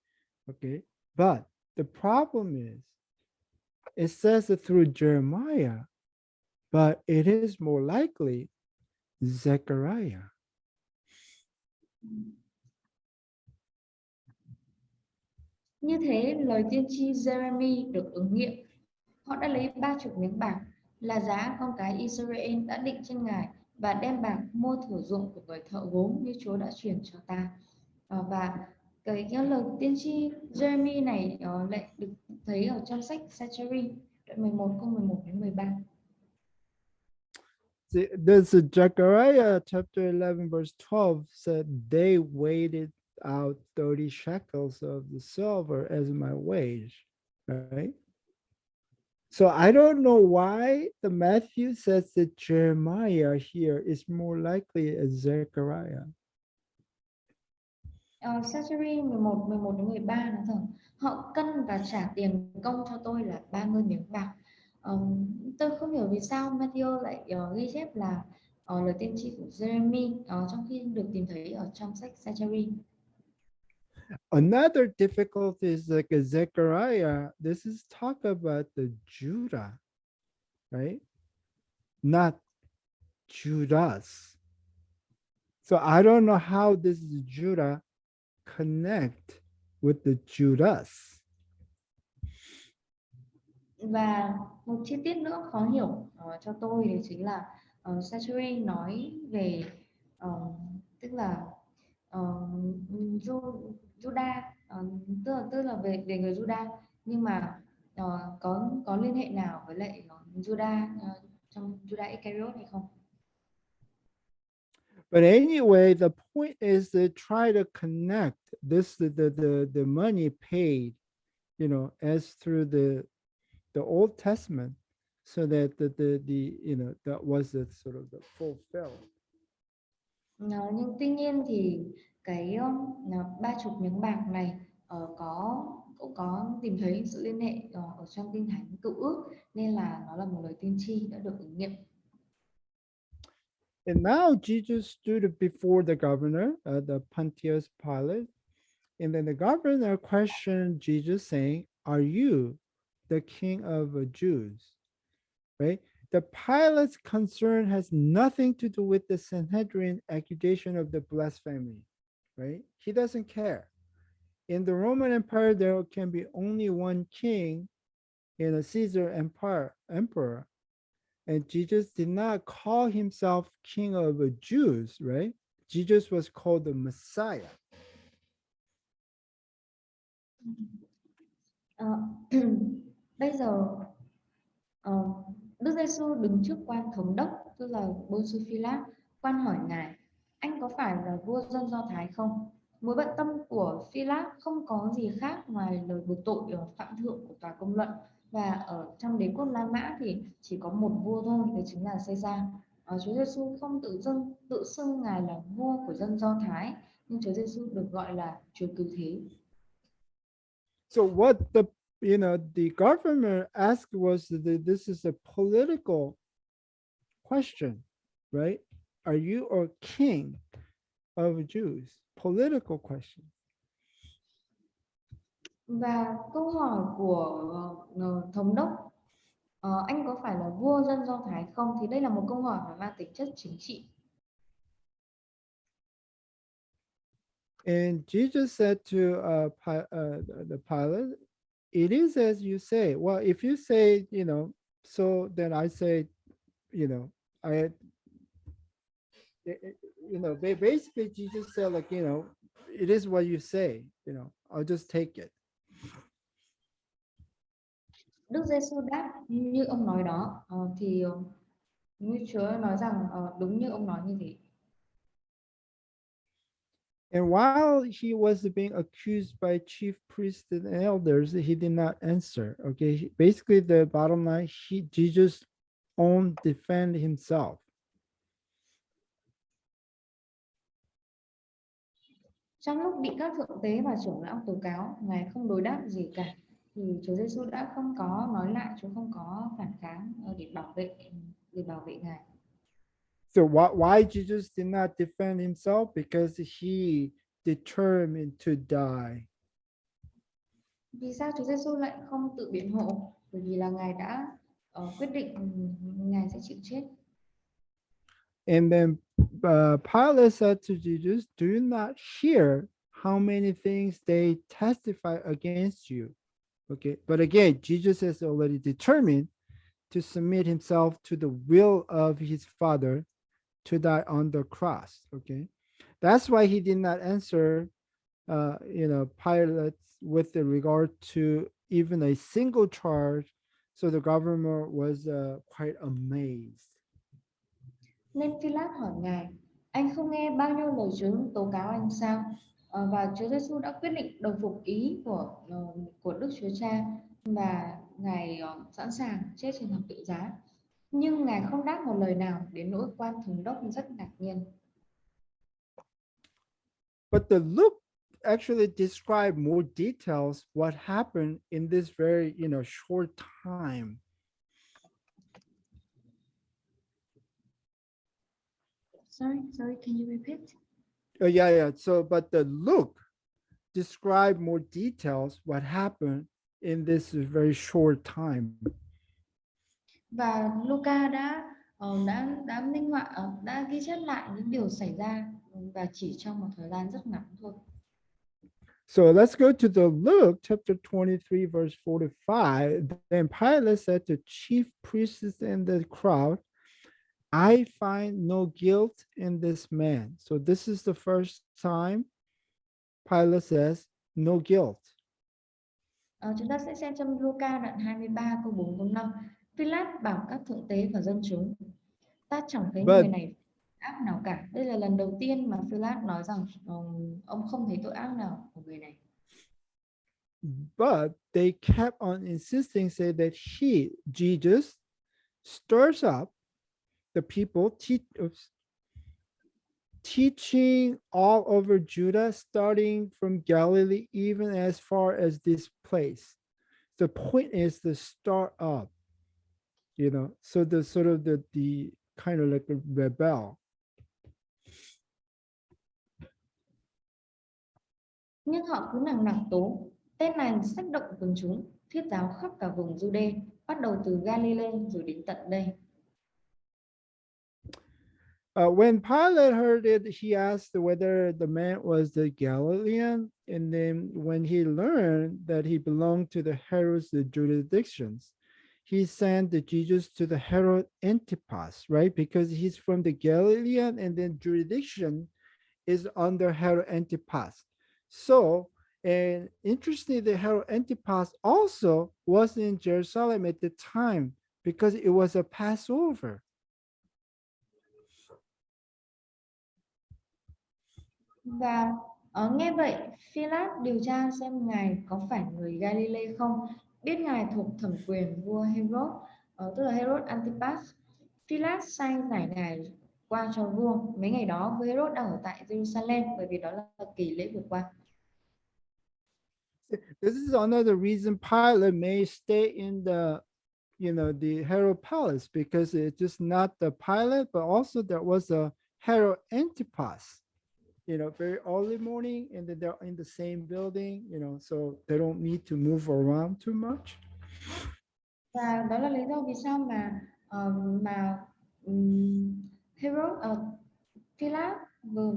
Okay, but the problem is, it says it through Jeremiah, but it is more likely Zechariah. Như thế lời tiên tri Jeremy được ứng nghiệm. Họ đã lấy 30 miếng bạc là giá con cái Israel đã định trên ngài và đem bạc mua thửa ruộng của người thợ gốm như Chúa đã truyền cho ta. Và cái lời tiên tri Jeremy này lại được thấy ở trong sách Seminary đoạn 11 câu 11 đến 13. There's Zechariah chapter 11 verse 12 said they weighted out 30 shekels of the silver as my wage, right? So I don't know why the Matthew says that Jeremiah here is more likely as Zechariah. Seminary 11 đến 13 nói rằng họ cân và trả tiền công cho tôi là 30 miếng bạc. Tôi không hiểu vì sao Matthew lại ghi chép là lời tiên tri của Jeremy trong khi được tìm thấy ở trong sách Seminary. Another difficulty is like a Zechariah. This is talk about the Judah, right? Not Judas. So I don't know how this Judah connect with the Judas. Và một chi tiết nữa khó hiểu cho tôi đấy chính là Seminary nói về tức là Juda tức là về người Juda, nhưng mà có liên hệ nào với lại Juda trong Juda Iscariot hay không? But anyway, the point is to try to connect this the money paid, as through the Old Testament, so that the that was the sort of the fulfilled. Nhưng tuy nhiên thì cái 30 miếng bạc này cũng có tìm thấy sự liên hệ ở trong Kinh Thánh Cựu Ước, nên là nó là một lời tiên tri đã được ứng nghiệm. And now Jesus stood before the governor, the Pontius Pilate, and then the governor questioned Jesus, saying, "Are you the king of the Jews?" Right? The Pilate's concern has nothing to do with the Sanhedrin accusation of the blasphemy, right? He doesn't care. In the Roman Empire, there can be only one king in a Caesar emperor. And Jesus did not call himself king of the Jews, right? Jesus was called the Messiah. Bây giờ Đức Giêsu đứng trước quan thống đốc, tức là Bôn-sơ Phi-lát, quan hỏi ngài: anh có phải là vua dân Do Thái không? Mối bận tâm của Phi-lát không có gì khác ngoài lời buộc tội phạm thượng của tòa công luận, và ở trong đế quốc La Mã thì chỉ có một vua thôi, đấy chính là Caesar. Chúa Giêsu không tự xưng ngài là vua của dân Do Thái, nhưng Chúa Giêsu được gọi là Chúa Cứu Thế. So what the governor asked was this is a political question, right? Are you a king of Jews? Political question. Và câu hỏi của thống đốc anh có phải là vua dân Do Thái không, thì đây là một câu hỏi mà mang tính chất chính trị. And Jesus said to the Pilate, "It is as you say." Well, if you say, so then I say, I, basically Jesus said, like, it is what you say, I'll just take it. Đức Giêsu đáp: như ông nói đó. Thì như Chúa nói rằng đúng như ông nói như thế. And while he was being accused by chief priests and elders, he did not answer. Okay, basically the bottom line, Jesus own defend himself. Trong lúc bị các thượng tế và trưởng lão tố cáo, ngài không đối đáp gì cả, thì Chúa Giêsu đã không có nói lại, Chúa không có phản kháng để bảo vệ ngài. So why Jesus did not defend himself? Because he determined to die. Vì sao Chúa Giêsu lại không tự biện hộ? Bởi vì là ngài đã quyết định ngài sẽ chịu chết. And then Pilate said to Jesus, "Do you not hear how many things they testify against you?" Okay, but again, Jesus has already determined to submit himself to the will of his father to die on the cross. Okay, that's why he did not answer, Pilate with regard to even a single charge. So the governor was quite amazed. Nên Philip hỏi Ngài, anh không nghe bao nhiêu lời chứng tố cáo anh sao? Và Chúa Giêsu đã quyết định đồng phục ý của Đức Chúa Cha và Ngài sẵn sàng chết trên thập tự giá. Nhưng Ngài không đáp một lời nào, đến nỗi quan thống đốc rất ngạc nhiên. But the Luke actually describe more details what happened in this very, short time. Sorry, can you repeat? Oh, yeah. So, but the Luke describe more details what happened in this very short time. Và Luca đã minh họa, đã ghi chép lại những điều xảy ra và chỉ trong một thời gian rất ngắn thôi. So let's go to the Luke chapter 23, verse 45. Then Pilate said to chief priests and the crowd, I find no guilt in this man. So this is the first time Pilate says no guilt. Chúng ta sẽ xem trong Luca đoạn 23 câu 4 câu 5. Philip bảo các thượng tế và dân chúng, ta chẳng thấy người này ác nào cả. Đây là lần đầu tiên mà Philip nói rằng ông không thấy tội ác nào của người này. But they kept on insisting, say that he, Jesus, stirs up the people, teaching all over Judah, starting from Galilee, even as far as this place. The point is to start up, so the sort of the kind of like a rebel. Nhưng họ cứ nằng nặc tố, tên này sách động quần chúng, thuyết giáo khắp cả vùng Jude, bắt đầu từ Galilee rồi đến tận đây. When Pilate heard it, he asked whether the man was the Galilean. And then when he learned that he belonged to the Herod's jurisdictions, he sent the Jesus to the Herod Antipas, right? Because he's from the Galilean and then jurisdiction is under Herod Antipas. So, and interestingly, the Herod Antipas also was in Jerusalem at the time because it was a Passover. Và nghe vậy, Philip điều tra xem ngài có phải người Galilee không. Biết ngài thuộc thẩm quyền vua Herod, tức là Herod Antipas. Philip sai giải ngài qua cho vua. Mấy ngày đó vua Herod đang ở tại Jerusalem bởi vì đó là kỳ lễ vượt qua. This is another reason Pilate may stay in the Herod Palace, because it's just not the Pilate, but also there was a Herod Antipas, very early morning, and then they're in the same building, so they don't need to move around too much. Và đó là lý do vì sao mà Herod, Philip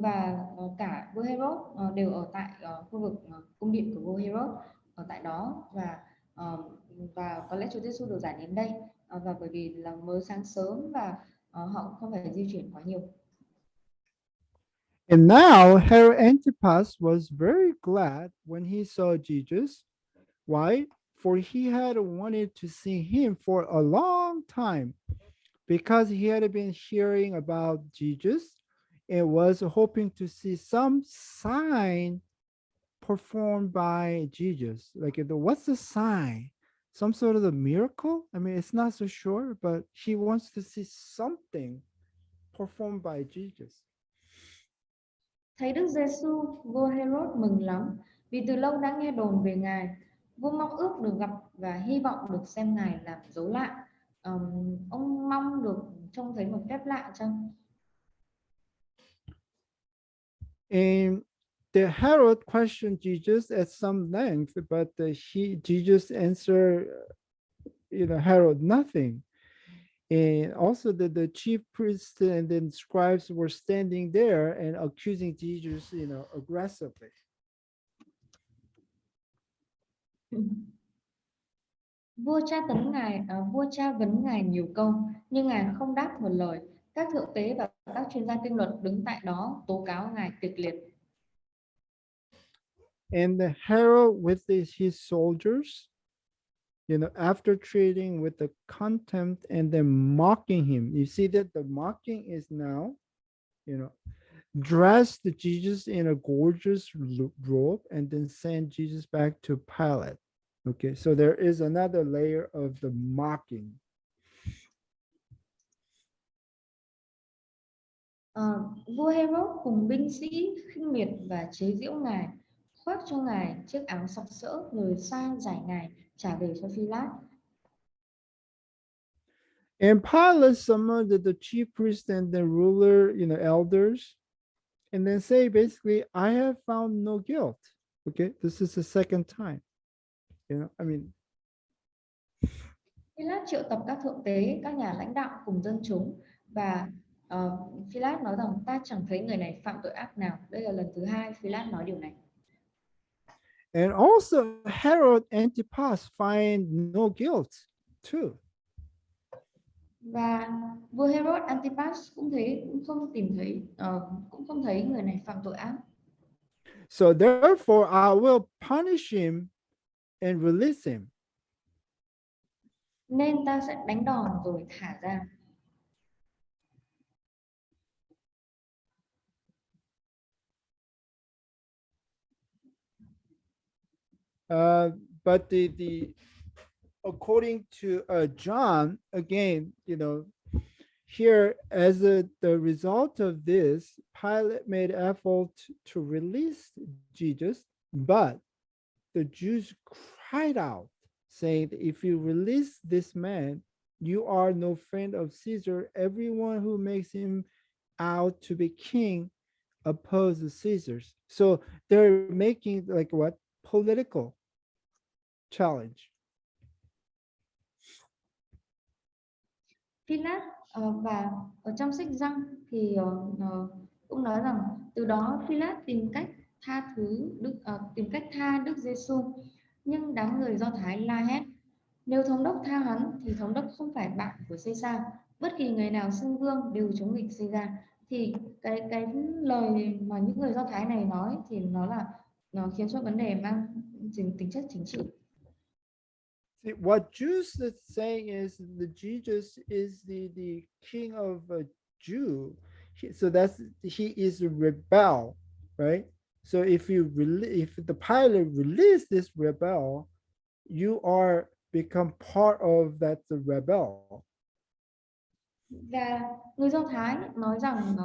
và cả vua Herod đều ở tại khu vực cung điện của vua Herod ở tại đó, và có lẽ Chúa Giêsu được giải đến đây và bởi vì là mới sáng sớm và họ không phải di chuyển quá nhiều. And now Herod Antipas was very glad when he saw Jesus. Why? For he had wanted to see him for a long time, because he had been hearing about Jesus and was hoping to see some sign performed by Jesus. Like, what's the sign? Some sort of a miracle? I mean, it's not so sure, but he wants to see something performed by Jesus. Thấy Đức Giêsu, vua Herod mừng lắm vì từ lâu đã nghe đồn về ngài. Vua mong ước được gặp và hy vọng được xem ngài làm dấu lạ. Ông mong được trông thấy một phép lạ chăng? And the Herod questioned Jesus at some length, but Jesus answered, Herod nothing. And also the chief priests and then scribes were standing there and accusing Jesus, aggressively. Vua tra vấn ngài nhiều câu, nhưng ngài không đáp một lời. Các thượng tế và các chuyên gia kinh luật đứng tại đó tố cáo ngài kịch liệt. And the Herod with his soldiers, after treating with the contempt and then mocking him, you see that the mocking is now, dressed Jesus in a gorgeous robe and then sent Jesus back to Pilate. Okay, so there is another layer of the mocking. Vua Herod cùng binh sĩ khinh miệt và chế giễu ngài, khoác cho ngài chiếc áo sặc sỡ rồi sai giải ngài trả về cho Phi-lát. And Pilate summoned the chief priest and the ruler, elders, and then say basically, I have found no guilt. Okay, this is the second time. I mean, Phi-lát triệu tập các thượng tế, các nhà lãnh đạo cùng dân chúng và Phi-lát nói rằng ta chẳng thấy người này phạm tội ác nào. Đây là lần thứ hai Phi-lát nói điều này. and also Herod Antipas find no guilt too. Và vua Herod Antipas cũng cũng không thấy người này phạm tội ác. So therefore, I will punish him and release him. Nên ta sẽ đánh đòn rồi thả ra. But the according to John, again, here as the result of this, Pilate made effort to release Jesus, but the Jews cried out, saying, if you release this man, you are no friend of Caesar. Everyone who makes him out to be king opposes Caesars. So they're making like what? Political challenge. Phi-lát và ở trong sách Giăng thì cũng nói rằng từ đó Phi-lát tìm cách tha Đức Giêsu, nhưng đám người Do Thái la hét: nếu thống đốc tha hắn thì thống đốc không phải bạn của Caesar. Bất kỳ người nào xưng vương đều chống nghịch Caesar. Thì cái lời mà những người Do Thái này nói thì nó khiến cho vấn đề mang tính chất chính trị. See, what Jews is saying is the Jesus is the king of a Jew. So he is a rebel, right? So if the pilot release this rebel, you are become part of that the rebel. Và người Do Thái nói rằng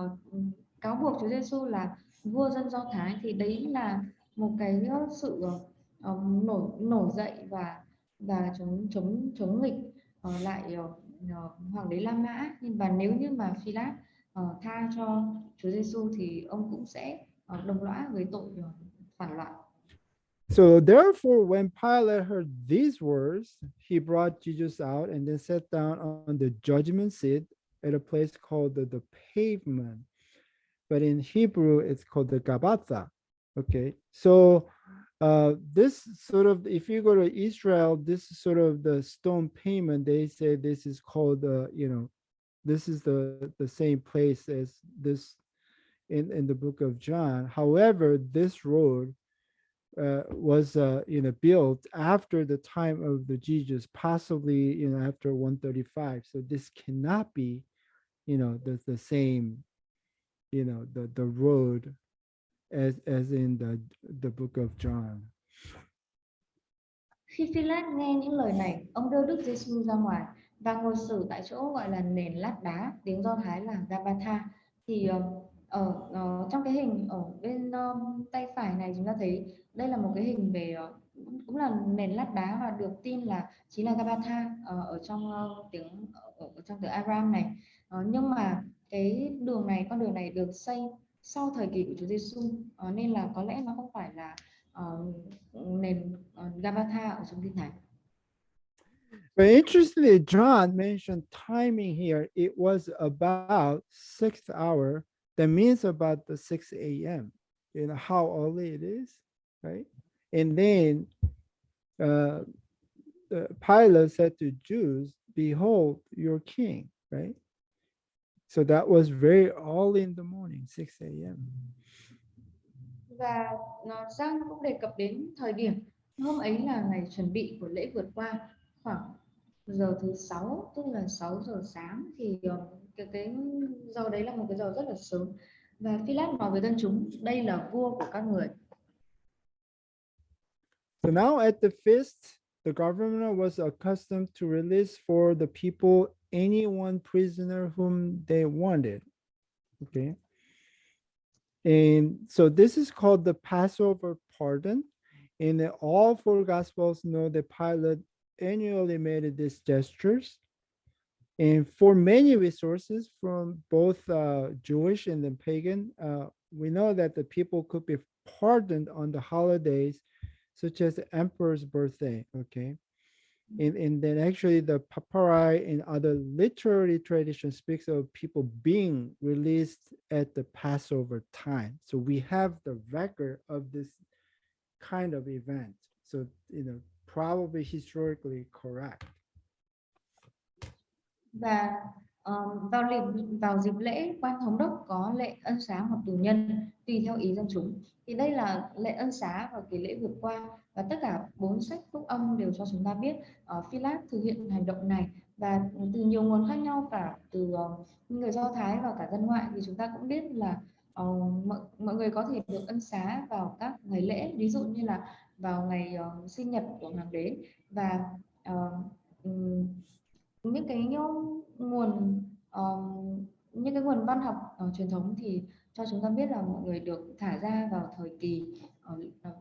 cáo buộc Chúa Giêsu là vua dân Do Thái, thì đấy là một cái sự nổi dậy và chống nghịch lại hoàng đế La Mã. Và nếu như mà Phi-lát tha cho Chúa Giêsu thì ông cũng sẽ đồng lõa với tội phản loạn. So therefore, when Pilate heard these words, he brought Jesus out and then sat down on the judgment seat at a place called the pavement. But in Hebrew, it's called the Gabbatha. Okay, so this sort of, if you go to Israel, this is sort of the stone pavement. They say this is called, this is the same place as this in the book of John. However, this road was built after the time of the Jesus, possibly after 135. So this cannot be the same the road as in the book of John. Khi Phi-lát nghe những lời này, ông đưa Đức Giêsu ra ngoài và ngồi xử tại chỗ gọi là nền lát đá, tiếng Do Thái là Gabbatha. Thì trong cái hình ở bên tay phải này, chúng ta thấy đây là một cái hình về cũng là nền lát đá và được tin là chính là Gabbatha ở trong trong từ Aram này. Nhưng mà con đường này được xây sau thời kỳ của Chúa Giêsu, nên là có lẽ nó không phải là nền Gabbatha ở trong Kinh Thánh. But interestingly, John mentioned timing here. It was about 6th hour. That means about the 6 a.m. You know how early it is, right? And then Pilate said to Jews, "Behold your king," right? So that was very early in the morning, 6 a.m. Và Giang cũng đề cập đến thời điểm hôm ấy là ngày chuẩn bị của lễ vượt qua, khoảng giờ thứ sáu, tức là 6 giờ sáng, thì cái giờ đấy là một cái giờ rất là sớm. Và Phi-lát nói với dân chúng, đây là vua của các người. So now at the feast, the governor was accustomed to release for the people any one prisoner whom they wanted. Okay. And so this is called the Passover Pardon. And all four Gospels know that Pilate annually made these gestures. And for many resources from both Jewish and then pagan, we know that the people could be pardoned on the holidays, such as the emperor's birthday. Okay. And then actually the papyri and other literary tradition speaks of people being released at the Passover time. So we have the record of this kind of event. So, probably historically correct. Và vào dịp lễ, quan thống đốc có lệnh ân xá hoặc tù nhân tùy theo ý dân chúng. Thì đây là lễ ân xá và kỳ lễ vượt qua, và tất cả 4 sách phúc âm đều cho chúng ta biết Phi-lát thực hiện hành động này, và từ nhiều nguồn khác nhau, cả từ người Do Thái và cả dân ngoại, thì chúng ta cũng biết là mọi người có thể được ân xá vào các ngày lễ, ví dụ như là vào ngày sinh nhật của hoàng đế. Và những cái nguồn những cái nguồn văn học truyền thống thì cho chúng ta biết là mọi người được thả ra vào thời kỳ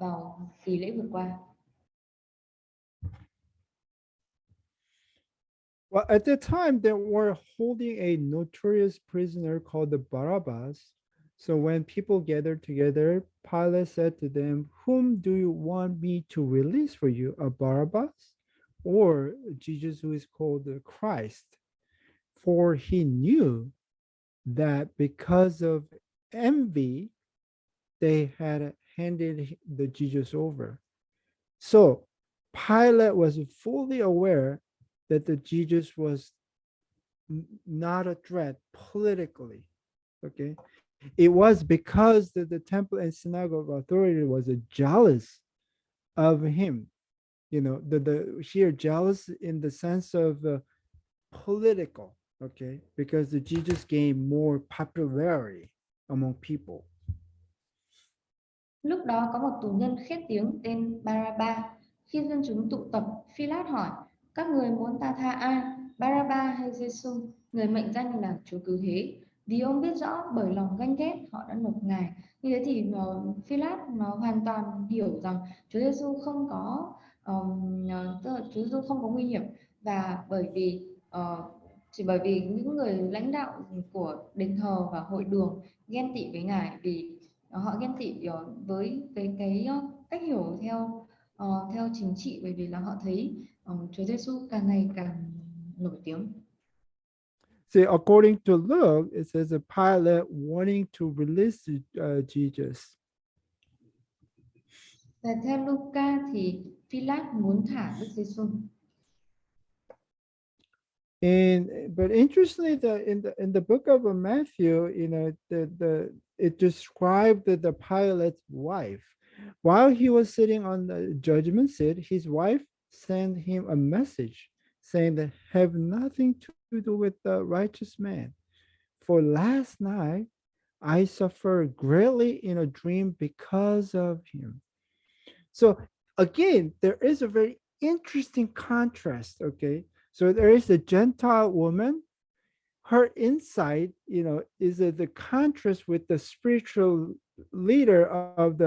vào kỳ lễ vượt qua. Well, at the time, they were holding a notorious prisoner called the Barabbas. So when people gathered together, Pilate said to them, "Whom do you want me to release for you, a Barabbas or Jesus who is called the Christ?" For he knew that because of envy, they had handed the Jesus over. So Pilate was fully aware that the Jesus was not a threat politically. Okay. It was because the temple and synagogue authority was jealous of him. The here jealous in the sense of political. Okay. Because the Jesus gained more popularity among people. Lúc đó có một tù nhân khét tiếng tên Baraba. Khi dân chúng tụ tập, Phi-lát hỏi, các người muốn ta tha ai, Baraba hay Giêsu, người mệnh danh là Chúa Cứu Thế? Vì ông biết rõ bởi lòng ganh ghét họ đã nộp ngài. Như thế thì Phi-lát nó hoàn toàn hiểu rằng Chúa Giêsu không có Chúa Giêsu không có nguy hiểm, và chỉ bởi vì những người lãnh đạo của đền thờ và hội đường ghen tị với ngài, vì họ ghen tị với cái cách hiểu theo chính trị, bởi vì là họ thấy Chúa Giêsu càng ngày càng nổi tiếng. See, according to Luke, it says a Pilate wanting to release Jesus. Và theo Luca thì Phi-lát muốn thả Đức Giêsu. But interestingly, in the book of Matthew, it described the Pilate's wife. While he was sitting on the judgment seat, his wife sent him a message saying that have nothing to do with the righteous man. For last night I suffered greatly in a dream because of him. So again, there is a very interesting contrast. Okay. So there is a Gentile woman. Her insight, is the contrast with the spiritual leader of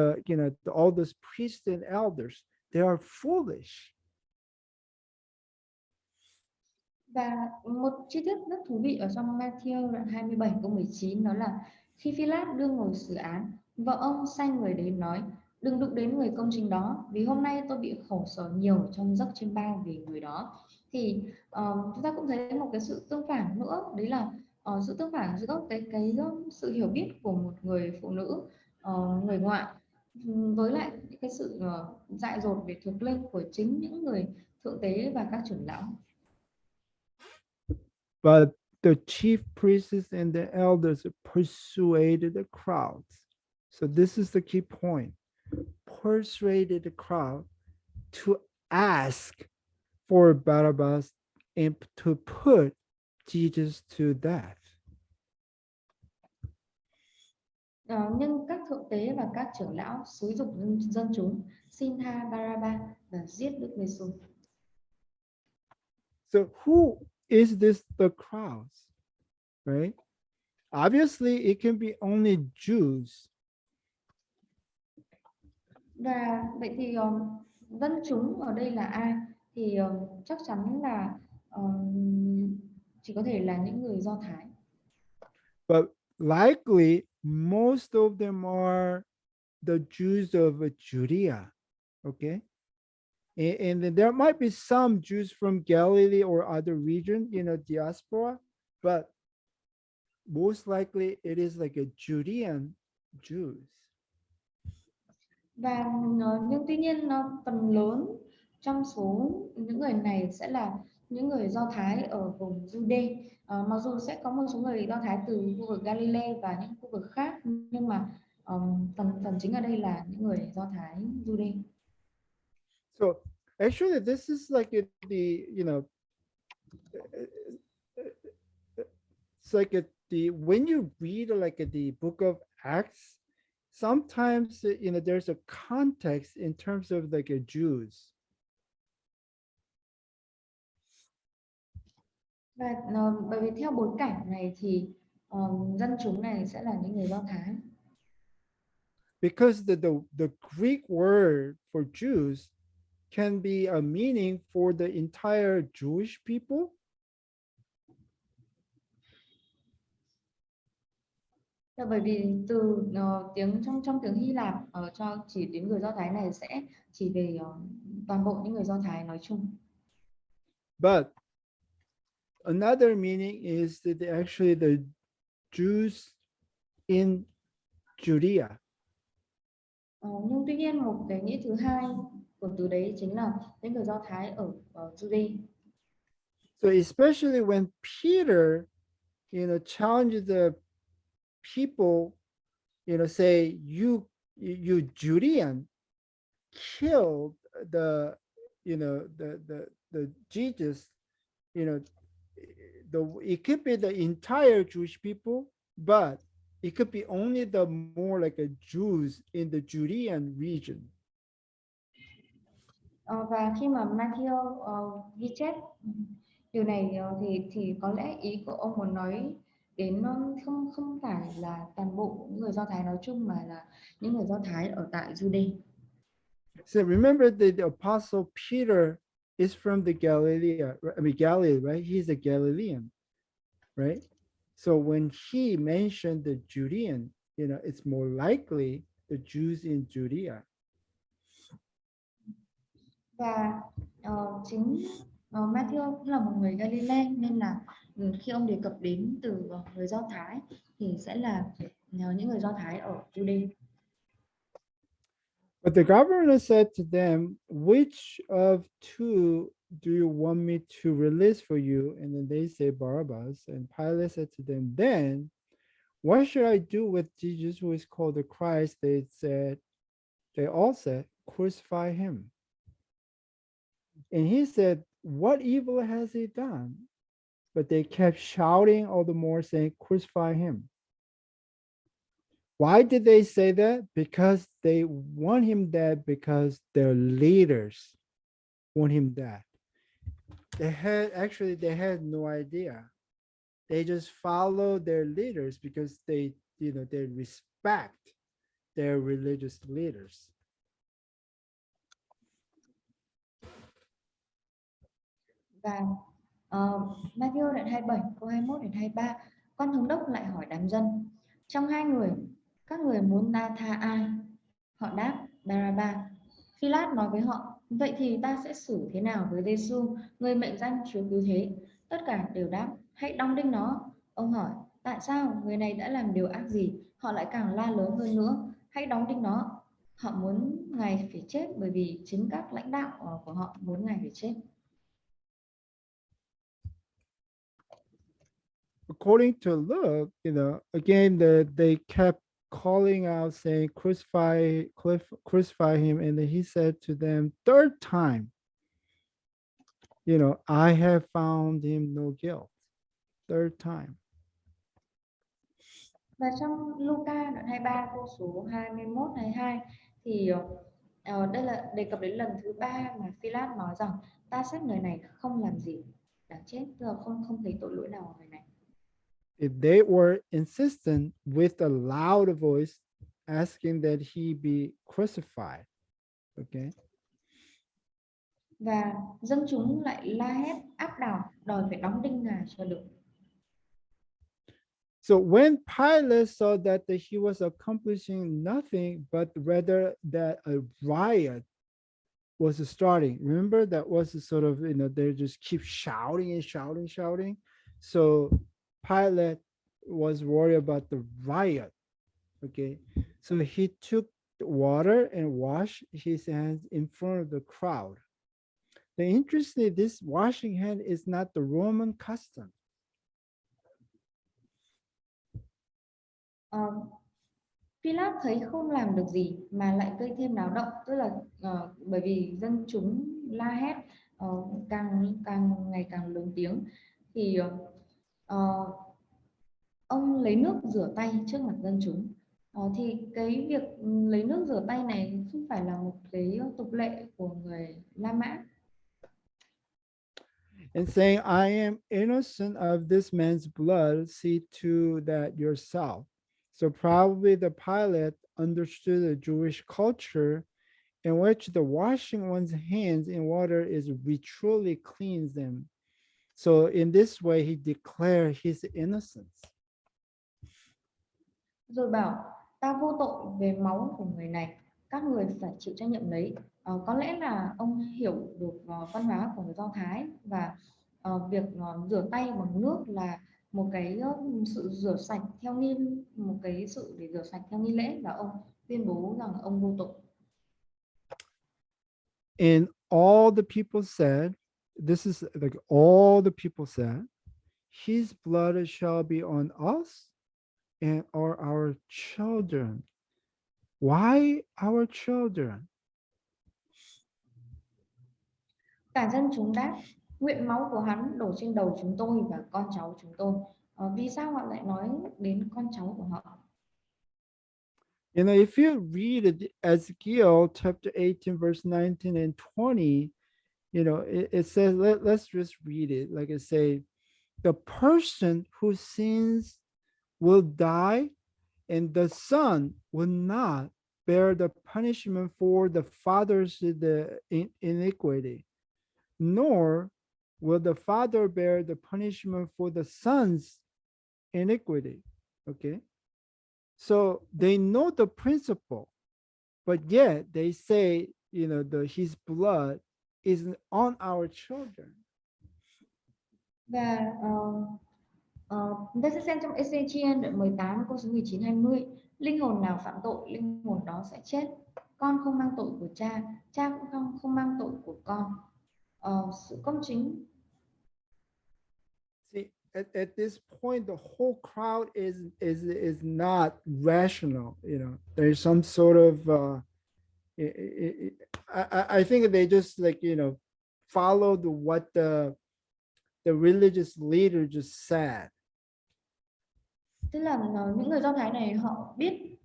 all those priests and elders. They are foolish. Và một chi tiết rất thú vị ở trong Matthew đoạn 27 câu 19, đó là khi Phi-lát đương ngồi xử án, vợ ông sai người đến nói, đừng đụng đến người công chính đó, vì hôm nay tôi bị khổ sở nhiều trong giấc chiêm bao về người đó. Thì chúng ta cũng thấy một cái sự tương phản nữa, đấy là sự tương phản giữa cái sự hiểu biết của một người phụ nữ người ngoại với lại cái sự dại dột về thuộc linh của chính những người thượng tế và các trưởng lão. But the chief priests and the elders persuaded the crowds. So this is the key point. Persuaded the crowd to ask for Barabbas and to put Jesus to death. Nhưng các thượng tế và các trưởng lão xúi giục dân chúng xin tha Baraba và giết Đức Giêsu. So who is this the crowds? Right? Obviously, it can be only Jews. Và vậy thì dân chúng ở đây là ai? Thì chắc chắn là chỉ có thể là những người Do Thái. But likely, most of them are the Jews of Judea. Okay? And then there might be some Jews from Galilee or other region, diaspora, but most likely it is like a Judean Jews. Và nhưng tuy nhiên phần lớn trong số những người này sẽ là những người Do Thái ở vùng Jude. Mặc dù sẽ có một số người Do Thái từ khu vực Galilee và những khu vực khác, nhưng mà phần chính ở đây là những người Do Thái Jude. So actually, this is like it's like when you read like the book of Acts, sometimes there's a context in terms of like a Jews. Và bởi vì theo bối cảnh này thì dân chúng này sẽ là những người Do Thái. Because the Greek word for Jews can be a meaning for the entire Jewish people. Là bởi vì từ tiếng trong tiếng Hy Lạp cho chỉ đến người Do Thái này sẽ chỉ về toàn bộ những người Do Thái nói chung. But another meaning is that actually the Jews in Judea. Nhưng tuy nhiên một cái nghĩa thứ hai của từ đấy chính là những người Do Thái ở Jude. So especially when Peter, challenged the people, say you Judean killed the the Jesus, it could be the entire Jewish people, but it could be only the more like a Jews in the Judean region. Và khi mà Matthew ghi chép điều này thì có lẽ ý của ông muốn nói đến không không phải là toàn bộ những người Do Thái nói chung mà là những người Do Thái ở tại Jude. So remember the apostle Peter is from the Galilee, right? He's a Galilean, right? So when he mentioned the Judean, it's more likely the Jews in Judea. Và chính Matthew cũng là một người Galilee nên là khi ông đề cập đến từ người Do Thái thì sẽ là những người Do Thái ở Jude. But the governor said to them, which of two do you want me to release for you? And then they say Barabbas. And Pilate said to them, then what should I do with Jesus who is called the Christ? They all said, crucify him. And he said, what evil has he done? But they kept shouting all the more, saying, crucify him. Why did they say that? Because they want him dead, because their leaders want him dead. They had no idea. They just followed their leaders because they respect their religious leaders. Và Matthew đoạn 27 câu 21 đến 23, quan thống đốc lại hỏi đám dân, trong hai người các người muốn ta tha ai? Họ đáp Baraba. Phi-lát nói với họ, vậy thì ta sẽ xử thế nào với Giê-xu, người mệnh danh Chúa cứu thế? Tất cả đều đáp, hãy đóng đinh nó. Ông hỏi, tại sao? Người này đã làm điều ác gì? Họ lại càng la lớn hơn nữa, hãy đóng đinh nó. Họ muốn Ngài phải chết bởi vì chính các lãnh đạo của họ muốn Ngài phải chết. According to Luke, again, they kept calling out, saying, crucify him. And then he said to them, third time, I have found him no guilt. Third time. Và trong Luca đoạn 23 câu số 21 22 thì đây là đề cập đến lần thứ ba mà Phi-lát nói rằng ta xét người này không làm gì đáng chết, tức là không không thấy tội lỗi nào ở người này. If they were insistent with a loud voice asking that he be crucified, okay, Và dân chúng lại la hét áp đảo đòi phải đóng đinh Ngài cho được. so when Pilate saw that he was accomplishing nothing, but rather that a riot was starting, remember that was sort of, they just keep shouting and shouting. So Pilate was worried about the riot. Okay, so he took water and washed his hands in front of the crowd. The interesting, this washing hand is not the Roman custom. Phi-lát thấy không làm được gì mà lại gây thêm náo động, tức là bởi vì dân chúng la hét càng càng ngày càng lớn tiếng thì ông lấy nước rửa tay trước mặt dân chúng. Thì cái việc lấy nước rửa tay này không phải là một cái tục lệ của người La Mã. And saying, I am innocent of this man's blood, see to that yourself. So probably the Pilate understood the Jewish culture in which the washing one's hands in water is ritually cleans them. So in this way, he declared his innocence. Rồi bảo ta vô tội về máu của người này, các người phải chịu trách nhiệm lấy. Có lẽ là ông hiểu được văn hóa của người Do Thái và việc rửa tay bằng nước là một cái sự rửa sạch theo nghi, một cái sự để rửa sạch theo nghi lễ, và ông tuyên bố rằng ông vô tội. And all the people said, this is like all the people said, his blood shall be on us and our children. Why our children? Cả dân chúng đáp, nguyện máu của hắn đổ trên đầu chúng tôi và con cháu chúng tôi. Vì sao họ lại nói đến con cháu của họ? If you read Ezekiel chapter 18, verse 19 and 20, it says, let's just read it. Like I say, the person who sins will die, and the son will not bear the punishment for the father's iniquity, nor will the father bear the punishment for the son's iniquity. Okay. So they know the principle, but yet they say, his blood is on our children. Và chúng ta sẽ xem trong Ezechiel đoạn 18 câu số 19 20, linh hồn nào phạm tội, linh hồn đó sẽ chết. Con không mang tội của cha, cha cũng không mang tội của con. Sự công chính. See, at this point, the whole crowd is not rational. There's some sort of I think they just followed what the religious leader just said. Tức là những người Do Thái này họ biết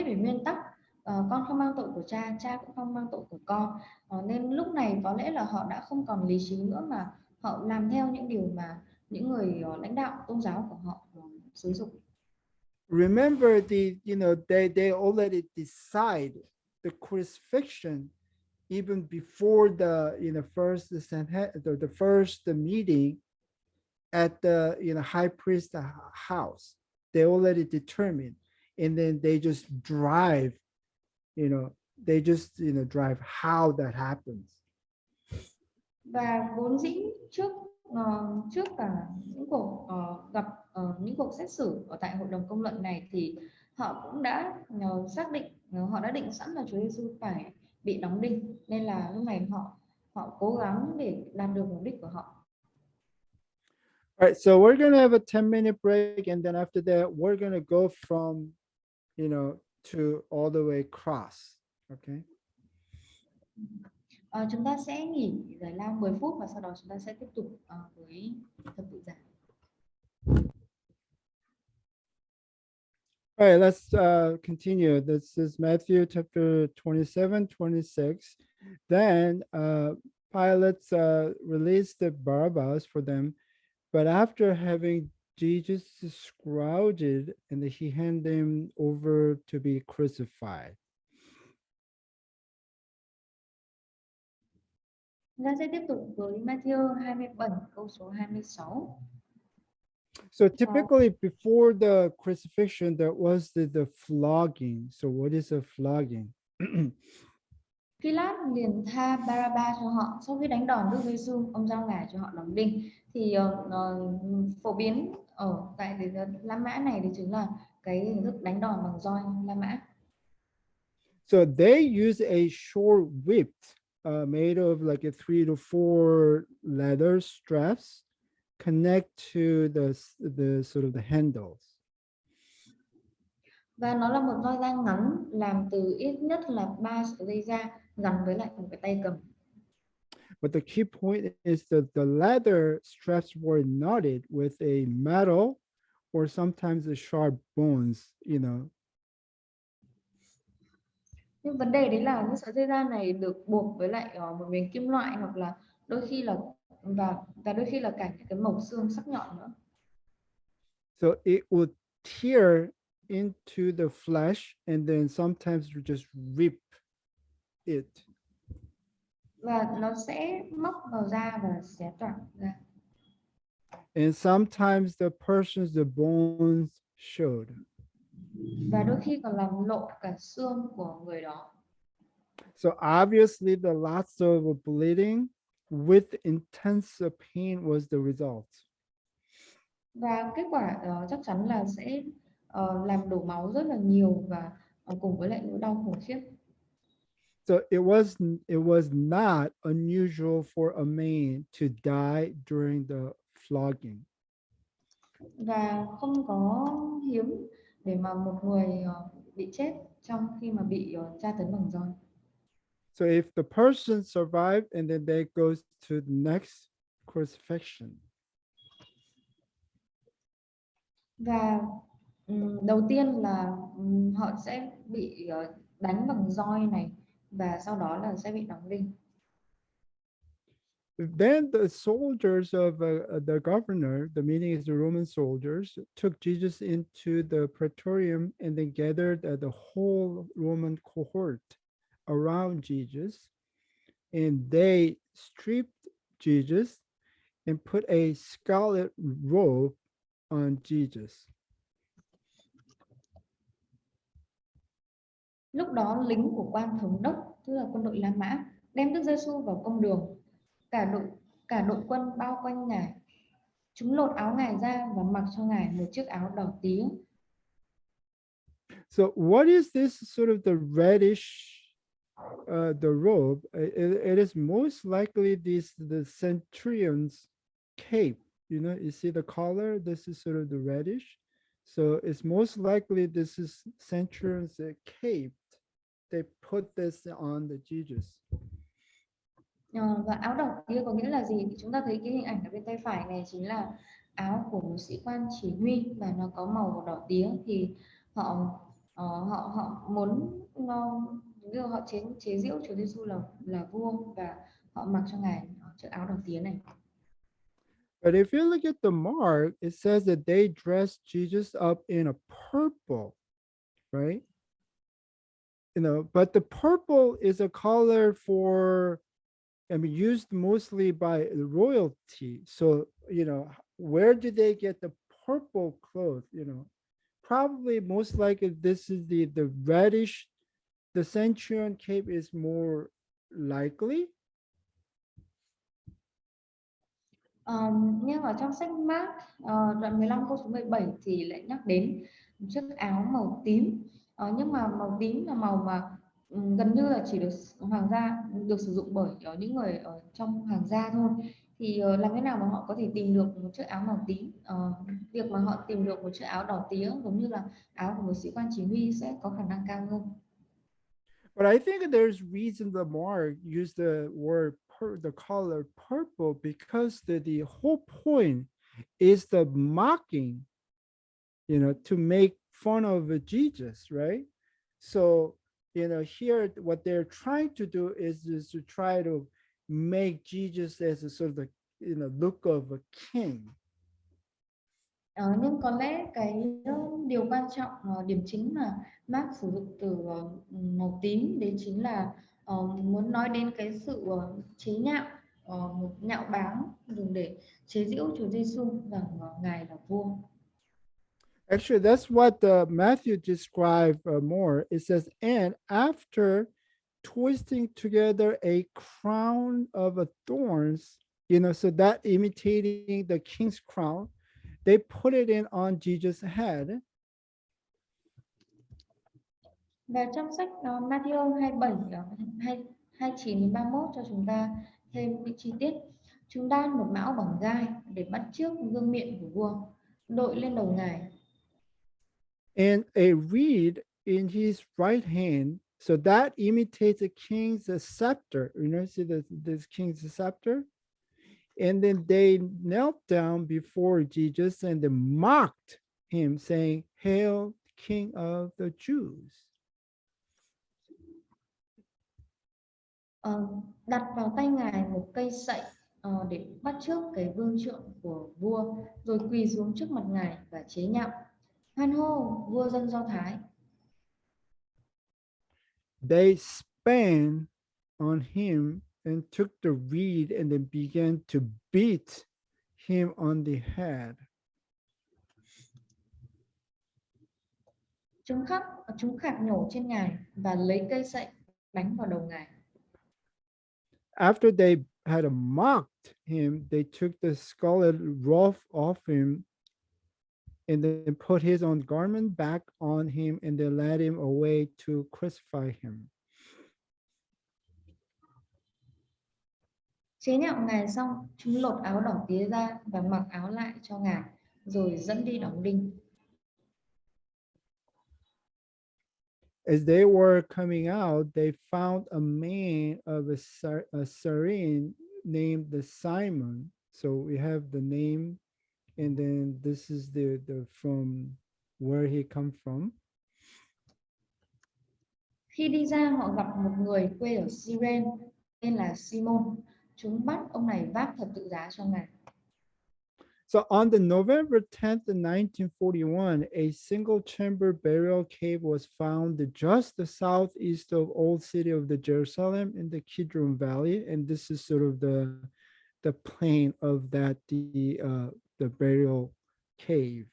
về nguyên tắc con không mang tội của cha, cha cũng không mang tội của con. Nên lúc này có lẽ là họ đã không còn lý trí nữa mà họ làm theo những điều mà những người lãnh đạo tôn giáo của họ sử dụng. Remember, they already decide the crucifixion even before the first meeting at the high priest house. They already determined, and then they just drive. They just drive how that happens. Và vốn dĩ trước cả những cuộc gặp những cuộc xét xử ở tại hội đồng công luận này thì họ cũng đã xác định, họ đã định sẵn là Chúa Giêsu phải bị đóng đinh, nên là lúc này họ họ cố gắng để đạt được mục đích của họ. All right, so we're gonna have a 10-minute break, and then after that, we're gonna go from, to all the way across. Okay. Chúng ta sẽ nghỉ giải lao 10 phút và sau đó chúng ta sẽ tiếp tục với thập tự giá. All right, let's continue. This is Matthew chapter 27, 26. Then Pilate released the Barabbas for them, but after having Jesus scourged, and he handed him over to be crucified. Chúng ta sẽ tiếp tục với Matthew 27 câu số 26. So typically before the crucifixion, there was the flogging. So what is a flogging? Pilát liền tha Baraba cho họ. Sau khi đánh đòn Đức Giêsu, ông giao ngài cho họ đóng đinh. Thì phổ biến ở tại cái La Mã này thì chính là cái hình thức đánh đòn bằng roi La Mã. So they use a short whip made of like a 3 to 4 leather straps connect to the sort of the handles. Và nó là một roi da ngắn làm từ ít nhất là 3 sợi dây da gắn với lại một cái tay cầm. But the key point is that the leather straps were knotted with a metal or sometimes a sharp bones, Nhưng vấn đề đấy là những sợi dây da này được buộc với lại một miếng kim loại hoặc là đôi khi là và đôi khi là cả những cái mẩu xương sắc nhọn nữa. So it would tear into the flesh and then sometimes you just rip it. Và nó sẽ móc vào da và xé toạc ra. And sometimes the bones showed. Và đôi khi còn làm lộ cả xương của người đó. So obviously the lots of bleeding with intense pain was the result. Và kết quả chắc chắn là sẽ làm đổ máu rất là nhiều và cùng với lại nỗi đau khủng khiếp. So it was not unusual for a man to die during the flogging. Và không có hiếm để mà một người bị chết trong khi mà bị tra tấn bằng roi. So if the person survived and then they goes to the next crucifixion. Và đầu tiên là họ sẽ bị đánh bằng roi này và sau đó là sẽ bị đóng đinh. Then the soldiers of the governor, the meaning is the Roman soldiers, took Jesus into the praetorium and then gathered the whole Roman cohort around Jesus. And they stripped Jesus and put a scarlet robe on Jesus. Lúc đó lính của quan thống đốc, tức là quân đội La Mã, đem Đức Giêsu vào công đường. Cả đội quân bao quanh ngài. Chúng lột áo ngài ra và mặc cho ngài một chiếc áo đỏ tía. So what is this sort of the reddish, the robe? It is most likely the centurion's cape. You see the color. This is sort of the reddish. So it's most likely this is centurion's cape. They put this on the Jesus. Và áo đỏ tía có nghĩa là gì? Thì chúng ta thấy cái hình ảnh ở bên tay phải này chính là áo của một sĩ quan chỉ huy và nó có màu đỏ tía. Thì họ họ muốn họ chế giễu Chúa Giêsu là vua và họ mặc cho ngài chiếc áo đỏ tía này. But if you look at the mark, it says that they dressed Jesus up in a purple, right? But the purple is a color for, used mostly by royalty. So, where did they get the purple clothes? Probably most likely this is the reddish, the centurion cape is more likely. Nhưng ở trong sách Mác đoạn 15 câu số 17 thì lại nhắc đến chiếc áo màu tím. Nhưng mà màu tím là màu mà gần như là chỉ được hoàng gia được sử dụng bởi những người ở trong hoàng gia thôi. Thì làm thế nào mà họ có thể tìm được một chiếc áo màu tím? Việc mà họ tìm được một chiếc áo đỏ tía giống như là áo của một sĩ quan chỉ huy sẽ có khả năng cao hơn. But I think there's reason the Mark used the word the color purple because the whole point is the mocking, to make fun of Jesus, right? So, here what they're trying to do is to try to make Jesus as a sort of the look of a king. Nhưng có lẽ cái điều quan trọng, điểm chính mà Mark sử dụng từ màu tím đấy chính là muốn nói đến cái sự chế nhạo, một nhạo báng dùng để chế giễu Chúa Giêsu rằng ngài là vua. Actually, that's what Matthew described more. It says, and after twisting together a crown of thorns, so that imitating the king's crown, they put it in on Jesus' head. Và trong sách Matthew 27 29 đến 31 cho chúng ta thêm những chi tiết. Chúng đan một mão bằng gai để bắt chước vương miện của vua, đội lên đầu ngài. And a reed in his right hand, so that imitates a king's scepter. See this king's scepter? And then they knelt down before Jesus and they mocked him, saying, Hail, King of the Jews. Đặt vào tay ngài một cây sậy để bắt chước cái vương trượng của vua, rồi quỳ xuống trước mặt ngài và chế nhạo: hoan hô vua dân Do Thái. They spat on him and took the reed and then began to beat him on the head. Chúng khạc nhổ trên ngài và lấy cây sậy đánh vào đầu ngài. After they had mocked him, they took the scarlet robe off him and then put his own garment back on him and they led him away to crucify him. Chế nhạo ngài xong, chúng lột áo đỏ tía ra và mặc áo lại cho ngài, rồi dẫn đi đóng đinh. As they were coming out, they found a man of a Cyrene named the Simon. So we have the name, and then this is the from where he come from. Khi đi ra, họ gặp một người quê ở Cyrene tên là Simon. Chúng bắt ông này vác thập tự giá cho ngài. So on the November 10th, 1941, a single chamber burial cave was found just southeast of old city of the Jerusalem in the Kidron Valley, and this is sort of the plain of that the burial cave.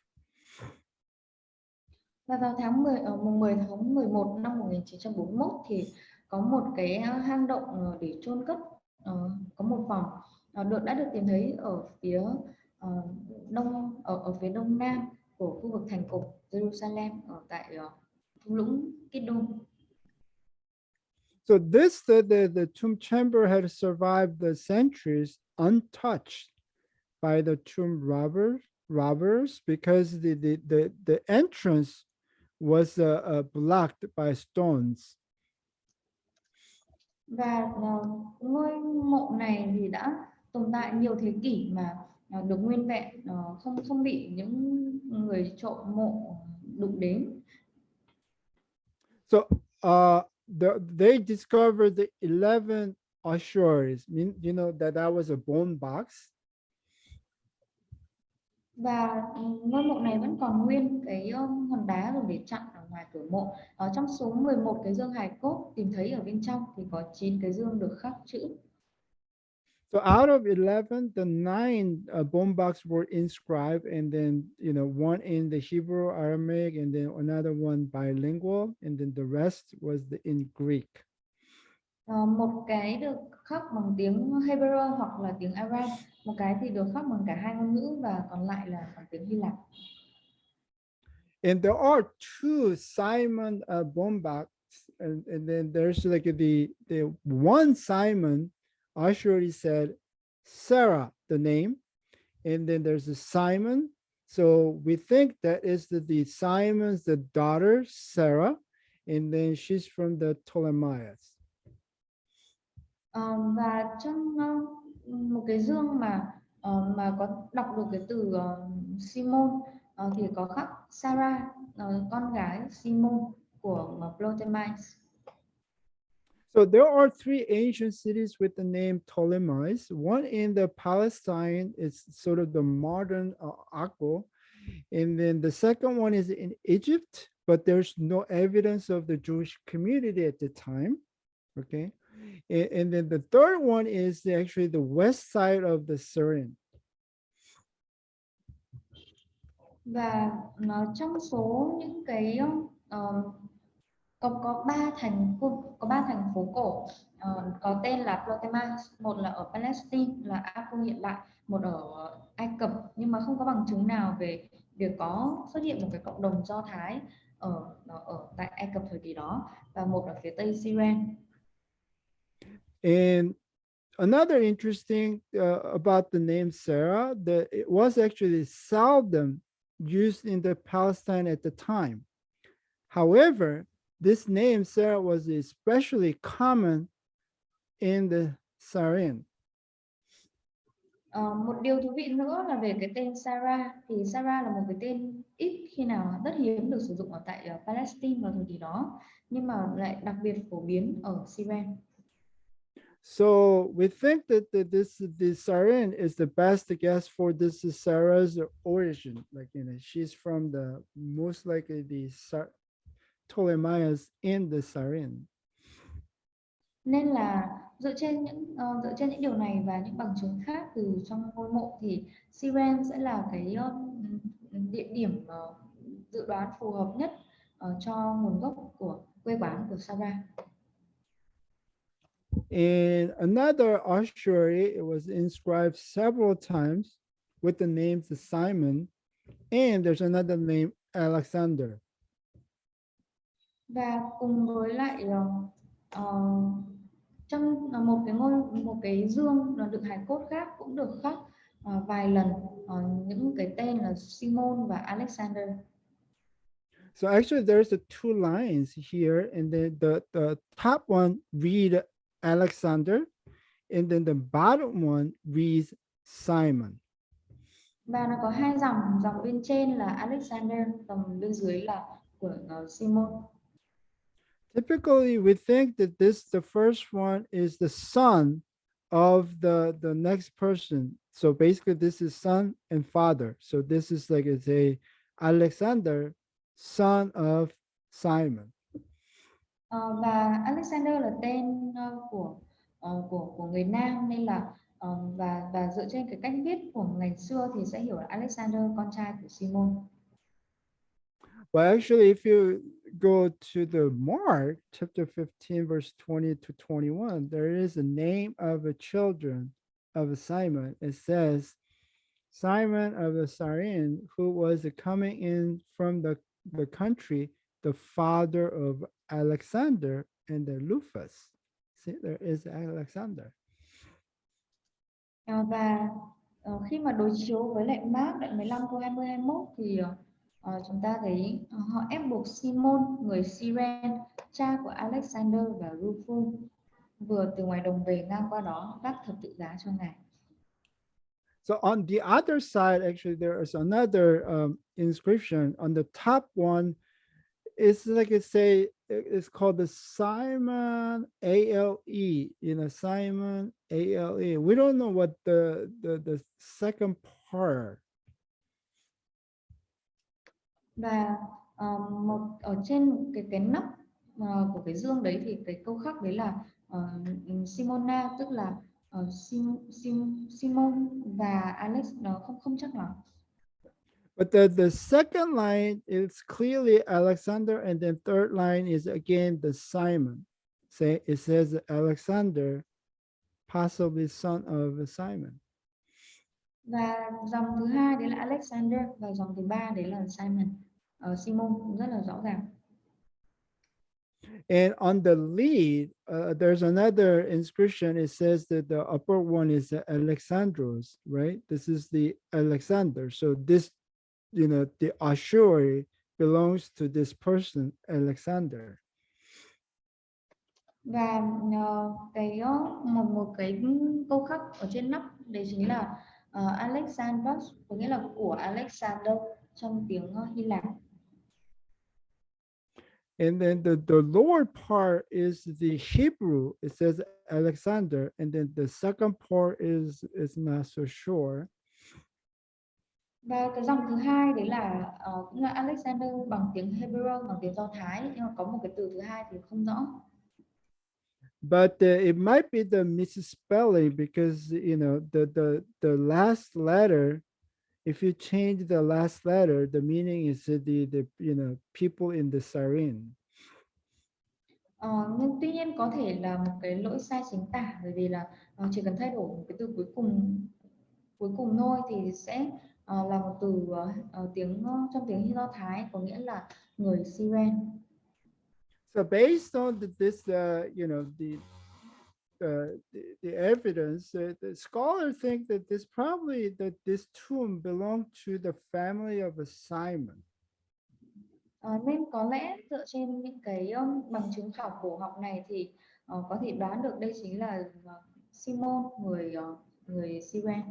Và vào mùng 10 tháng 11 năm 1941 thì có một cái hang động để chôn cất, có một phòng đã được tìm thấy ở phía phía đông nam của khu vực thành cổ Jerusalem ở tại thung lũng Kidron. So this the tomb chamber had survived the centuries untouched by the tomb robbers because the entrance was blocked by stones. Và ngôi mộ này thì đã tồn tại nhiều thế kỷ mà được nguyên vẹn, không bị những người trộm mộ đụng đến. So they discovered the 11 ossuaries. You know that was a bone box. Và ngôi mộ này vẫn còn nguyên cái hòn đá dùng để chặn ở ngoài cửa mộ. Ở trong số 11 cái dương hài cốt tìm thấy ở bên trong thì có 9 cái dương được khắc chữ. So out of 11, the 9 bone box were inscribed, and then one in the Hebrew, Aramaic, and then another one bilingual, and then the rest was in Greek. Một cái được khắc bằng tiếng Hebrew hoặc là tiếng Aram, một cái thì được khắc bằng cả hai ngôn ngữ và còn lại là bằng tiếng Hy Lạp. And there are two Simon Bombachs, and then there's like the one Simon actually said Sarah, the name, and then there's a Simon. So we think that is the Simon's the daughter Sarah, and then she's from the Ptolemaios. Và trong một cái dương mà có đọc được cái từ Simon thì có khắc Sarah, con gái Simon của Ptolemais. So there are three ancient cities with the name Ptolemais. One in the Palestine is sort of the modern Akko, and then the second one is in Egypt, but there's no evidence of the Jewish community at the time. Okay, and then the third one is actually the west side of the Syrian. Và trong số những cái có ba thành phố cổ có tên là Ptolemais, một là ở Palestine là Akko hiện đại, một ở Ai Cập, nhưng mà không có bằng chứng nào về việc có xuất hiện một cái cộng đồng Do Thái ở tại Ai Cập thời kỳ đó, và một ở phía tây Syria. And another interesting about the name Sarah, that it was actually seldom used in the Palestine at the time. However, this name Sarah was especially common in the Syrian. Một điều thú vị nữa là về cái tên Sarah, thì Sarah là một cái tên ít khi nào, rất hiếm được sử dụng ở tại Palestine vào thời kỳ đó, nhưng mà lại đặc biệt phổ biến ở Syria. So we think that the Syrian is the best guess for this Sarah's origin. Like, she's from the most likely the Ptolemaios in the Syrian. Nên là dựa trên những điều này và những bằng chứng khác từ trong ngôi mộ thì Syria sẽ là cái địa điểm dự đoán phù hợp nhất cho nguồn gốc của quê quán của Sarah. In another ossuary, it was inscribed several times with the names of Simon, and there's another name, Alexander. Và cùng với lại trong một cái dương được hài cốt khác cũng được khắc vài lần những cái tên là Simon và Alexander. So actually, there's the two lines here, and then the top one read Alexander, and then the bottom one reads Simon. Và nó có hai dòng bên trên là Alexander, dòng bên dưới là của Simon. Typically, we think that the first one is the son of the next person. So basically, this is son and father. So this is like it's a Alexander, son of Simon. Và Alexander là tên của người nam, nên là và dựa trên cái cách viết của ngày xưa thì sẽ hiểu là Alexander, con trai của Simon. But actually, if you go to the Mark chapter 15, verse 20 to 21, there is a name of a children of Simon. It says, Simon of the Cyrene, who was coming in from the country, the father of Alexander and the Rufus. See, there is Alexander. Và khi mà đối chiếu với lại Mark đoạn 15 câu 20-21 thì chúng ta thấy họ ép buộc Simon người Cyrene, cha của Alexander và Rufus, vừa từ ngoài đồng về ngang qua đó vác thập tự giá cho ngài. So on the other side, actually, there is another inscription. On the top one, it's like it's called the Simon Ale. Simon Ale. We don't know what the second part. Và một ở trên cái nắp của cái dương đấy thì cái câu khắc đấy là Simona, tức là Simon và Alex, nó không chắc lắm. But the second line is clearly Alexander, and then third line is again the Simon. It says Alexander, possibly son of Simon. Và dòng thứ hai đấy là Alexander và dòng thứ ba đấy là Simon. Simon rất là rõ ràng. And on the lead, there's another inscription. It says that the upper one is Alexandros, right? This is the Alexander. So this, the Ashuri belongs to this person, Alexander. Và một một cái câu khắc ở trên nắp đấy chính là Alexandros, có nghĩa là của Alexander trong tiếng Hy Lạp. And then the lower part is the Hebrew. It says Alexander, and then the second part is not so sure. Và cái dòng thứ hai đấy là cũng là Alexander bằng tiếng Hebrew, bằng tiếng Do Thái, nhưng mà có một cái từ thứ hai thì không rõ. But it might be the misspelling because the last letter. If you change the last letter, the meaning is the people in the siren. Nhưng tuy nhiên có thể là một cái lỗi sai chính tả, bởi vì là chỉ cần thay đổi một cái từ cuối cùng thôi thì sẽ là một từ trong tiếng Do Thái, có nghĩa là người Syren. So based on this, the evidence, the scholars think that this tomb belonged to the family of Simon. Nên có lẽ dựa trên những cái bằng chứng khảo cổ học này thì có thể đoán được đây chính là Simon, người Syren.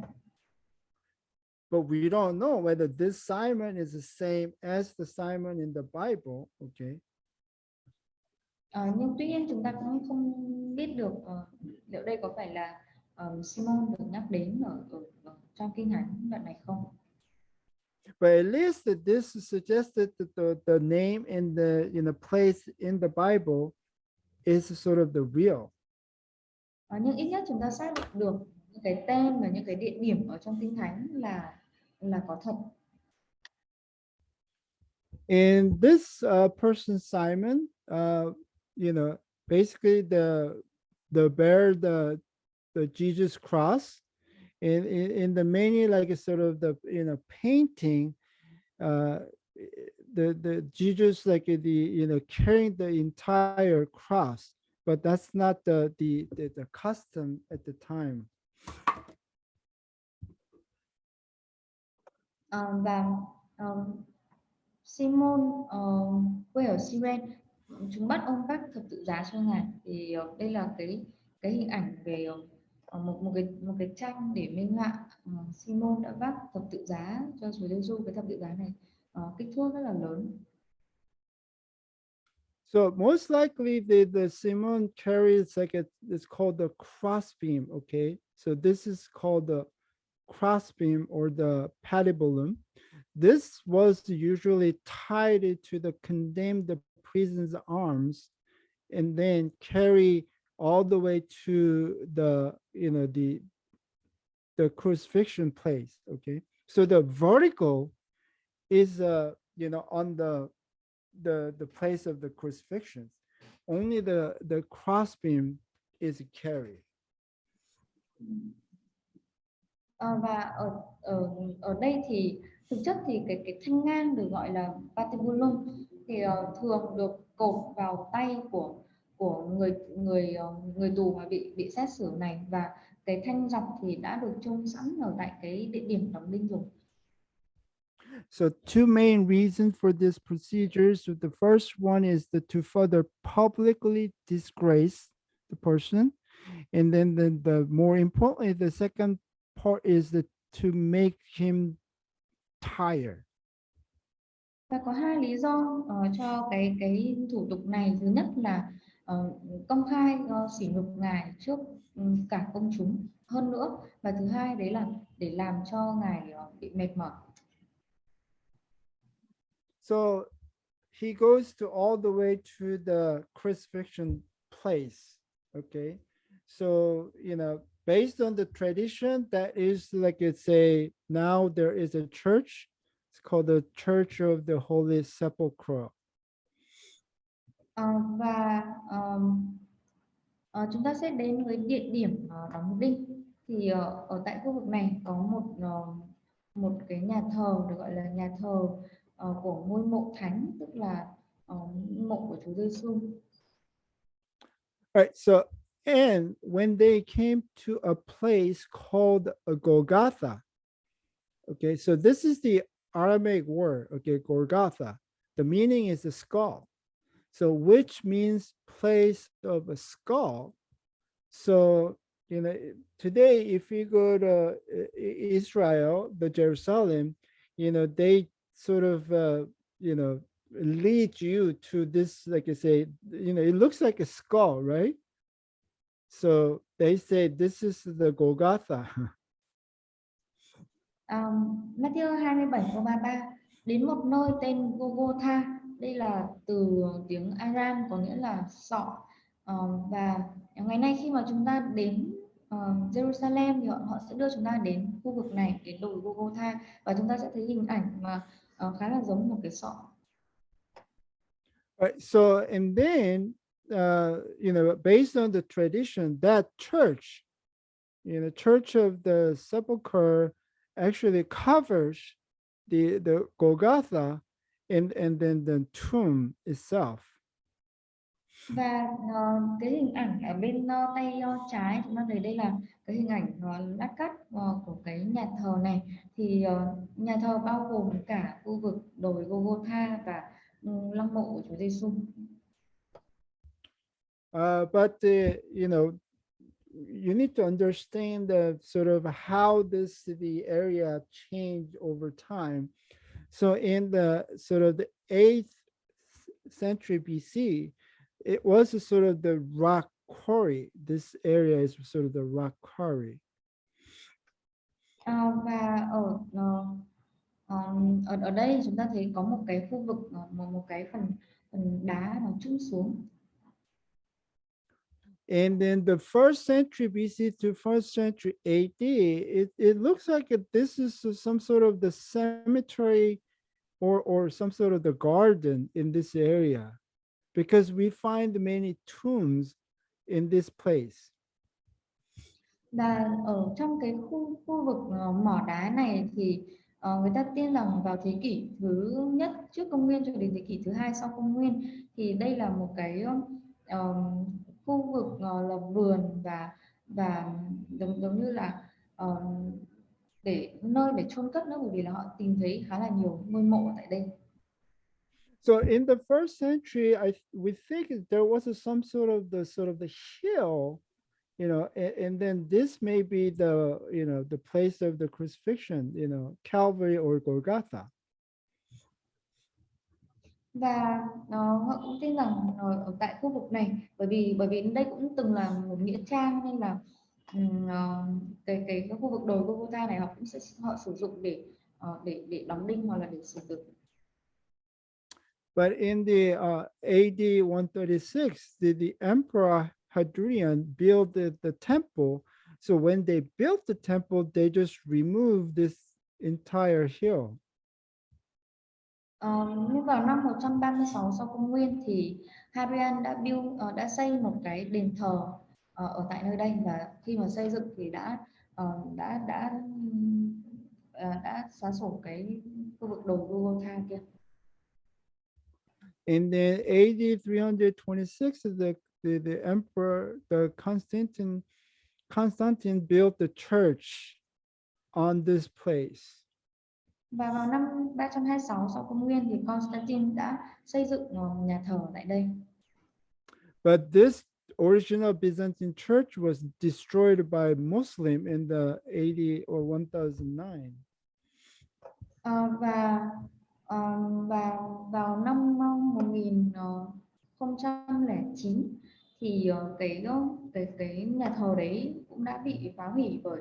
But we don't know whether this Simon is the same as the Simon in the Bible. Okay. Nhưng tuy nhiên chúng ta cũng không biết được liệu đây có phải là Simon được nhắc đến ở trong kinh thánh đoạn này không. But at least that this suggested that the name and the place in the Bible is sort of the real. Nhưng ít nhất chúng ta xác định được những cái tên và những cái địa điểm ở trong kinh thánh là có thật. And this person Simon, basically bear the Jesus cross, in the many like a sort of the painting, the Jesus like carrying the entire cross, but that's not the custom at the time. Và Simon quê ở Syren, chúng bắt ôm các thập tự giá cho ngài. Thì đây là cái hình ảnh về một cái tranh để minh họa Simon đã vác thập tự giá cho Chúa Giêsu. Cái thập tự giá này kích thước rất là lớn. So most likely the Simon carries it's called the crossbeam. Okay, so this is called the crossbeam or the patibulum. This was usually tied to the condemned prison's arms and then carry all the way to the the crucifixion place. Okay, so the vertical is on the place of the crucifixion. Only the crossbeam is carried. Và ở đây thì thực chất thì cái thanh ngang được gọi là patibulum thì thường được cột vào tay của người tù mà bị xét xử này, và cái thanh dọc thì đã được chôn sẵn ở tại cái địa điểm đóng đinh rồi. So two main reasons for this procedure. So the first one is to further publicly disgrace the person. And then the more importantly, the second part is to make him tired. Và có hai lý do cho cái thủ tục này. Thứ nhất là công khai sỉ nhục ngài trước cả công chúng hơn nữa, và thứ hai đấy là để làm cho ngài bị mệt mỏi. So he goes to all the way to the crucifixion place. Okay, so based on the tradition, that is like it's now there is a church. It's called the Church of the Holy Sepulchre. Và chúng ta sẽ đến với địa điểm đóng đinh. Thì ở tại khu vực này có một cái nhà thờ được gọi là nhà thờ của ngôi mộ thánh, tức là mộ của Chúa Giêsu. Right. So, and when they came to a place called a Golgotha, okay, so this is the Aramaic word, okay, Golgotha. The meaning is a skull. So, which means place of a skull. So, you know, today, if you go to Israel, the Jerusalem, you know, they sort of, you know, lead you to this, like I say, you know, it looks like a skull, right? So they say this is the Golgotha. Matthew 27 câu 33, đến một nơi tên Gogotha, đây là từ tiếng Aram có nghĩa là sọ. Và ngày nay khi mà chúng ta đến Jerusalem thì họ sẽ đưa chúng ta đến khu vực này, đến đồi Gogotha, và chúng ta sẽ thấy hình ảnh mà khá là giống một cái sọ. Right. So, and then, you know, based on the tradition, that church, you know, Church of the Sepulchre actually covers the Golgotha and then the tomb itself. Và cái hình ảnh ở bên tay trái chúng ta thấy đây là cái hình ảnh lát cắt của cái nhà thờ này, thì nhà thờ bao gồm cả khu vực đồi Golgotha và lăng mộ của Chúa Giêsu. But you know, you need to understand the sort of how the area changed over time. So in the sort of the 8th century BC, it was a sort of the rock quarry. This area is sort of the rock quarry. Và ở đây chúng ta thấy có một cái khu vực, một cái phần đá nó trũng xuống. And then the 1st century BC to 1st century AD, it looks like this is some sort of the cemetery or some sort of the garden in this area, because we find many tombs in this place. Và ở trong cái khu vực mỏ đá này thì người ta tin rằng vào thế kỷ thứ nhất trước công nguyên cho đến thế kỷ thứ hai sau công nguyên, thì đây là một cái khu vực là vườn và giống như là để nơi để chôn cất nữa, bởi vì là họ tìm thấy khá là nhiều ngôi mộ tại đây. So in the 1st century, we think there was some sort of the hill, you know, and then this may be the, you know, the place of the crucifixion, you know, Calvary or Golgotha. Và họ cũng tin rằng ở tại khu vực này, bởi vì đây cũng từng là một nghĩa trang, nên là cái khu vực đồi Golgotha này họ cũng sẽ sử dụng để đóng đinh hoặc là để sử dụng. But in the AD 136, the emperor Hadrian built the temple. So when they built the temple, they just removed this entire hill. Nhưng vào năm 136 sau công nguyên thì Hadrian đã xây một cái đền thờ ở tại nơi đây, và khi mà xây dựng thì đã xóa sổ cái khu vực đồi Golgotha kia. In the AD 326, the emperor, the Constantine built the church on this place. Và vào năm 326 sau công nguyên thì Constantine đã xây dựng nhà thờ tại đây. But this original Byzantine church was destroyed by Muslim in the 80 or 1009. Và vào năm 1009 thì cái nhà thờ đấy cũng đã bị phá hủy bởi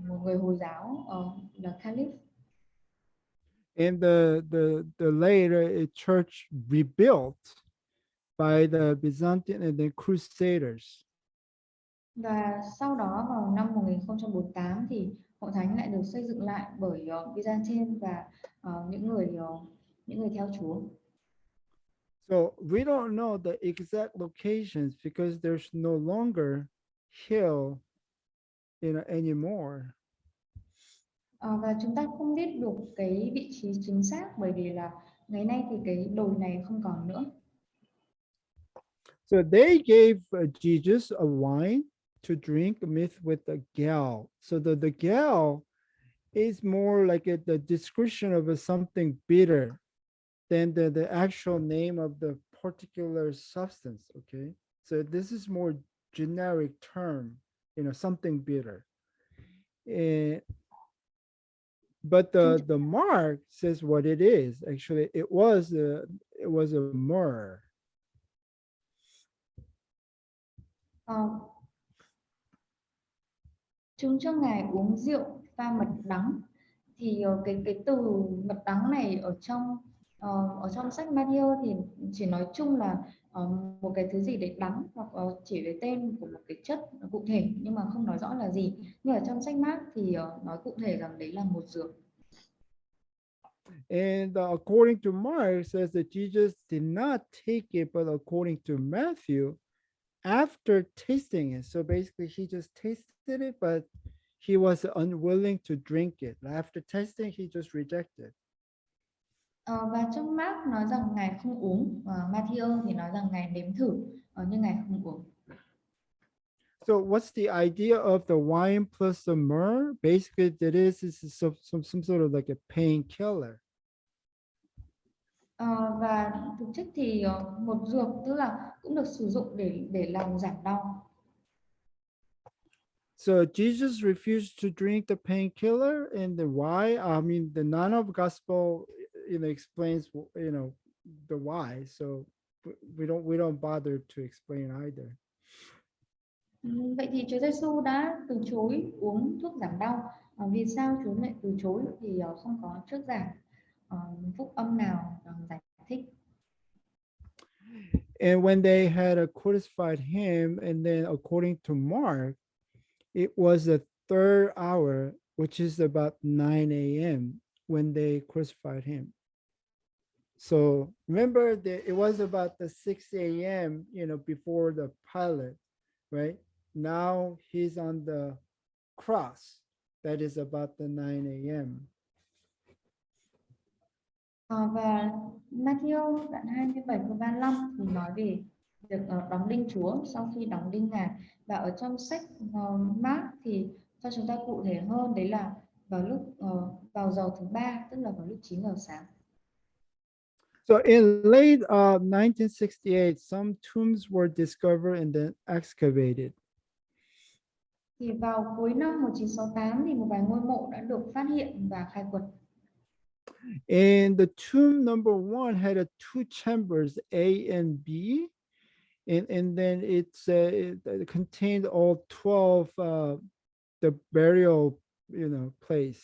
một người Hồi giáo là Caliph. And the later church rebuilt by the Byzantine and the Crusaders. Và sau đó vào năm 1048 thì hội thánh lại được xây dựng lại bởi Byzantine và những người theo Chúa. So we don't know the exact locations because there's no longer hill, you know, anymore. Và chúng ta không biết được cái vị trí chính xác bởi vì là ngày nay thì cái đồi này không còn nữa. So they gave Jesus a wine to drink mixed with the gall. So the gall is more like the description of something bitter than the actual name of the particular substance. Okay. So this is more generic term, something bitter. Eh, but Chúng the mark says what it is. Actually, it was a myrrh. ờ, chúng cho Ngài uống rượu pha mật đắng, thì cái từ mật đắng này ở trong sách Matthew thì chỉ nói chung là một cái thứ gì đấy đắng, hoặc chỉ về tên của một cái chất cụ thể nhưng mà không nói rõ là gì. Nhưng ở trong sách Mark thì nói cụ thể rằng đấy là một rượu. And according to Mark, it says that Jesus did not take it, but according to Matthew, after tasting it. So basically, he just tasted it, but he was unwilling to drink it. After tasting, he just rejected. Và trong Mark nói rằng Ngài không uống, và Matthew thì nói rằng Ngài nếm thử nhưng Ngài không uống. So what's the idea of the wine plus the myrrh? Basically, that is some sort of like a painkiller. Và thực chất thì một dược tức là cũng được sử dụng để làm giảm đau. So Jesus refused to drink the painkiller, and the why? I mean, the none of gospel, explains, the why. So we don't bother to explain either. Vậy thì Chúa Giêsu đã từ chối uống thuốc giảm đau. Vì sao Chúa lại từ chối thì không có thuyết giảng phúc âm nào giải thích. And when they had crucified him, and then according to Mark, it was the third hour, which is about 9 a.m. when they crucified him. So remember that it was about the 6 a.m., before the Pilate, right? Now he's on the cross. That is about the 9 a.m. Và Matthew đoạn 27 câu 35 thì nói về việc đóng đinh Chúa sau khi đóng đinh Ngài. Và ở trong sách Mark thì cho chúng ta cụ thể hơn, đấy là vào giờ thứ ba, tức là vào lúc 9 giờ sáng. So in late 1968, some tombs were discovered and then excavated. Thì vào cuối năm 1968 thì một vài ngôi mộ đã được phát hiện và khai quật. And the tomb number one had two chambers, A and B. And then it contained all 12 the burial place.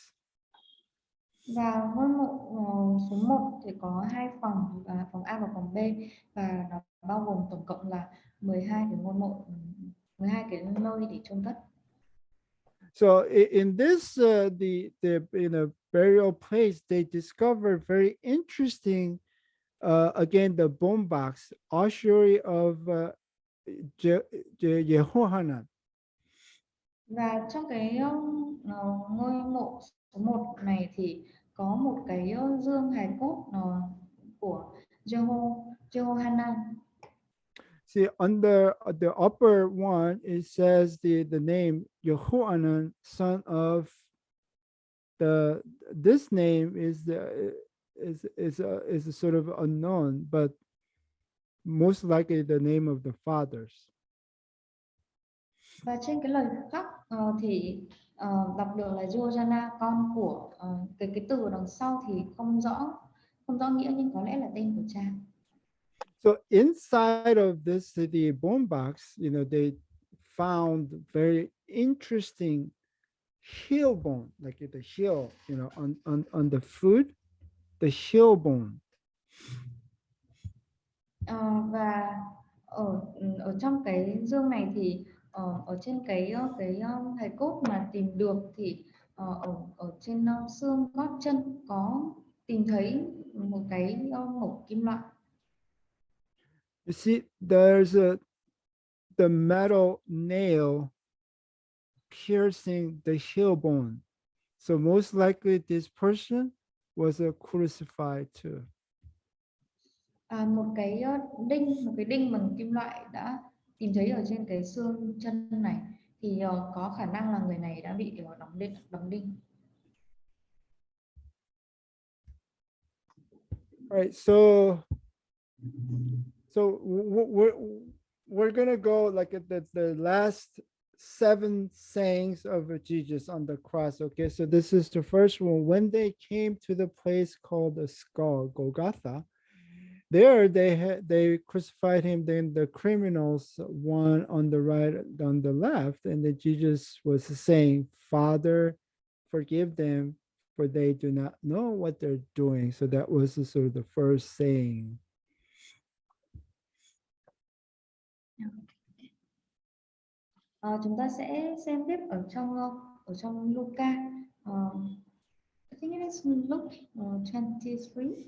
Và ngôi mộ số 1 thì có hai phòng, phòng A và phòng B, và nó bao gồm tổng cộng là 12 cái ngôi mộ, 12 cái nơi để chôn cất. So in this the burial place, they discovered very interesting again the bone box ossuary of Jehohanan. Và trong cái ngôi mộ số 1 này thì có một cái dương hài cốt của Jehohanan. See, under the upper one, it says the name Yehohanan, son of this name is a sort of unknown, but most likely the name of the fathers. Và trên cái lời khắc thì đọc được là Joanna, con của cái từ đằng sau thì không rõ nghĩa, nhưng có lẽ là tên của cha. So inside of this the bone box, they found very interesting heel bone, like the heel, on the foot, the heel bone. Và ở trong cái dương này thì ở trên cái hài cốt mà tìm được thì ở trên xương gót chân có tìm thấy một cái mẩu kim loại. You see, there's the metal nail piercing the heel bone. So most likely this person was crucified too. Một cái đinh bằng kim loại đã tìm thấy ở trên cái xương chân này thì có khả năng là người này đã bị đóng đinh. All right, so we're gonna go like at the last 7 sayings of Jesus on the cross. Okay, so this is the first one. When they came to the place called the skull, Golgotha, there they crucified him. Then the criminals, one on the right, on the left, and then Jesus was saying, "Father, forgive them, for they do not know what they're doing." So that was the, sort of the first saying. Chúng ta sẽ xem tiếp ở trong Luca. I think it is Luke 23.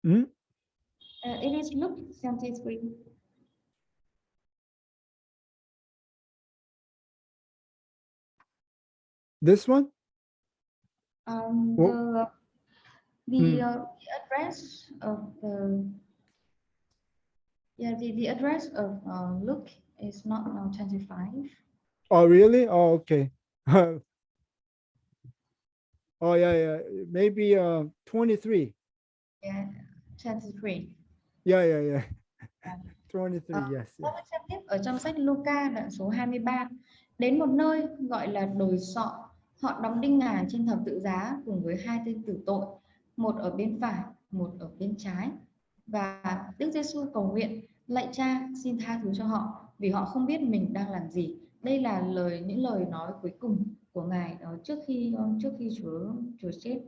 Hmm? It is Luke 23. This one? The Hmm. address of the address of Luke is not 25. Oh, really? Oh, okay. Oh, yeah. Maybe 23. Yeah, 23. Yeah. Yeah. 23, yes. Tôi xem tiếp ở trong sách Luca đoạn số 23. Đến một nơi gọi là đồi sọ, họ đóng đinh Ngài trên thập tự giá cùng với 2 tên tử tội, một ở bên phải, một ở bên trái. Và Đức Giêsu cầu nguyện: lạy Cha, xin tha thứ cho họ, vì họ không biết mình đang làm gì. Đây là những lời nói cuối cùng của Ngài trước khi Chúa chết.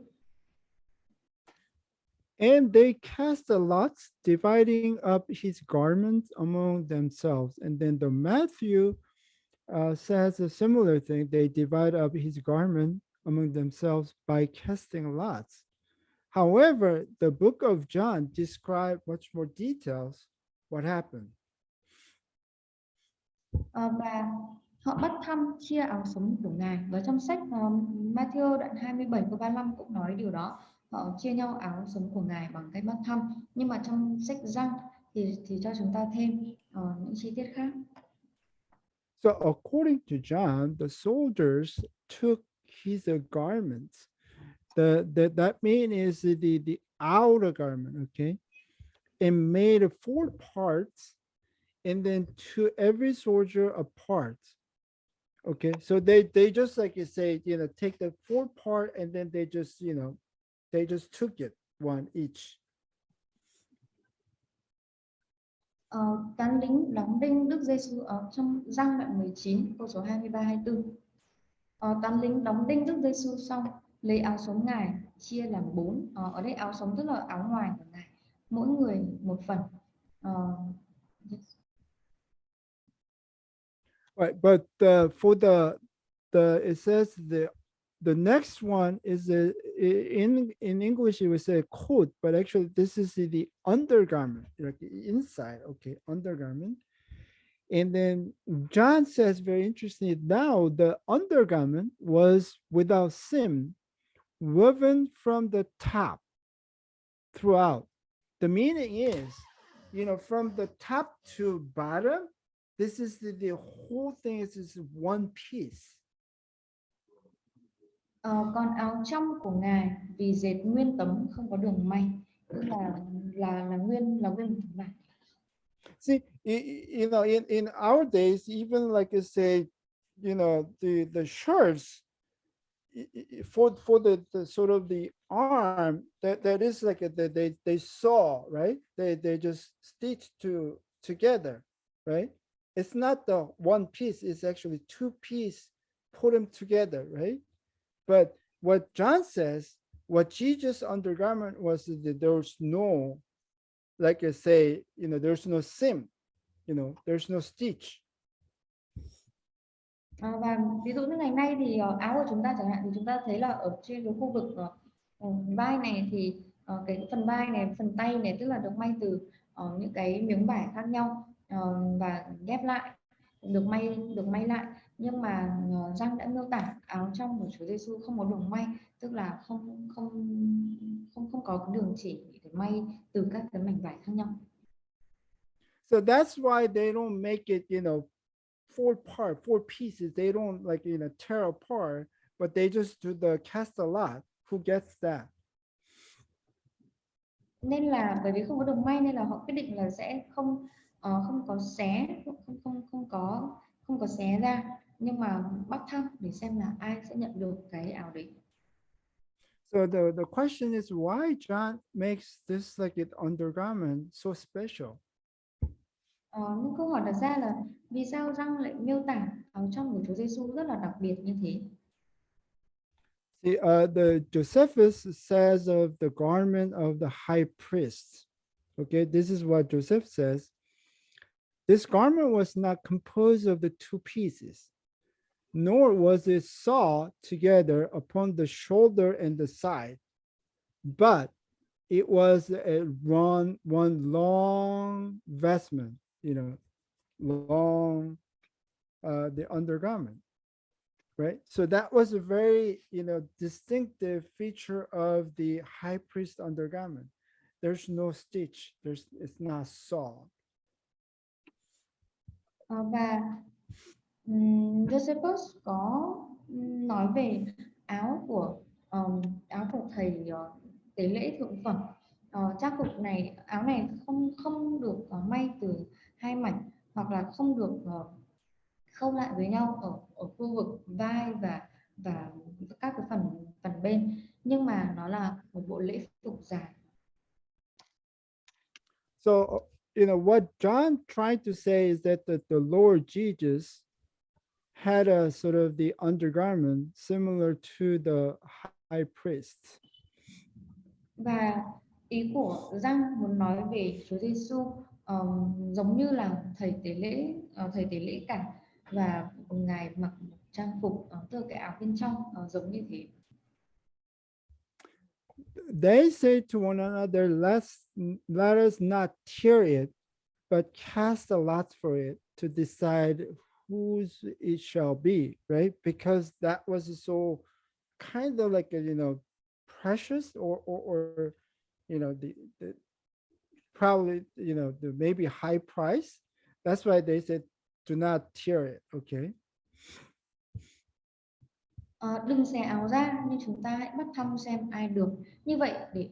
And they cast the lots, dividing up his garments among themselves. And then the Matthew says a similar thing. They divide up his garment among themselves by casting lots. However, the book of John describes much more details what happened. Và họ bắt thăm chia áo sống của Ngài, và trong sách Matthew đoạn 27 câu 35 cũng nói điều đó. Họ chia nhau áo sống của Ngài bằng cách bắt thăm, nhưng mà trong sách Giăng thì cho chúng ta thêm những chi tiết khác. So according to John, the soldiers took his garments. That mean is the outer garment, okay, and made 4 parts, and then to every soldier a part. Okay, so they just like you say, take the 4 part, and then they just they just took it one each. Cán lính đóng đinh Đức Giêsu ở trong Giăng đoạn 19 câu số 23-24. Cán lính đóng đinh Đức Giêsu xong, lấy áo sống Ngài chia làm 4. Ở đây áo sống tức là áo ngoài của Ngài, mỗi người một phần. Right, but for the it says the next one is in English it would say coat, but actually this is the undergarment, like inside. Okay, undergarment. And then John says very interestingly, now the undergarment was without seam, woven from the top throughout. The meaning is, from the top to bottom, this is the whole thing is one piece. Còn áo trong của Ngài vì dệt nguyên tấm không có đường may, tức là nguyên một tấm vải. See, in our days, even like I say, the shirts for the sort of the arm that is like they saw, right? They just stitch together, right? It's not the one piece, it's actually 2 piece, put them together, right? But what John says, what Jesus undergarment was that there was no, like I say, there's no seam, there's no stitch. Và ví dụ như ngày nay thì áo của chúng ta chẳng hạn, thì chúng ta thấy là ở trên cái khu vực vai này thì cái phần vai này, phần tay này tức là được may từ những cái miếng vải khác nhau và ghép lại. được may lại, nhưng mà Giăng đã miêu tả áo trong của Chúa Giêsu không có đường may, tức là không có cái đường chỉ để may từ các cái mảnh vải khác nhau. So that's why they don't make it, four pieces. They don't like, tear apart, but they just do the cast a lot. Who gets that? Nên là bởi vì không có đường may nên là họ quyết định là sẽ không có xé, không có xé ra, nhưng mà bóc thăm để xem là ai sẽ nhận được cái áo đấy. So the question is, why John makes this like an undergarment so special? Nhưng câu hỏi đặt ra là vì sao Giăng lại miêu tả áo trong của Chúa Giêsu rất là đặc biệt như thế? See, the Josephus says of the garment of the high priest. Okay, this is what Joseph says. This garment was not composed of the two pieces, nor was it sewed together upon the shoulder and the side, but it was one long vestment, long, the undergarment, right? So that was a very, distinctive feature of the high priest undergarment. There's no stitch. It's not sewed. Và Josephus có nói về áo của thầy tế lễ thượng phẩm. Trang phục này, áo này không được may từ hai mảnh, hoặc là không được khâu lại với nhau ở khu vực vai và các cái phần phần bên, nhưng mà nó là một bộ lễ phục dài. So, what John tried to say is that the Lord Jesus had a sort of the undergarment similar to the high priest. Và ý của Giăng muốn nói về Chúa Giêsu giống như là thầy tế lễ cả, và ngài mặc một trang phục từ cái áo bên trong giống như thế. They say to one another, let us not tear it, but cast a lot for it to decide whose it shall be, right? Because that was so kind of like a, precious, or the probably, the maybe high price. That's why they said do not tear it. Okay. Đừng xé áo ra, nhưng chúng ta hãy bắt thăm xem ai được. Như vậy để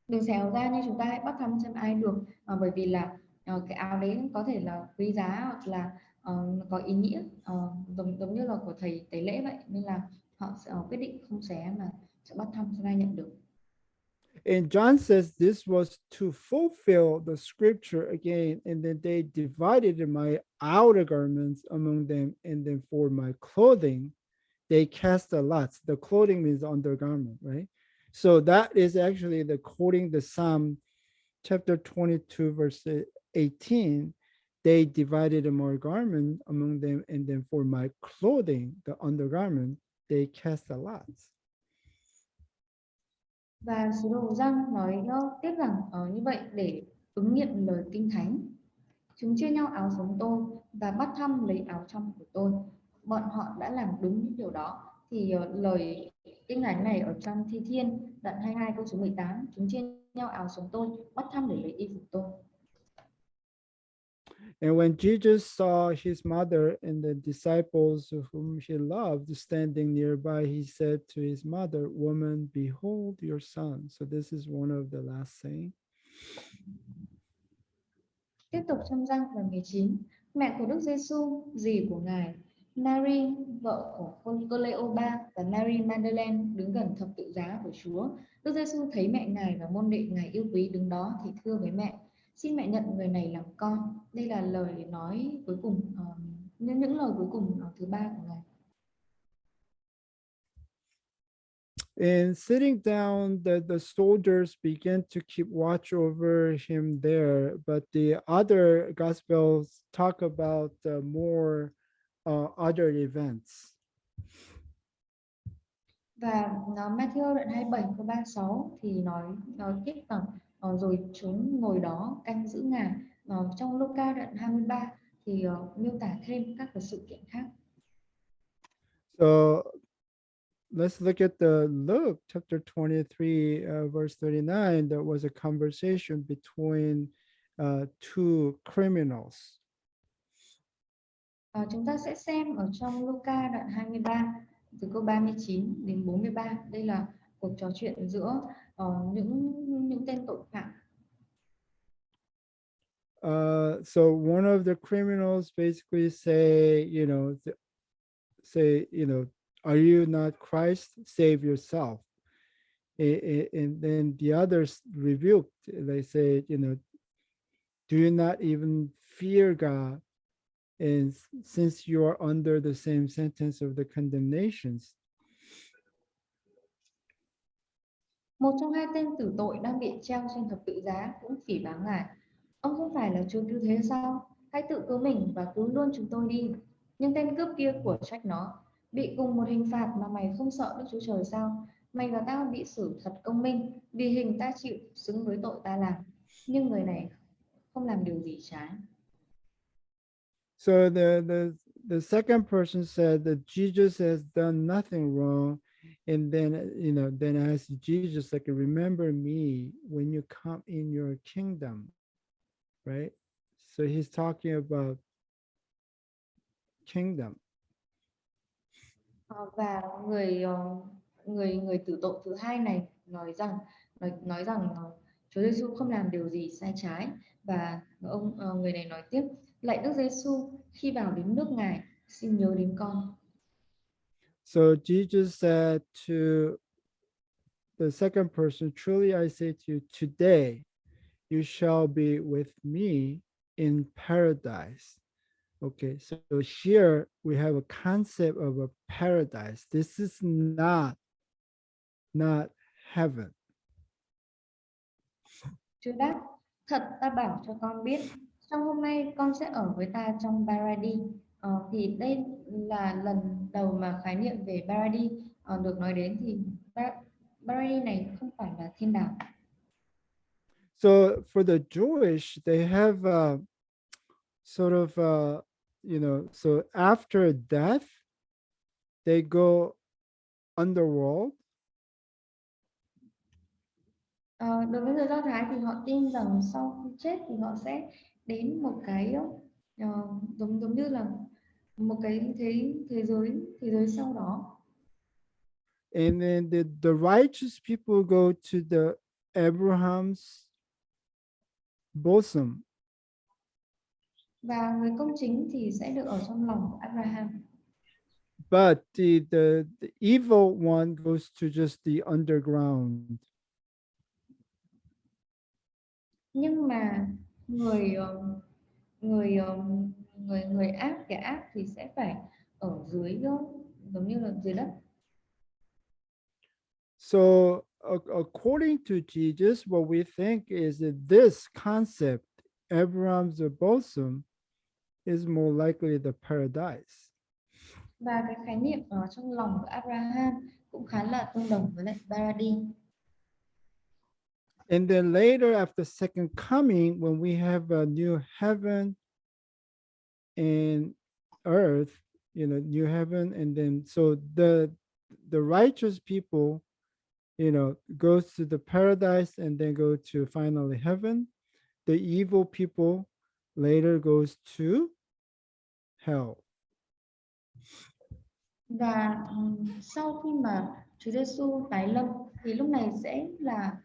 đừng xé áo ra, nhưng chúng ta hãy bắt thăm xem ai được, bởi vì là cái áo đấy có thể là quý giá, hoặc là có ý nghĩa giống như là của thầy tế lễ vậy, nên là họ sẽ quyết định không xé mà sẽ bắt thăm xem ai nhận được. And John says this was to fulfill the scripture again, and then they divided my outer garments among them, and then for my clothing, they cast a lot. The clothing means undergarment, right? So that is actually the quoting the Psalm chapter 22, verse 18. They divided my garment among them, and then for my clothing, the undergarment, they cast a lot. Và sứ đồ Giăng nói tiếp rằng như vậy để ứng nghiệm lời Kinh Thánh, chúng chia nhau áo sống tôi và bắt thăm lấy áo trong của tôi. Bọn họ đã làm đúng những điều đó. Thì lời Kinh Thánh này ở trong Thi Thiên đoạn 22 câu số 18, chúng chia nhau áo sống tôi, bắt thăm để lấy y phục tôi. And when Jesus saw his mother and the disciples whom he loved standing nearby, he said to his mother, "Woman, behold your son." So this is one of the last saying. Tiếp tục trong Giăng phần 19, mẹ của Đức Giêsu, dì của Ngài, Mary, vợ của Cleopa và Mary Magdalene đứng gần thập tự giá của Chúa. Đức Giêsu thấy mẹ Ngài và môn đệ Ngài yêu quý đứng đó thì thưa với mẹ: "Xin mẹ nhận người này làm con." Đây là lời nói cuối cùng, những lời cuối cùng thứ ba của Ngài. And sitting down, the soldiers began to keep watch over him there. But the other gospels talk about more other events. Và Matthew đoạn 27 câu 36 thì nói tiếp rằng rồi chúng ngồi đó canh giữ Ngài. Trong Luca đoạn 23 thì miêu tả thêm các cái sự kiện khác. So let's look at the Luke chapter 23, verse 39. There was a conversation between two criminals. Chúng ta sẽ xem ở trong Luca đoạn 23 từ câu 39 đến 43. Đây là cuộc trò chuyện giữa những tên tội phạm. So one of the criminals basically say, are you not Christ? Save yourself. And then the others rebuked. They said, do you not even fear God? And since you are under the same sentence of the condemnations. Một trong hai tên tử tội đang bị treo trên thập tự giá cũng phỉ báng Ngài. Ông không phải là Chúa cứu thế sao? Hãy tự cứu mình và cứu luôn chúng tôi đi. Nhưng tên cướp kia của trách nó: bị cùng một hình phạt mà mày không sợ Đức Chúa Trời sao? Mày và tao bị xử thật công minh, vì hình ta chịu xứng với tội ta làm. Nhưng người này không làm điều gì trái. So the second person said that Jesus has done nothing wrong, and then then asked Jesus, like, remember me when you come in your kingdom, right? So he's talking about kingdom. Và người tử tội thứ hai này nói rằng Chúa Giêsu không làm điều gì sai trái, và người này nói tiếp: lạy Đức Giêsu, khi vào đến nước Ngài, xin nhớ đến con. So Jesus said to the second person, truly I say to you, today you shall be with me in paradise. Okay, so here we have a concept of a paradise. This is not heaven. Chúa đáp: thật ta bảo cho con biết, trong hôm nay con sẽ ở với ta trong Paradis. Thì đây là lần đầu mà khái niệm về Paradis được nói đến, thì Paradis này không phải là thiên đàng. So for the Jewish, they have sort of so after death they go underworld. Đối với người Do Thái thì họ tin rằng sau khi chết thì họ sẽ đến một cái giống như là một cái thế giới sau đó. And then the righteous people go to the Abraham's bosom. Và người công chính thì sẽ được ở trong lòng của Abraham. But the evil one goes to just the underground. Nhưng mà người người người người ác, kẻ ác thì sẽ phải ở dưới, giống như là dưới đất. So according to Jesus, what we think is that this concept, Abraham's bosom, is more likely the paradise. Và cái khái niệm ở trong lòng của Abraham cũng khá là tương đồng với lại Paradis. And then later, after second coming, when we have a new heaven and earth, new heaven, and then so the righteous people, goes to the paradise and then go to finally heaven. The evil people later goes to hell. Và sau khi mà Chúa Giêsu tái lâm thì lúc này sẽ là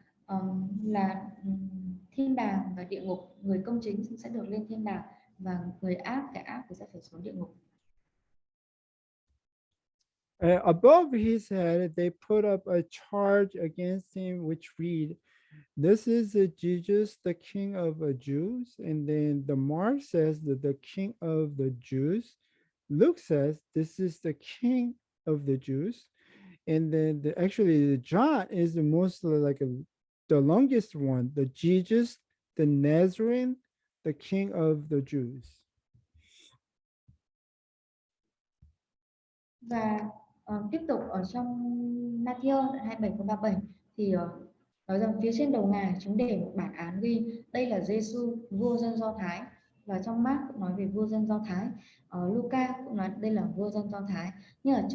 thiên đàng và địa ngục. Người công chính sẽ được lên thiên đàng và người ác, kẻ ác thì sẽ phải xuống địa ngục. Above his head, they put up a charge against him, which read, "This is Jesus, the King of the Jews." And then the mark says that the King of the Jews. Luke says, "This is the King of the Jews." And then actually the John is the most the longest one. The Jesus, the Nazarene, the King of the Jews. Và tiếp tục ở trong Matthew 27 câu 37 thì nói rằng phía trên đầu ngài chúng để một bản án ghi: đây là Giêsu, vua dân Do Thái. và trong Mark cũng nói về vua dân Do Thái, Luca cũng nói đây là vua dân Do Thái. Nhưng ở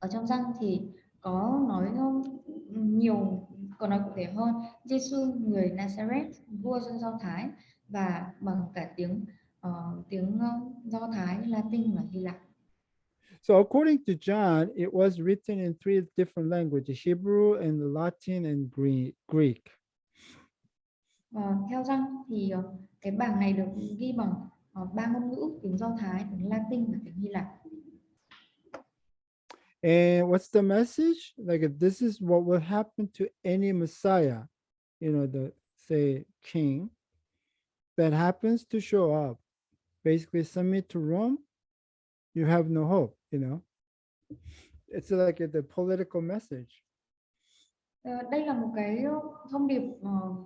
trong Giăng, thì có nói nhiều, có nói cụ thể hơn, Giêsu người Nazareth, vua dân Do Thái, và bằng cả tiếng Do Thái, Latin và Hy Lạp. So according to John, it was written in three different languages: Hebrew and Latin and Greek. Theo Giăng thì cái bảng này được ghi bằng ba ngôn ngữ, tiếng Do Thái, tiếng Latin và tiếng Hy Lạp. And what's the message? Like, this is what will happen to any Messiah, the say king that happens to show up. Basically, submit to Rome, you have no hope. It's like the political message. Đây là một cái thông điệp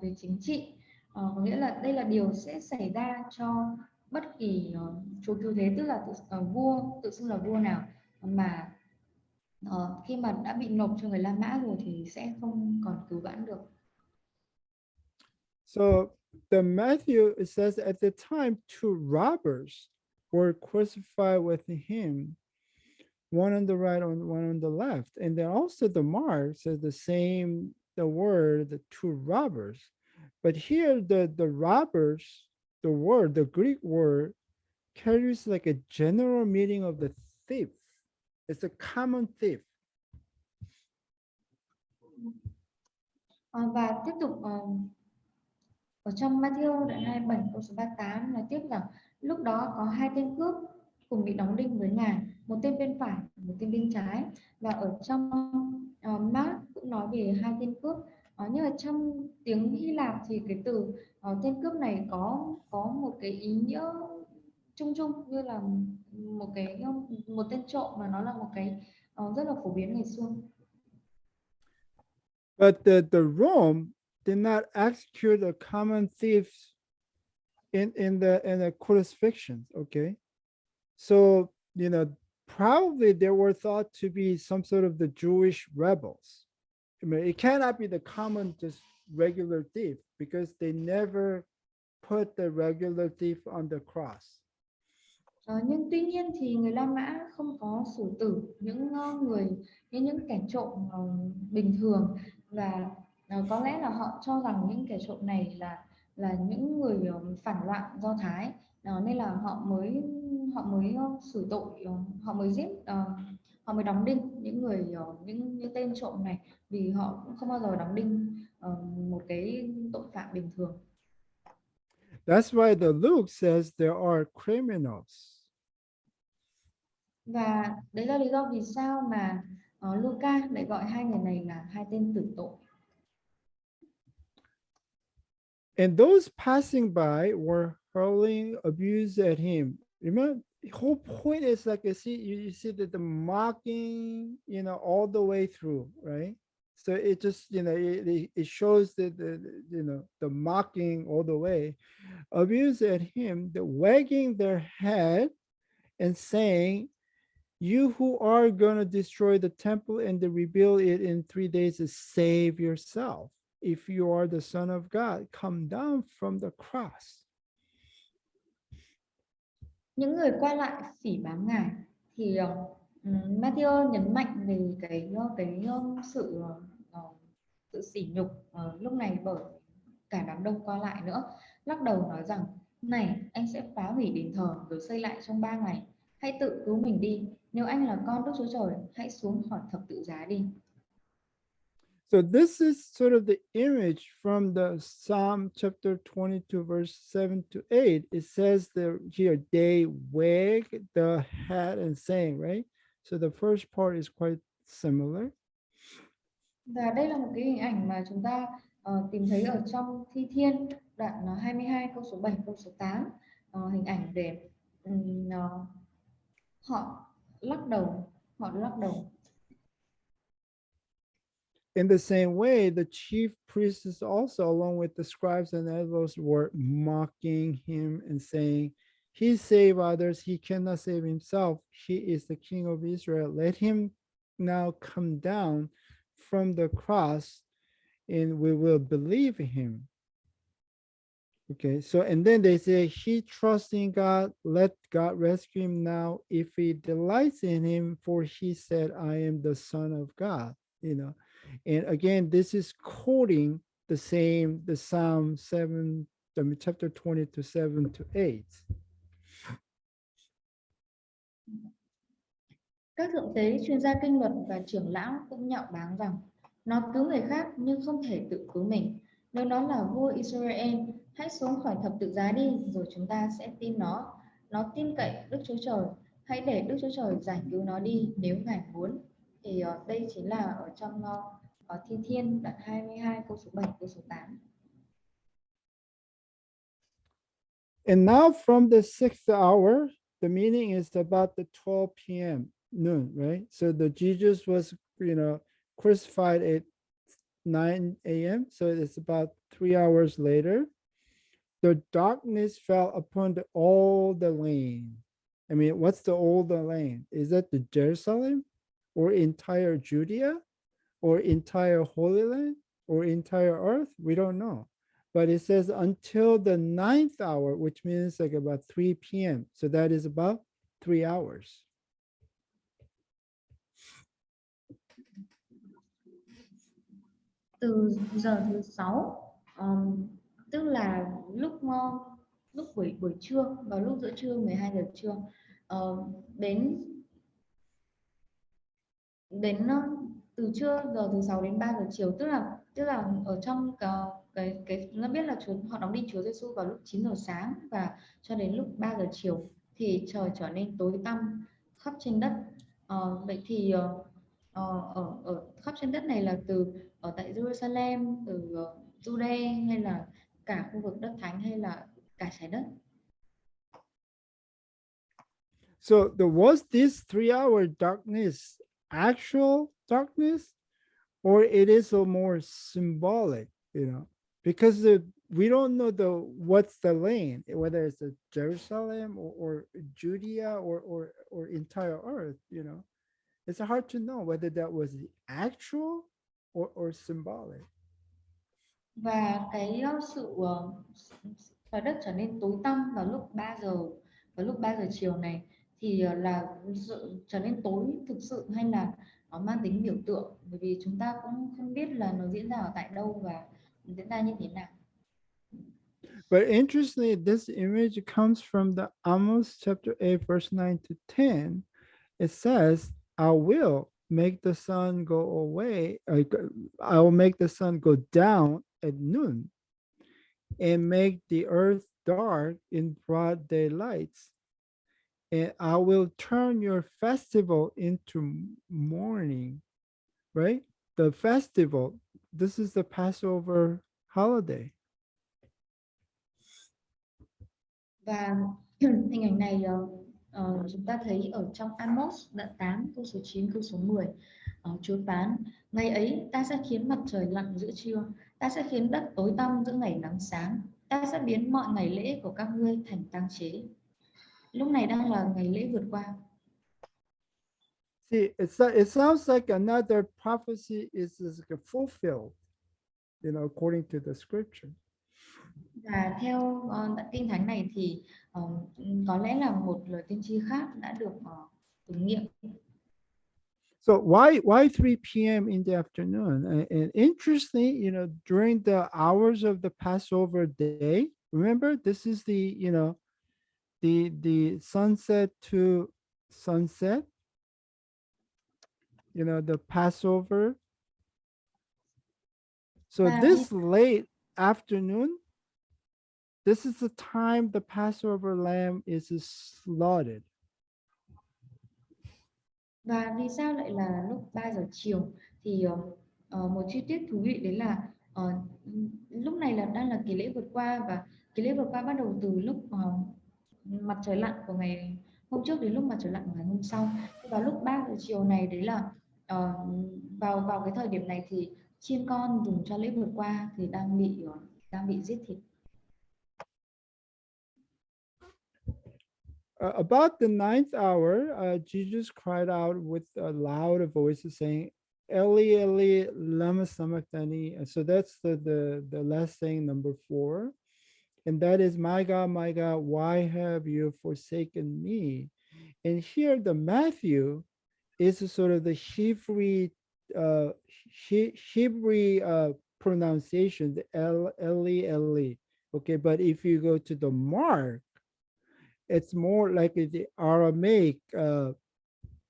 về chính trị, có nghĩa là đây là điều sẽ xảy ra cho bất kỳ chúa cứu thế, tức là vua tự xưng là vua nào mà khi mà đã bị nộp cho người La Mã rồi thì sẽ không còn cứu vãn được. So the Matthew, it says at the time, two robbers were crucified with him, one on the right and one on the left. And then also the Mark says the word, the two robbers. But here the robbers, the Greek word carries like a general meaning of the thief. It's a common thief. Và tiếp tục ở trong Matthew đoạn 27 câu số 38 là tiếp rằng lúc đó có hai tên cướp cùng bị đóng đinh với Ngài, một tên bên phải, một tên bên trái. Và ở trong Mark cũng nói về hai tên cướp. Nhưng mà trong tiếng Hy Lạp thì cái từ tên cướp này có một cái ý nghĩa chung chung như là một tên trộm, mà nó là một cái rất là phổ biến ngày xưa. But the Rome did not execute the common thieves in the crucifixion. Okay, so probably they were thought to be some sort of the Jewish rebels. I mean, it cannot be the common just regular thief because they never put the regular thief on the cross. Nhưng tuy nhiên thì người La Mã không có xử tử những kẻ trộm bình thường, và có lẽ là họ cho rằng những kẻ trộm này là những người phản loạn Do Thái, nên là họ mới xử tội, họ mới giết, họ mới đóng đinh những tên trộm này, vì họ cũng không bao giờ đóng đinh một cái tội phạm bình thường. That's why the Luke says there are criminals. Và đấy là lý do vì sao mà Luca lại gọi hai người này là hai tên tử tội. And those passing by were hurling abuse at him. Remember, the whole point is like you see that the mocking, all the way through, right? So it just, it shows that the mocking all the way, abuse at him, the wagging their head and saying, "You who are going to destroy the temple and to rebuild it in 3 days, to save yourself. If you are the Son of God, come down from the cross." Những người qua lại phỉ báng Ngài thì Matthew nhấn mạnh về sự sỉ nhục lúc này bởi cả đám đông qua lại nữa, lắc đầu nói rằng: "Này, anh sẽ phá hủy đền thờ rồi xây lại trong 3 ngày. Hãy tự cứu mình đi. Nếu anh là con Đức Chúa Trời, hãy xuống khỏi thập tự giá đi." So this is sort of the image from the Psalm chapter 22, verse 7 to 8. It says there here, they wag the head and saying, right? So the first part is quite similar. Và đây là một cái hình ảnh mà chúng ta tìm thấy ở trong Thi Thiên đoạn 22 câu số 7 câu số 8, hình ảnh để họ lắc đầu, In the same way, the chief priests also, along with the scribes and elders, were mocking him and saying, "He saved others, he cannot save himself. He is the King of Israel. Let him now come down from the cross and we will believe him." Okay, so and then they say he trusts in God, let God rescue him now if he delights in him, for he said, I am the Son of God. You know, and again, this is quoting the Psalm 7, chapter 20 to 7 to 8. Các thượng tế, chuyên gia kinh luật và trưởng lão cũng nhạo báng rằng nó cứu người khác nhưng không thể tự cứu mình. Nếu nó là vua Israel, hãy xuống khỏi thập tự giá đi, rồi chúng ta sẽ tin nó. Nó tin cậy Đức Chúa Trời. Hãy để Đức Chúa Trời giải cứu nó đi nếu Ngài muốn. Thì đây chính là ở trong Thi Thiên đoạn 22 câu số 7 câu số 8. And now from the sixth hour, the meaning is about the 12 p.m. noon, right? So the Jesus was, crucified at 9 a.m. So it's about 3 hours later. The darkness fell upon all the land. I mean, what's all the land? Is that the Jerusalem or entire Judea or entire Holy Land or entire earth? We don't know. But it says until the ninth hour, which means like about 3 p.m. So that is about 3 hours. Từ giờ thứ 6, tức là lúc buổi buổi trưa, vào lúc giữa trưa 12 giờ trưa, đến đến từ trưa giờ thứ 6 đến 3 giờ chiều, tức là ở trong cái nó biết là họ đóng đinh Chúa Giêsu vào lúc 9 giờ sáng và cho đến lúc 3 giờ chiều thì trời trở nên tối tăm khắp trên đất. Vậy thì ở khắp trên đất này là từ ở tại Jerusalem, từ Jude hay là cả khu vực đất thánh hay là cả trái đất. So there was this 3 hour darkness, actual darkness, or it is a more symbolic, because we don't know what's the land, whether it's a Jerusalem or Judea or entire earth. It's hard to know whether that was the actual or symbolic. Và cái sự trái đất trở nên tối tăm vào lúc 3 giờ chiều này thì là sự trở nên tối thực sự hay là nó mang tính biểu tượng, bởi vì chúng ta cũng không biết là nó diễn ra ở tại đâu và diễn ra như thế nào. But interestingly, this image comes from the Amos chapter 8, verse 9 to 10. It says, I will make the sun go away. I will make the sun go down at noon and make the earth dark in broad daylight. And I will turn your festival into mourning, right? The festival, this is the Passover holiday. Và hình ảnh này chúng ta thấy ở trong Amos đoạn 8 câu số 9 câu số 10. Chúa phán, ngày ấy ta sẽ khiến mặt trời lặn giữa trưa, ta sẽ khiến đất tối tăm giữa ngày nắng sáng, ta sẽ biến mọi ngày lễ của các ngươi thành tang chế. Lúc này đang là ngày lễ vượt qua. See, it sounds like another prophecy is fulfilled, according to the scripture. Và theo đoạn kinh thánh này thì có lẽ là một lời tiên tri khác đã được ứng nghiệm. So why 3 p.m. in the afternoon? And interesting, during the hours of the Passover day, remember this is the sunset to sunset, the Passover. So Và this late afternoon, this is the time the Passover lamb is slaughtered. Và vì sao lại là lúc 3 giờ chiều thì một chi tiết thú vị đấy là lúc này đang là kỳ lễ vượt qua, và kỳ lễ vượt qua bắt đầu từ lúc mặt trời lặn của ngày hôm trước đến lúc mặt trời lặn của ngày hôm sau. Vào lúc 3 giờ chiều này đấy là vào cái thời điểm này thì chiên con dùng cho lễ vượt qua thì đang bị giết thịt. About the ninth hour, Jesus cried out with a loud voice saying, Eli, Eli, lama sabachthani. So that's the last saying, number 4. And that is, my God, why have you forsaken me? And here the Matthew is sort of the Hebrew Hebrew pronunciation, the Eli Eli. Okay, but if you go to the Mark, it's more like the Aramaic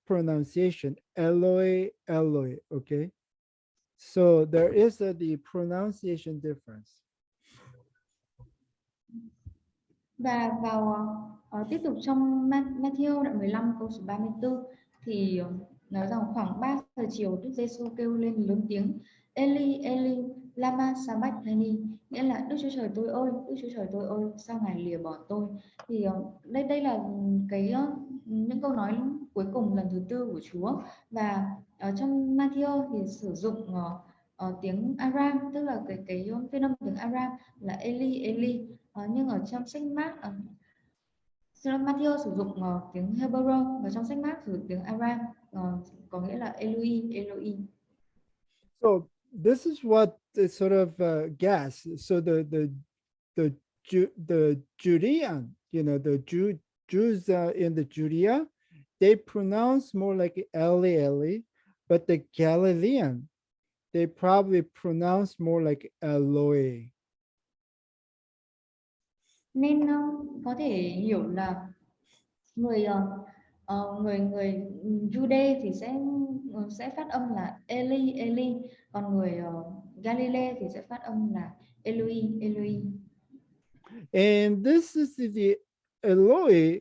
pronunciation, Eloi Eloi. Okay, so there is the pronunciation difference. Và vào tiếp tục trong Matthew đoạn 15 câu số 34 thì nói rằng khoảng 3 giờ chiều Đức Giêsu kêu lên lớn tiếng: Eli Eli lama sabachthani, nghĩa là Đức Chúa Trời tôi ơi, Đức Chúa Trời tôi ơi, sao ngài lìa bỏ tôi. Thì đây là cái những câu nói cuối cùng lần thứ tư của Chúa. Và ở trong Matthew thì sử dụng tiếng Aram, tức là cái phiên âm tiếng Aram là Eli Eli. Nhưng ở trong sách Mác, Matthew sử dụng tiếng Hebrew, và trong sách Mác sử dụng tiếng Aram, có nghĩa là Eloi Eloi. So this is what the sort of guess. So the Judean, the Jews in the Judea, they pronounce more like Eli Eli, but the Galilean, they probably pronounce more like Eloi. Nên có thể hiểu là người người Jude thì sẽ phát âm là Eli Eli, còn người Galilee thì sẽ phát âm là Eloi Eloi. And this is the Eloi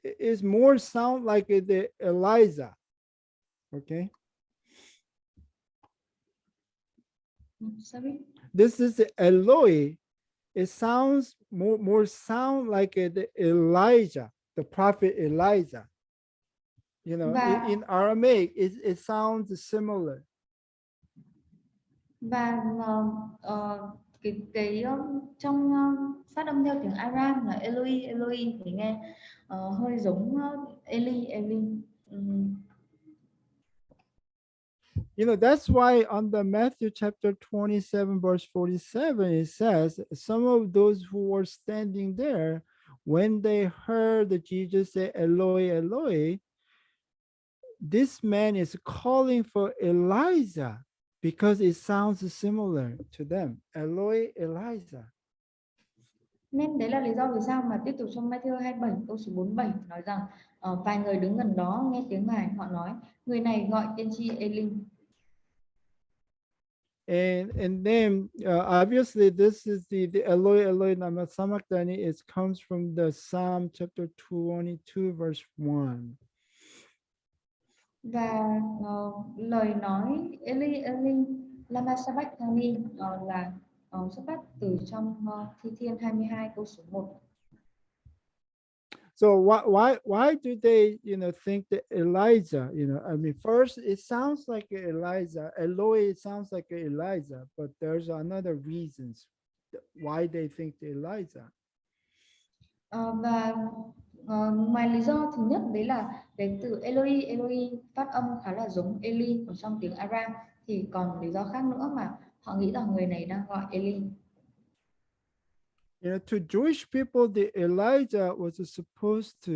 is more sound like the Eliza. Okay. Sorry. This is the Eloi. It sounds more sound like the Elijah, the prophet Elijah. Và in Aramaic, it sounds similar. và trong phát âm theo tiếng Aram là Eloi Eloi thì nghe hơi giống Eli Eli. That's why on the Matthew chapter 27, verse 47, it says, some of those who were standing there, when they heard Jesus say, Eloi, Eloi, this man is calling for Elijah because it sounds similar to them. Eloi, Elijah. Nên đấy là lý do vì sao mà tiếp tục trong Matthew 27 câu số 47 nói rằng vài người đứng gần đó nghe tiếng Ngài, họ nói người này gọi tiên tri Eli. And then obviously this is the Eloi Eloi lama sabachthani. It comes from the Psalm chapter 22 verse 1. Và lời nói Eli Eli lama sabachthani là xuất phát từ trong Thi Thiên 22 câu số 1. So why do they think that Elijah, I mean, first it sounds like Elijah, Eloi, it sounds like Elijah, but there's another reasons why they think the Elijah. Và ngoài lý do thứ nhất đấy là cái từ Eloi Eloi phát âm khá là giống Eli ở trong tiếng Aram, thì còn lý do khác nữa mà họ nghĩ rằng người này đang gọi Eli. To Jewish people, the Elijah was supposed to,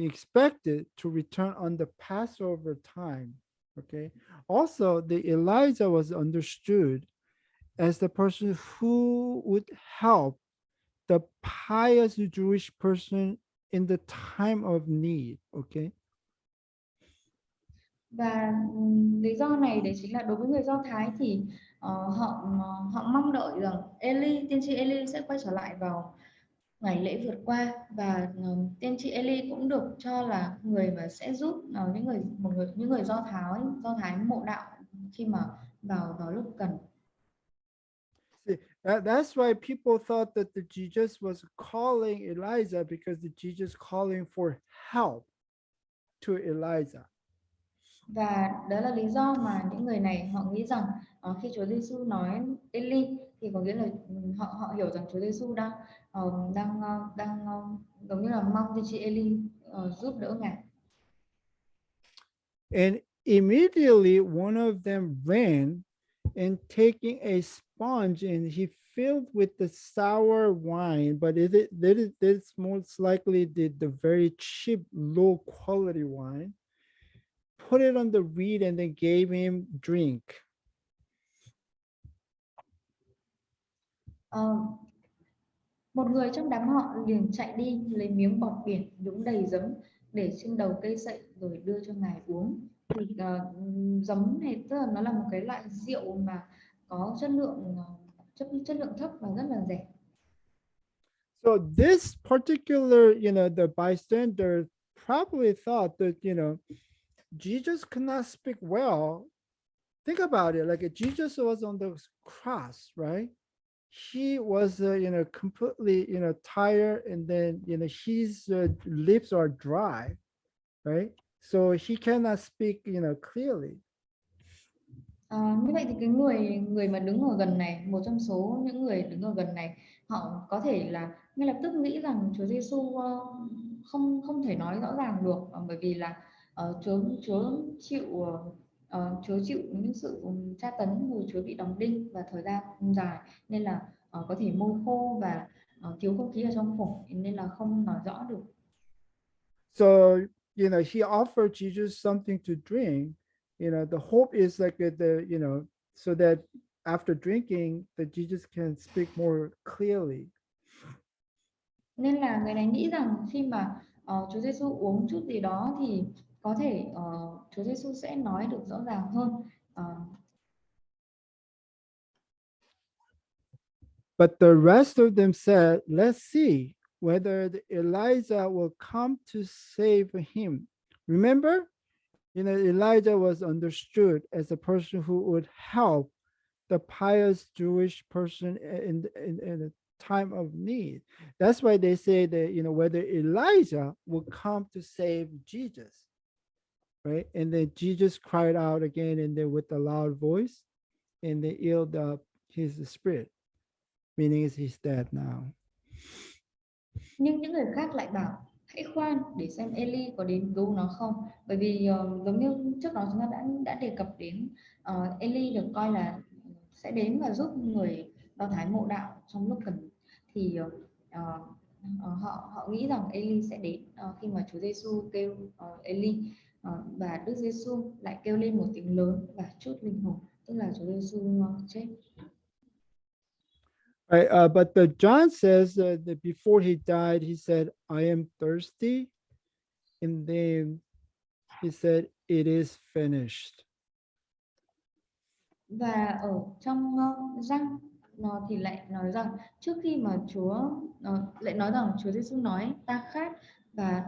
expected to return on the Passover time. Okay. Also, the Elijah was understood as the person who would help the pious Jewish person in the time of need. Okay. Và lý do này đấy chính là đối với người Do Thái thì họ mong đợi rằng tiên tri Eli sẽ quay trở lại vào ngày lễ vượt qua, và tiên tri Eli cũng được cho là người mà sẽ giúp những người Do Thái mộ đạo khi mà vào lúc cần. See, that's why people thought that the Jesus was calling Elijah, because the Jesus calling for help to Elijah. Và đó là lý do mà những người này họ nghĩ rằng khi Chúa Giêsu nói Eli thì có nghĩa là họ hiểu rằng Chúa Giêsu đang giống như là mong tiên tri Eli giúp đỡ ngài. And immediately one of them ran, and taking a sponge and he filled with the sour wine, but it's most likely the very cheap, low quality wine, put it on the reed and then gave him drink. Ờ, Một người trong đám họ liền chạy đi lấy miếng bọt biển nhúng đầy giấm để trên đầu cây sậy rồi đưa cho ngài uống. Thì giấm này tức là nó là một cái loại rượu mà có chất lượng chất lượng thấp và rất là rẻ. So this particular, the bystander probably thought that, Jesus could not speak well. Think about it, like Jesus was on the cross, right? He was, completely, tired, and then, his lips are dry, right? So he cannot speak, clearly. Như vậy thì cái người người mà đứng ở gần này, một trong số những người đứng ở gần này, họ có thể là ngay lập tức nghĩ rằng Chúa Giêsu không không thể nói rõ ràng được, bởi vì là Chúa Chúa chịu Chúa chịu những sự tra tấn, rồi Chúa bị đóng đinh và thời gian dài, nên là có thể môi khô và thiếu không khí ở trong phổi, nên là không nói rõ được. So, he offered Jesus something to drink. The hope is like so that after drinking, that Jesus can speak more clearly. Nên là người này nghĩ rằng khi mà Chúa Giêsu uống chút gì đó thì có thể Chúa Giêsu sẽ nói được rõ ràng hơn. But the rest of them said, "Let's see whether Elijah will come to save him." Remember, Elijah was understood as a person who would help the pious Jewish person in a time of need. That's why they say that, whether Elijah will come to save Jesus, right? And then Jesus cried out again, and then with a loud voice, and they yielded up his spirit, meaning he's dead now. Nhưng những người khác lại bảo hãy khoan để xem Eli có đến cứu nó không, bởi vì giống như trước đó chúng ta đã đề cập đến, Eli được coi là sẽ đến và giúp người Do Thái mộ đạo trong lúc cần, thì họ họ nghĩ rằng Eli sẽ đến khi mà Chúa Giêsu kêu Eli, và Đức Giêsu lại kêu lên một tiếng lớn và trút linh hồn, tức là Chúa Giêsu chết. Right, but the John says that before he died, he said, "I am thirsty," and then he said, "It is finished." Và ở trong răng nó thì lại nói rằng trước khi mà Chúa lại nói rằng Chúa Giêsu nói ta khát và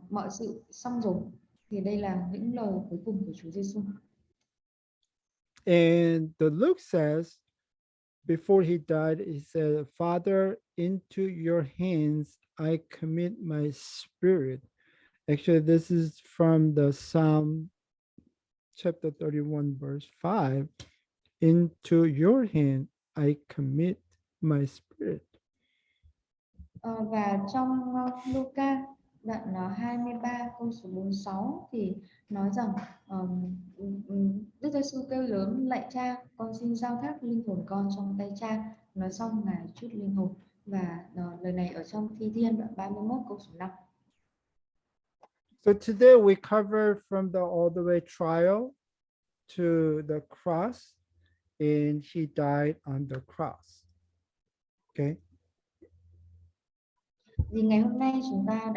mọi sự xong rồi, thì đây là những lời cuối cùng của Chúa Giêsu. And the Luke says, before he died, he said, "Father, into your hands I commit my spirit." Actually, this is from the Psalm chapter 31, verse 5. "Into your hand I commit my spirit." Và trong Luca đoạn 23 câu số 46 thì nói rằng Đức Giêsu kêu lớn lạy cha, con xin giao thác linh hồn con trong tay cha. Nói xong ngài chút linh hồn, và lời này ở trong Thi Thiên đoạn 31 câu số 5. So today we cover from the all the way trial to the cross, and he died on the cross. Okay. Thì ngày hôm nay chúng ta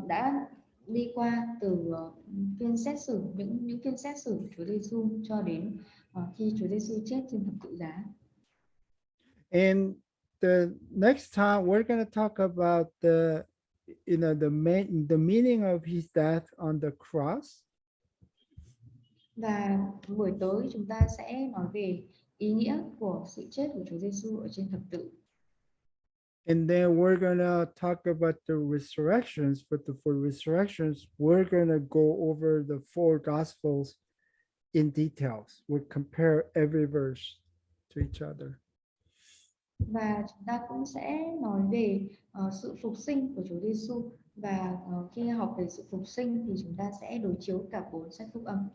đã đi qua từ phiên xét xử, những phiên xét xử của Chúa Giêsu cho đến khi Chúa Giêsu chết trên thập tự giá. And the next time we're going to talk about the the meaning of his death on the cross. Và buổi tối chúng ta sẽ nói về ý nghĩa của sự chết của Chúa Giêsu ở trên thập tự. And then we're going to talk about the resurrections. But for resurrections, we're going to go over the four gospels in details. We'll compare every verse to each other. Và chúng ta cũng sẽ nói về sự phục sinh của Chúa Giêsu, và khi học về sự phục sinh thì chúng ta sẽ đối chiếu cả 4 sách phúc âm.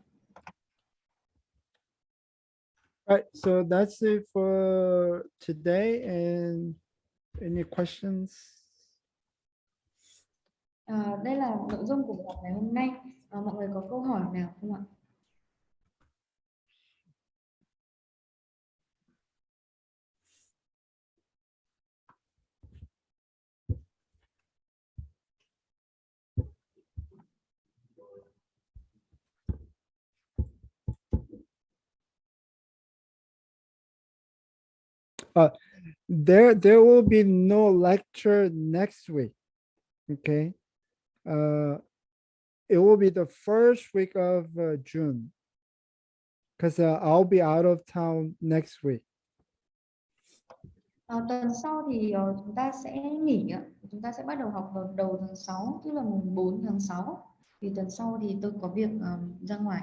Right, so that's it for today. And any questions? Đây là nội dung của buổi học ngày hôm nay. Mọi người có câu hỏi nào không ạ? There will be no lecture next week. Okay. It will be the first week of June, because I'll be out of town next week. Tuần sau thì chúng ta sẽ nghỉ ạ. Chúng ta sẽ bắt đầu học vào đầu tháng 6, tức là mùng 4 tháng 6. Thì tuần sau thì tôi có việc ra ngoài.